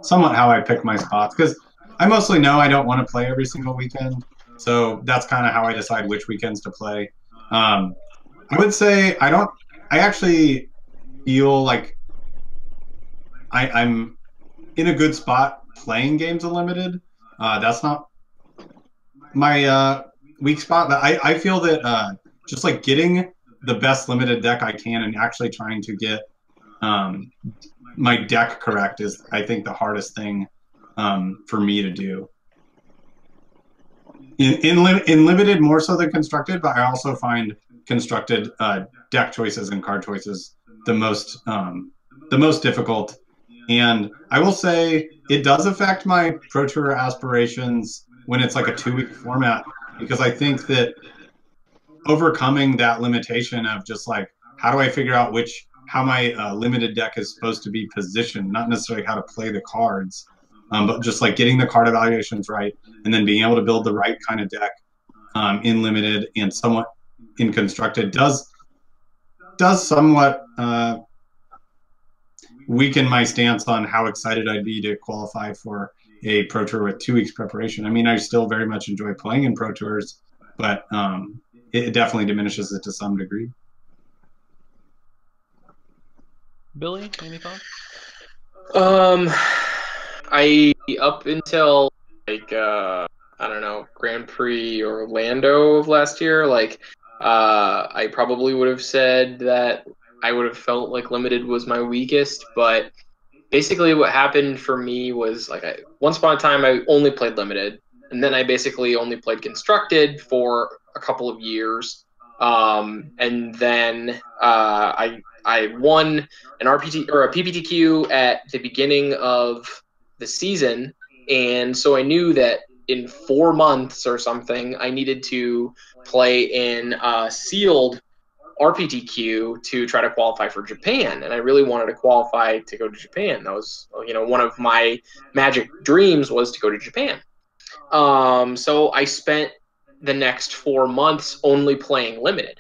Somewhat how I pick my spots, because I mostly know I don't want to play every single weekend, so that's kind of how I decide which weekends to play. I would say I don't. I actually feel like I'm in a good spot playing games unlimited. That's not my weak spot, but I feel that just like getting the best limited deck I can and actually trying to get my deck correct is, I think, the hardest thing for me to do. In limited more so than constructed, but I also find constructed deck choices and card choices the most difficult. And I will say it does affect my Pro Tour aspirations when it's like a 2-week format, because I think that overcoming that limitation of just like, how do I figure out how my limited deck is supposed to be positioned, not necessarily how to play the cards, but just like getting the card evaluations right, and then being able to build the right kind of deck in limited and somewhat in constructed does somewhat weaken my stance on how excited I'd be to qualify for a Pro Tour with 2 weeks preparation. I mean, I still very much enjoy playing in Pro Tours, but it definitely diminishes it to some degree. Billy, any thoughts? I up until like I don't know, Grand Prix Orlando of last year, like I probably would have said that I would have felt like limited was my weakest, but basically what happened for me was like once upon a time I only played limited, and then I basically only played constructed for a couple of years, and then I won an RPT or a PPTQ at the beginning of the season, and so I knew that in 4 months or something I needed to play in sealed RPTQ to try to qualify for Japan, and I really wanted to qualify to go to Japan. That was, one of my Magic dreams was to go to Japan. So I spent the next 4 months only playing limited,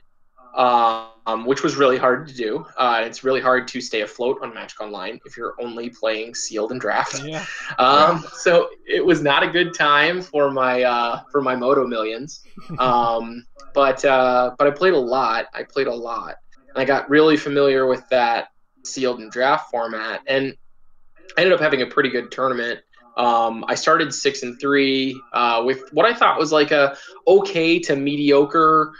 which was really hard to do. It's really hard to stay afloat on Magic Online if you're only playing sealed and draft. Yeah. So it was not a good time for my Moto Millions. But I played a lot. And I got really familiar with that sealed and draft format, and I ended up having a pretty good tournament. I started 6-3 with what I thought was like a okay to mediocre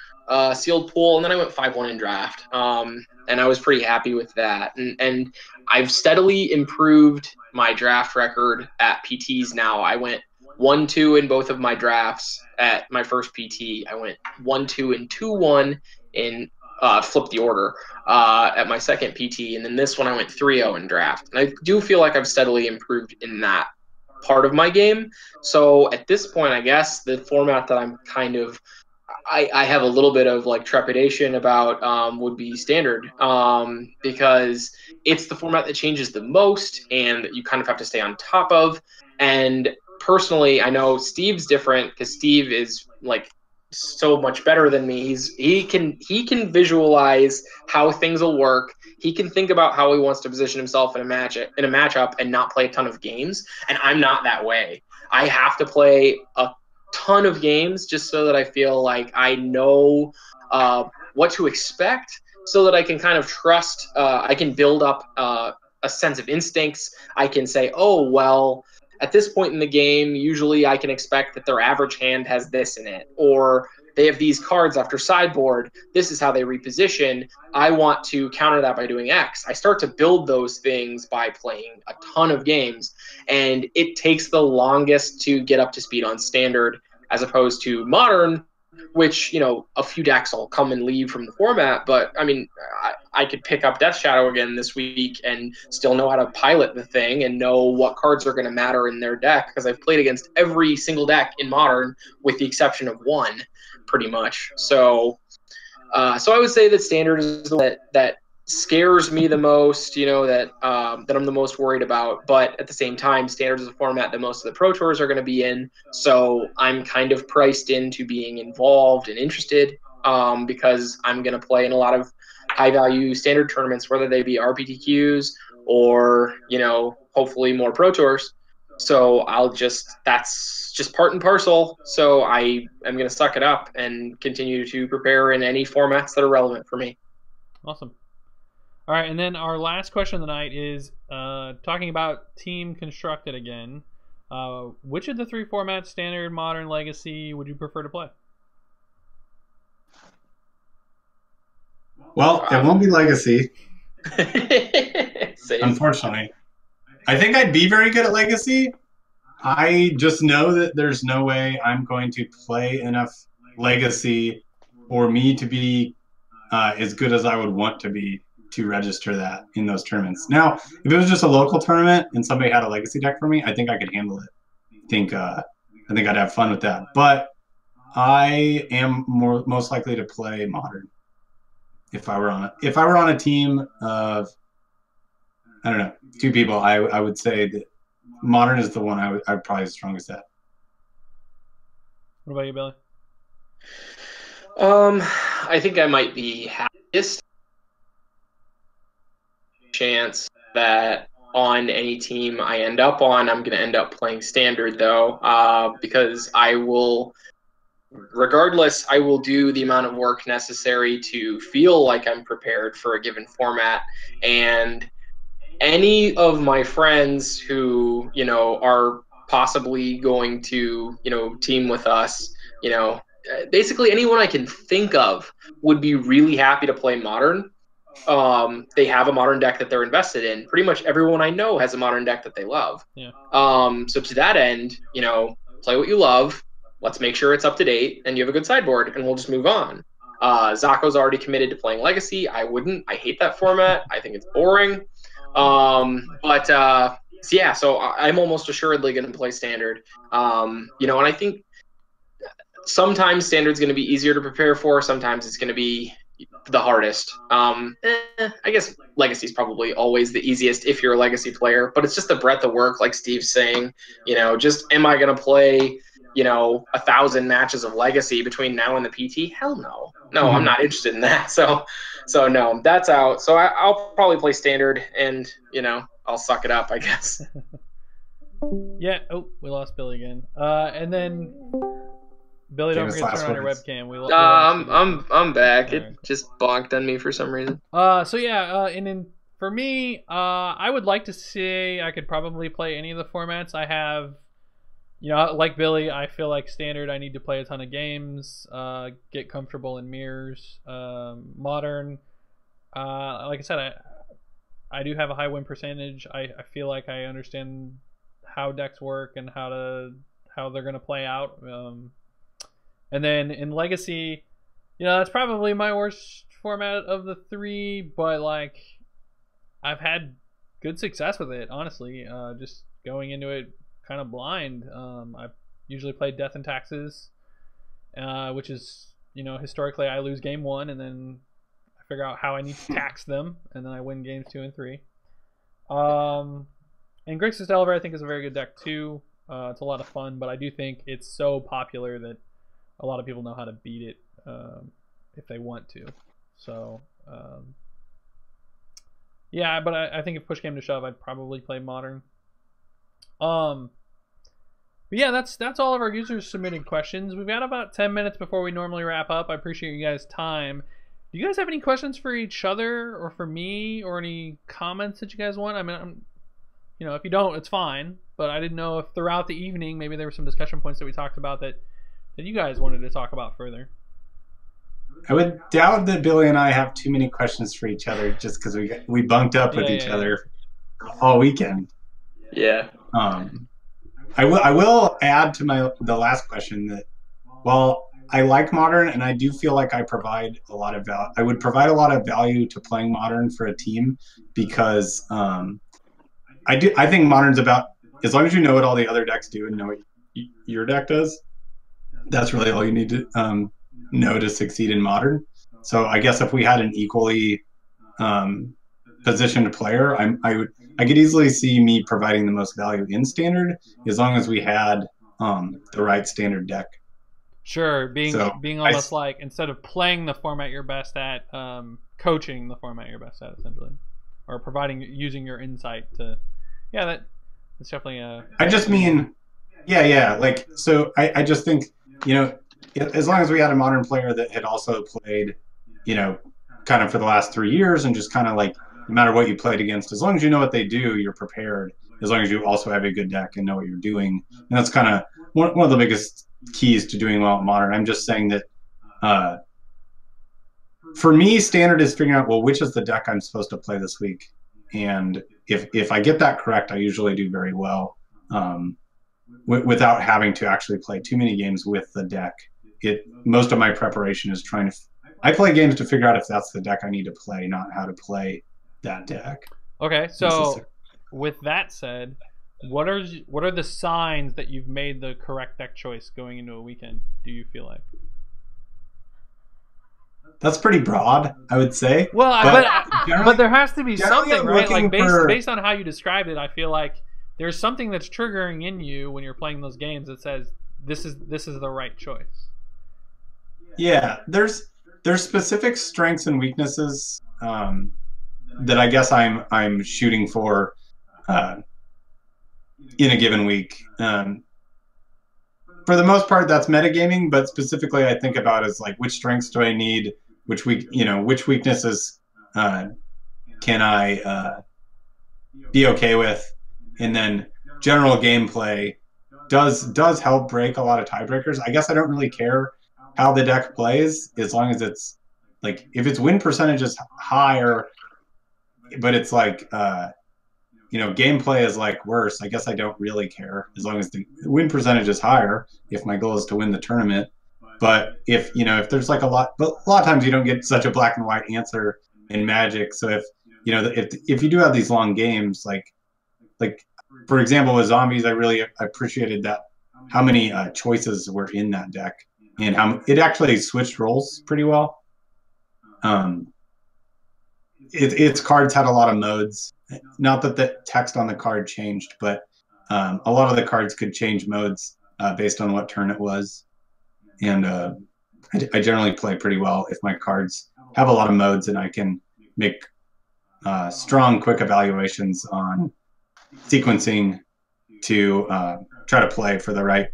sealed pool, and then I went 5-1 in draft, and I was pretty happy with that. And I've steadily improved my draft record at PTs now. I went 1-2 in both of my drafts at my first PT. I went 1-2 and 2-1 in flip the order at my second PT, and then this one I went 3-0 in draft. And I do feel like I've steadily improved in that part of my game. So at this point, I guess the format that I'm kind of I have a little bit of like trepidation about would be standard, because it's the format that changes the most and that you kind of have to stay on top of. And personally, I know Steve's different because Steve is like so much better than me. He can visualize how things will work. He can think about how he wants to position himself in a matchup and not play a ton of games. And I'm not that way. I have to play a ton of games just so that I feel like I know what to expect, so that I can kind of trust. I can build up a sense of instincts. I can say, oh, well, at this point in the game, usually I can expect that their average hand has this in it, or they have these cards after sideboard. This is how they reposition. I want to counter that by doing X. I start to build those things by playing a ton of games, and it takes the longest to get up to speed on standard as opposed to modern, which, a few decks will come and leave from the format. But, I mean, I could pick up Death Shadow again this week and still know how to pilot the thing and know what cards are going to matter in their deck, because I've played against every single deck in Modern with the exception of one, pretty much. So I would say that Standard is the one that scares me the most, that I'm the most worried about. But at the same time, Standard is a format that most of the Pro Tours are going to be in, so I'm kind of priced into being involved and interested, because I'm going to play in a lot of high-value Standard tournaments, whether they be RPTQs or, hopefully more Pro Tours. So that's just part and parcel. So I am going to suck it up and continue to prepare in any formats that are relevant for me. Awesome. All right, and then our last question of the night is talking about Team Constructed again. Which of the 3 formats, Standard, Modern, Legacy, would you prefer to play? Well, it won't be Legacy, Same. unfortunately. I think I'd be very good at Legacy. I just know that there's no way I'm going to play enough Legacy for me to be as good as I would want to be to register that in those tournaments. Now, if it was just a local tournament and somebody had a Legacy deck for me, I think I could handle it. I think I'd have fun with that. But I am most likely to play Modern if I were on a team of, I don't know, 2 people. I would say that Modern is the one I'd probably be strongest at. What about you, Billy? I think I might be happiest chance that on any team I end up on, I'm going to end up playing Standard, though, because regardless, I will do the amount of work necessary to feel like I'm prepared for a given format. And any of my friends who, are possibly going to, team with us, basically anyone I can think of would be really happy to play Modern. They have a Modern deck that they're invested in. Pretty much everyone I know has a Modern deck that they love. Yeah. So to that end, play what you love. Let's make sure it's up to date and you have a good sideboard, and we'll just move on. Zako's already committed to playing Legacy. I wouldn't. I hate that format. I think it's boring. So I'm almost assuredly going to play Standard. And I think sometimes Standard's going to be easier to prepare for. Sometimes it's going to be the hardest. I guess Legacy is probably always the easiest if you're a Legacy player, but it's just the breadth of work, like Steve's saying. Just am I going to play 1,000 matches of Legacy between now and the PT? Hell no. No, I'm not interested in that. So no, that's out. So I'll probably play Standard, and I'll suck it up, I guess. Yeah. Oh, we lost Billy again. And then Billy, don't forget to turn on your webcam. I'm back. Right. It just bonked on me for some reason. And then for me, I would like to say I could probably play any of the formats. I have, like Billy, I feel like Standard, I need to play a ton of games, get comfortable in mirrors. Modern, like I said, I do have a high win percentage. I feel like I understand how decks work and how they're going to play out. And then in Legacy, that's probably my worst format of the 3, but like I've had good success with it, honestly. Just going into it kind of blind. I've usually played Death and Taxes, which is, historically I lose game 1 and then I figure out how I need to tax them, and then I win games 2 and 3. And Grixis Delver I think is a very good deck too. It's a lot of fun, but I do think it's so popular that a lot of people know how to beat it if they want to. So yeah, but I think if push came to shove, I'd probably play Modern. But yeah, that's all of our users submitted questions. We've got about 10 minutes before we normally wrap up. I appreciate you guys' time. Do you guys have any questions for each other or for me, or any comments that you guys want? I mean, if you don't, it's fine. But I didn't know if throughout the evening maybe there were some discussion points that we talked about that you guys wanted to talk about further. I would doubt that Billy and I have too many questions for each other, just because we bunked up with each other all weekend. Yeah. I will add to the last question that while I like Modern and I do feel like I provide a lot of value, I would provide a lot of value to playing Modern for a team, because I think Modern's about, as long as you know what all the other decks do and know what your deck does, that's really all you need to know to succeed in Modern. So I guess if we had an equally positioned player, I could easily see me providing the most value in Standard, as long as we had the right Standard deck. Sure, being almost like, instead of playing the format you're best at, coaching the format you're best at, essentially, or using your insight to, yeah, It's definitely a. I just mean, yeah. Like, so I just think, as long as we had a modern player that had also played, kind of for the last 3 years and just kind of like, no matter what you played against, as long as you know what they do, you're prepared. As long as you also have a good deck and know what you're doing. And that's kind of one of the biggest keys to doing well at modern. I'm just saying that for me, standard is figuring out, well, which is the deck I'm supposed to play this week. And if I get that correct, I usually do very well without having to actually play too many games with the deck. Most of my preparation is I play games to figure out if that's the deck I need to play, not how to play that deck. Okay, so with that said, what are the signs that you've made the correct deck choice going into a weekend, do you feel like? That's pretty broad, I would say. Well, but there has to be something, right? Like based on how you described it, I feel like there's something that's triggering in you when you're playing those games that says this is the right choice. Yeah, there's specific strengths and weaknesses that I guess I'm shooting for in a given week. For the most part, that's metagaming, but specifically, I think about is like which strengths do I need, which weaknesses can I be okay with, and then general gameplay does help break a lot of tiebreakers. I guess I don't really care how the deck plays as long as it's like if its win percentage is higher, but it's like gameplay is like worse. I guess I don't really care as long as the win percentage is higher if my goal is to win the tournament. But if there's like a lot of times you don't get such a black and white answer in Magic. So if you do have these long games, like for example with zombies, I really appreciated that how many choices were in that deck and how it actually switched roles pretty well. Its cards had a lot of modes. Not that the text on the card changed, but a lot of the cards could change modes based on what turn it was. And I generally play pretty well if my cards have a lot of modes and I can make strong, quick evaluations on sequencing to try to play for the right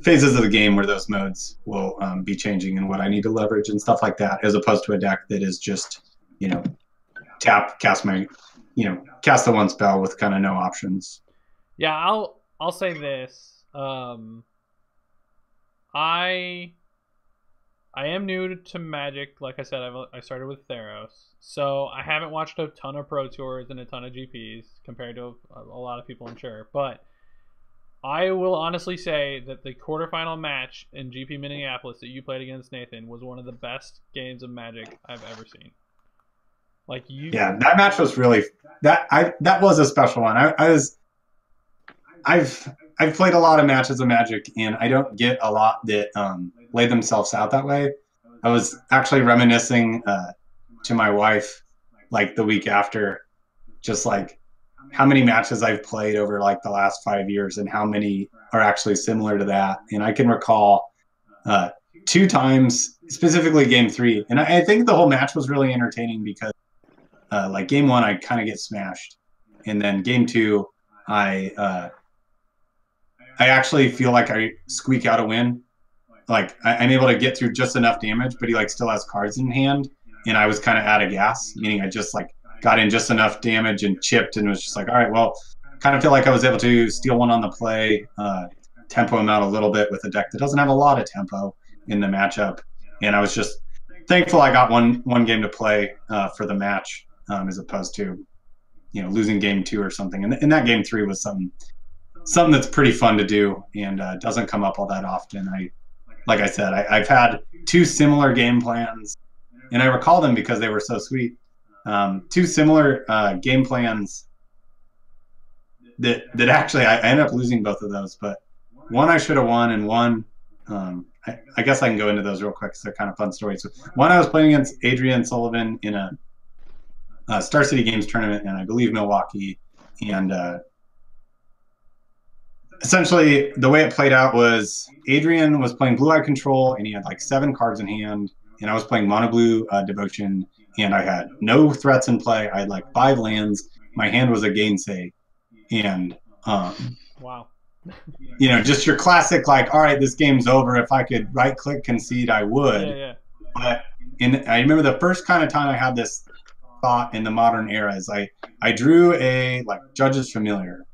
phases of the game where those modes will be changing and what I need to leverage and stuff like that, as opposed to a deck that is just, tap, cast the one spell with kind of no options. Yeah, I'll say this. I am new to Magic. Like I said, I started with Theros, so I haven't watched a ton of Pro Tours and a ton of GPs compared to a lot of people, I'm sure. But I will honestly say that the quarterfinal match in GP Minneapolis that you played against Nathan was one of the best games of Magic I've ever seen. Yeah, that match was really that was a special one. I've played a lot of matches of Magic, and I don't get a lot that lay themselves out that way. I was actually reminiscing to my wife like the week after, just like how many matches I've played over like the last 5 years and how many are actually similar to that. And I can recall 2 times, specifically game 3. And I think the whole match was really entertaining because like game 1, I kind of get smashed. And then game 2, I actually feel like I squeak out a win. Like I'm able to get through just enough damage, but he like still has cards in hand. And I was kind of out of gas, meaning I just like got in just enough damage and chipped and was just like, all right, well, kind of feel like I was able to steal one on the play, tempo him out a little bit with a deck that doesn't have a lot of tempo in the matchup. And I was just thankful I got one game to play for the match as opposed to, losing game 2 or something. And that game 3 was something that's pretty fun to do and doesn't come up all that often. Like I said, I've had 2 similar game plans, and I recall them because they were so sweet. 2 similar game plans that actually I ended up losing both of those, but one I should have won, and one I guess I can go into those real quick because they're kind of fun stories. So one I was playing against Adrian Sullivan in a Star City Games tournament, and I believe Milwaukee, and essentially the way it played out was Adrian was playing Blue Eye Control, and he had like 7 cards in hand, and I was playing Mono Blue Devotion, and I had no threats in play. I had like 5 lands. My hand was a Gainsay, and Wow. You know, just your classic, like, all right, this game's over. If I could right click concede, I would. Yeah, yeah. But I remember the first kind of time I had this thought in the modern era is I drew a like Judge's Familiar,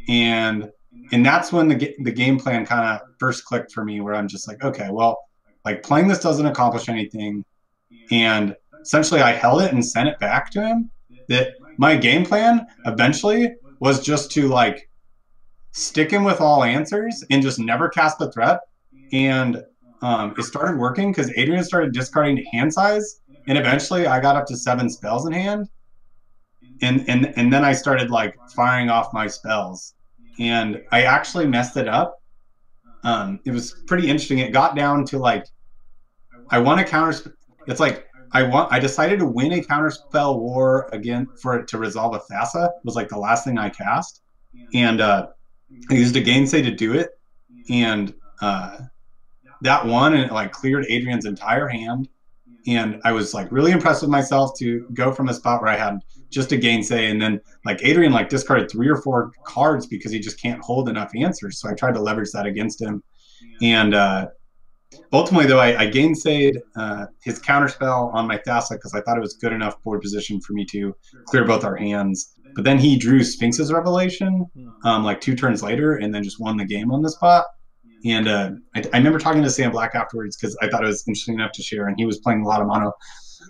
and that's when the game plan kind of first clicked for me, where I'm just like, okay, well, like playing this doesn't accomplish anything, and essentially I held it and sent it back to him. That my game plan eventually was just to like stick him with all answers and just never cast the threat. And it started working because Adrian started discarding to hand size, and eventually I got up to 7 spells in hand. And then I started like firing off my spells, and I actually messed it up. It was pretty interesting. It got down to like I won a counter. It's like I decided to win a counterspell war again for it to resolve a Thassa. It was like the last thing I cast, and I used a Gainsay to do it, and that won, and it like cleared Adrian's entire hand. And I was like really impressed with myself to go from a spot where I had just a Gainsay, and then like Adrian like discarded 3 or 4 cards because he just can't hold enough answers. So I tried to leverage that against him, and ultimately though I Gainsayed his counterspell on my Thassa because I thought it was good enough board position for me to clear both our hands. But then he drew Sphinx's Revelation like 2 turns later, and then just won the game on the spot. And I remember talking to Sam Black afterwards because I thought it was interesting enough to share. And he was playing a lot of mono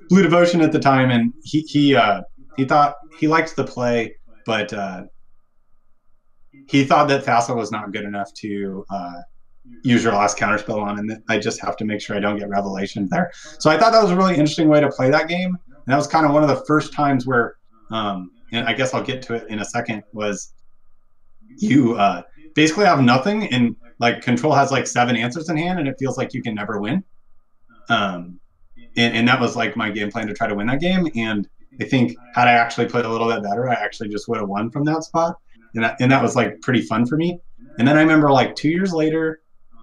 Blue Devotion at the time, and he thought he liked the play, but he thought that Thassa was not good enough to use your last counterspell on, and that I just have to make sure I don't get Revelation there. So I thought that was a really interesting way to play that game, and that was kind of one of the first times where, and I guess I'll get to it in a second, was you basically have nothing, and like control has like 7 answers in hand, and it feels like you can never win. And that was like my game plan to try to win that game. And I think had I actually played a little bit better, I actually just would have won from that spot. And that was like pretty fun for me. And then I remember like 2 years later,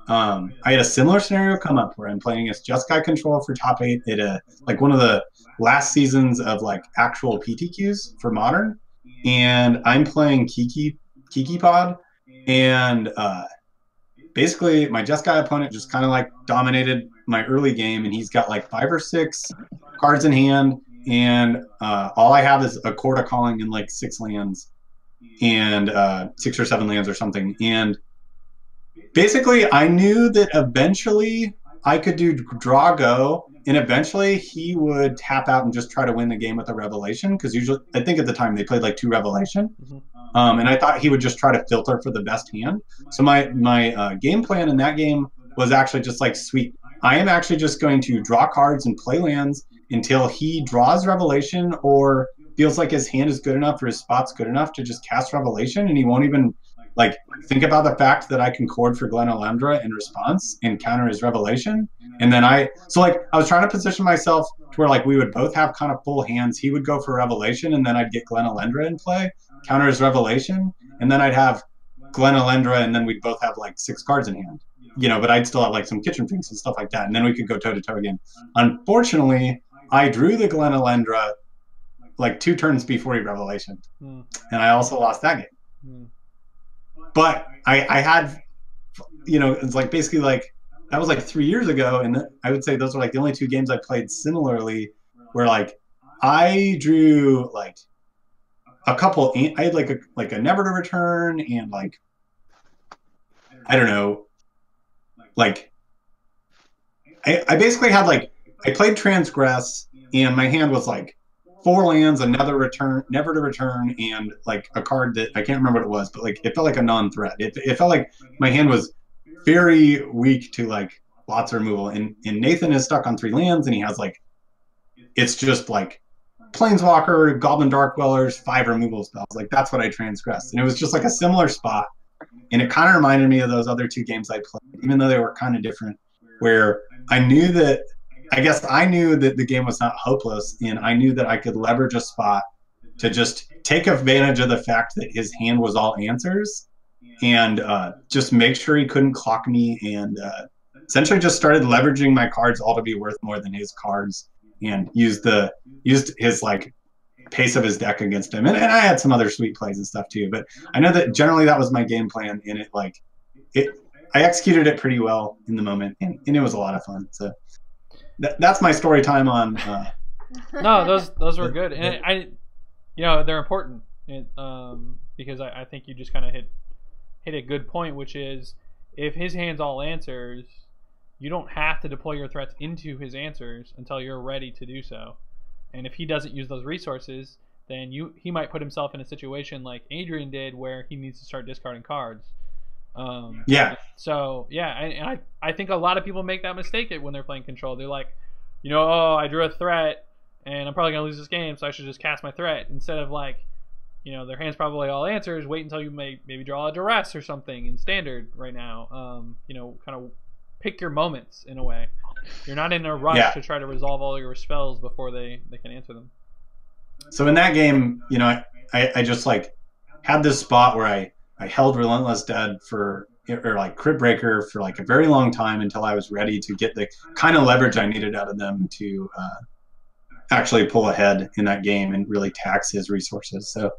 I had a similar scenario come up where I'm playing against Just Guy Control for top 8 at like one of the last seasons of like actual PTQs for Modern, and I'm playing Kiki Pod, and basically my Just Guy opponent just kind of like dominated my early game, and he's got like 5 or 6 cards in hand, and all I have is a Chord of Calling and like 6 lands, and 6 or 7 lands or something. And basically I knew that eventually I could do draw go, and eventually he would tap out and just try to win the game with a Revelation, because usually I think at the time they played like 2 Revelation. And I thought he would just try to filter for the best hand. So my game plan in that game was actually just like, sweet, I am actually just going to draw cards and play lands until he draws Revelation or feels like his hand is good enough or his spot's good enough to just cast Revelation, and he won't even like think about the fact that I can chord for Glen Alendra in response and counter his Revelation. And then I was trying to position myself to where like we would both have kind of full hands. He would go for Revelation, and then I'd get Glen Alendra in play, counter his Revelation, and then I'd have Glen Alendra, and then we'd both have like 6 cards in hand, you know, but I'd still have like some kitchen finks and stuff like that, and then we could go toe to toe again. Unfortunately, I drew the Glen Alendra like 2 turns before he Revelation, and I also lost that game. But I had, you know, it's like basically like that was like 3 years ago, and I would say those are like the only 2 games I played similarly, where like I drew like a couple. I had like a Never to Return, and like I don't know, like I basically had like I played Transgress, and my hand was like 4 lands, another return, Never to Return, and like a card that I can't remember what it was, but like it felt like a non-threat. It felt like my hand was very weak to like lots of removal. And Nathan is stuck on 3 lands, and he has like, it's just like Planeswalker, Goblin Dark Dwellers, 5 removal spells. Like that's what I transgressed, and it was just like a similar spot. And it kind of reminded me of those other 2 games I played, even though they were kind of different, where I knew that the game was not hopeless, and I knew that I could leverage a spot to just take advantage of the fact that his hand was all answers, and just make sure he couldn't clock me, and essentially just started leveraging my cards all to be worth more than his cards, and used his like pace of his deck against him. And I had some other sweet plays and stuff too. But I know that generally that was my game plan, and I executed it pretty well in the moment, and it was a lot of fun. So that's my story time on. No, those were good, and they're important, because I think you just kind of hit a good point, which is if his hand's all answers, you don't have to deploy your threats into his answers until you're ready to do so. And if he doesn't use those resources, then he might put himself in a situation like Adrian did, where he needs to start discarding cards. Yeah. So yeah, and I think a lot of people make that mistake when they're playing Control. They're like, oh, I drew a threat, and I'm probably gonna lose this game, so I should just cast my threat, instead of like, their hand's probably all answers. Wait until you maybe draw a duress or something in Standard right now. Kind of pick your moments in a way. You're not in a rush to try to resolve all your spells before they can answer them. So in that game, I just like had this spot where I held Relentless Dead or like Crypt Breaker for like a very long time until I was ready to get the kind of leverage I needed out of them to actually pull ahead in that game and really tax his resources. So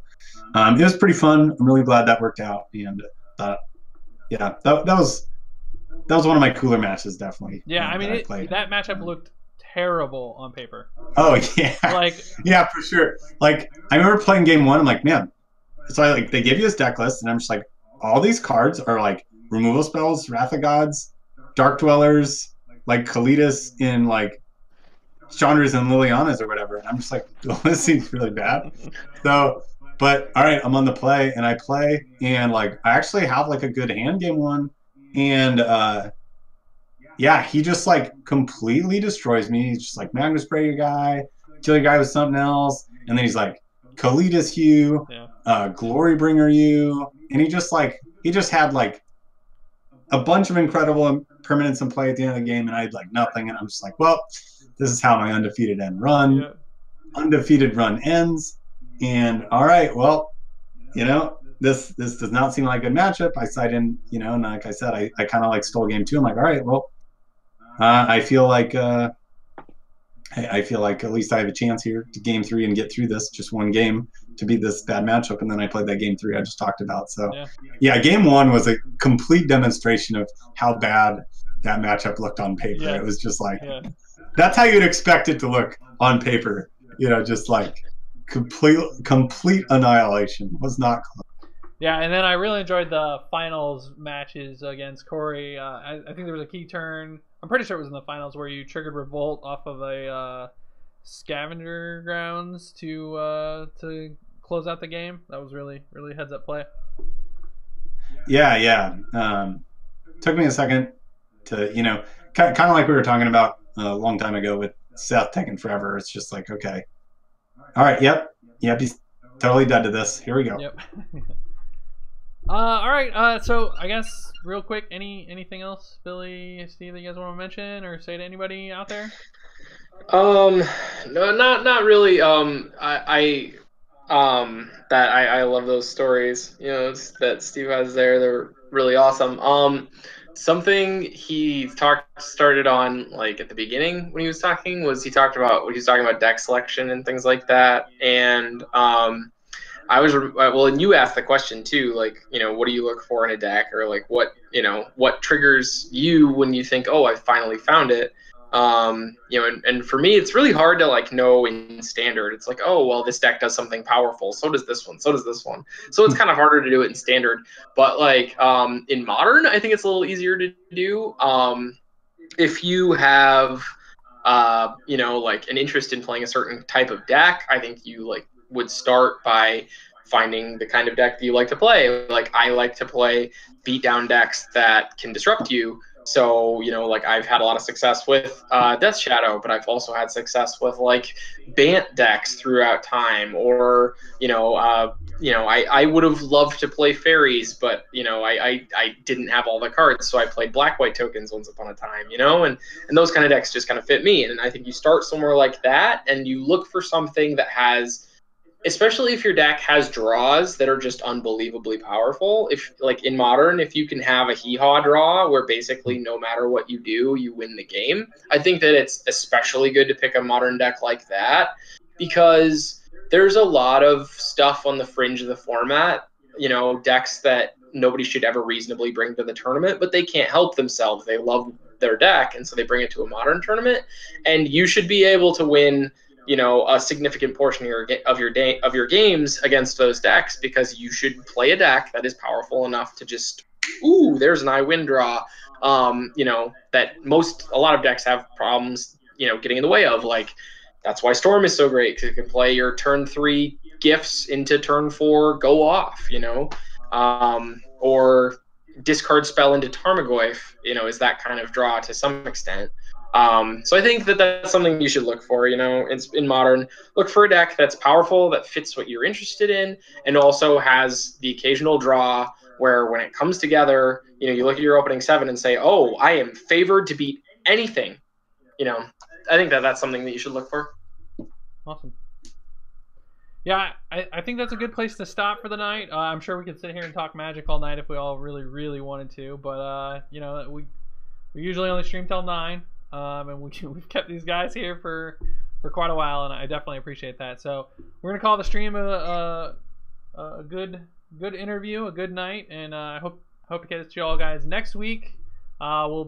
it was pretty fun. I'm really glad that worked out, and that was one of my cooler matches, definitely. Yeah, I mean, that matchup looked terrible on paper. Oh yeah, yeah, for sure. Like I remember playing game 1. I'm like, man. So they give you this deck list, and I'm just like, all these cards are like removal spells, Wrath of Gods, Dark Dwellers, like Kalidas in like Chandras and Lilianas or whatever. And I'm just like, well, this seems really bad. So, but all right, I'm on the play, and I play, and like I actually have like a good hand game 1, and he just like completely destroys me. He's just like, Magma Spray your guy, kill your guy with something else, and then he's like, Kalidas you, Glory Bringer you, and he just had like a bunch of incredible permanents in play at the end of the game, and I had like nothing, and I'm just like, well, this is how my undefeated run ends, and all right, well, this does not seem like a good matchup. I side in, and like I said, I kind of like stole game 2. I'm like, all right, well, I feel like at least I have a chance here to game 3 and get through this, just one game to beat this bad matchup. And then I played that game 3 I just talked about. So yeah, game 1 was a complete demonstration of how bad that matchup looked on paper. It was just like, that's how you'd expect it to look on paper. Just like complete annihilation. Was not close. Yeah, and then I really enjoyed the finals matches against Corey. I think there was a key turn. I'm pretty sure it was in the finals where you triggered Revolt off of a Scavenger Grounds to close out the game. That was really heads up play. Yeah. Took me a second to kind of like we were talking about a long time ago with Seth taking forever. It's just like, okay, all right, yep, he's totally dead to this. Here we go. Yep. All right. So I guess real quick, anything else, Billy, Steve, that you guys want to mention or say to anybody out there? No, not really. I love those stories. That Steve has there. They're really awesome. Something he started on like at the beginning when he was talking was he talked about deck selection and things like that, and and you asked the question too, like, what do you look for in a deck, or like what triggers you when you think, oh, I finally found it. And for me, it's really hard to like know in Standard. It's like, oh, well, this deck does something powerful. So does this one. So it's kind of harder to do it in Standard. But like in Modern, I think it's a little easier to do. If you have, like an interest in playing a certain type of deck, I think you like would start by finding the kind of deck that you like to play. Like I like to play beatdown decks that can disrupt you. So, like I've had a lot of success with Death Shadow, but I've also had success with like Bant decks throughout time, or, I would have loved to play fairies, but, I didn't have all the cards. So I played black-white tokens once upon a time, and those kind of decks just kind of fit me. And I think you start somewhere like that and you look for something that has, especially if your deck has draws that are just unbelievably powerful. If like in Modern, if you can have a hee-haw draw where basically no matter what you do, you win the game, I think that it's especially good to pick a Modern deck like that, because there's a lot of stuff on the fringe of the format, decks that nobody should ever reasonably bring to the tournament, but they can't help themselves. They love their deck, and so they bring it to a modern tournament, and you should be able to win a significant portion of your games against those decks, because you should play a deck that is powerful enough to just, there's an I win draw, that a lot of decks have problems, getting in the way of. Like, that's why Storm is so great, because you can play your turn 3 gifts into turn 4, go off, or discard spell into Tarmogoyf, is that kind of draw to some extent. So I think that that's something you should look for, in Modern. Look for a deck that's powerful, that fits what you're interested in, and also has the occasional draw where when it comes together, you look at your opening 7 and say, oh, I am favored to beat anything. I think that that's something that you should look for. Awesome. Yeah, I think that's a good place to stop for the night. I'm sure we could sit here and talk Magic all night if we all really, really wanted to. But, we usually only stream till 9. And we've kept these guys here for quite a while, and I definitely appreciate that. So we're going to call the stream a good interview, a good night, and I hope to catch you all guys next week. We'll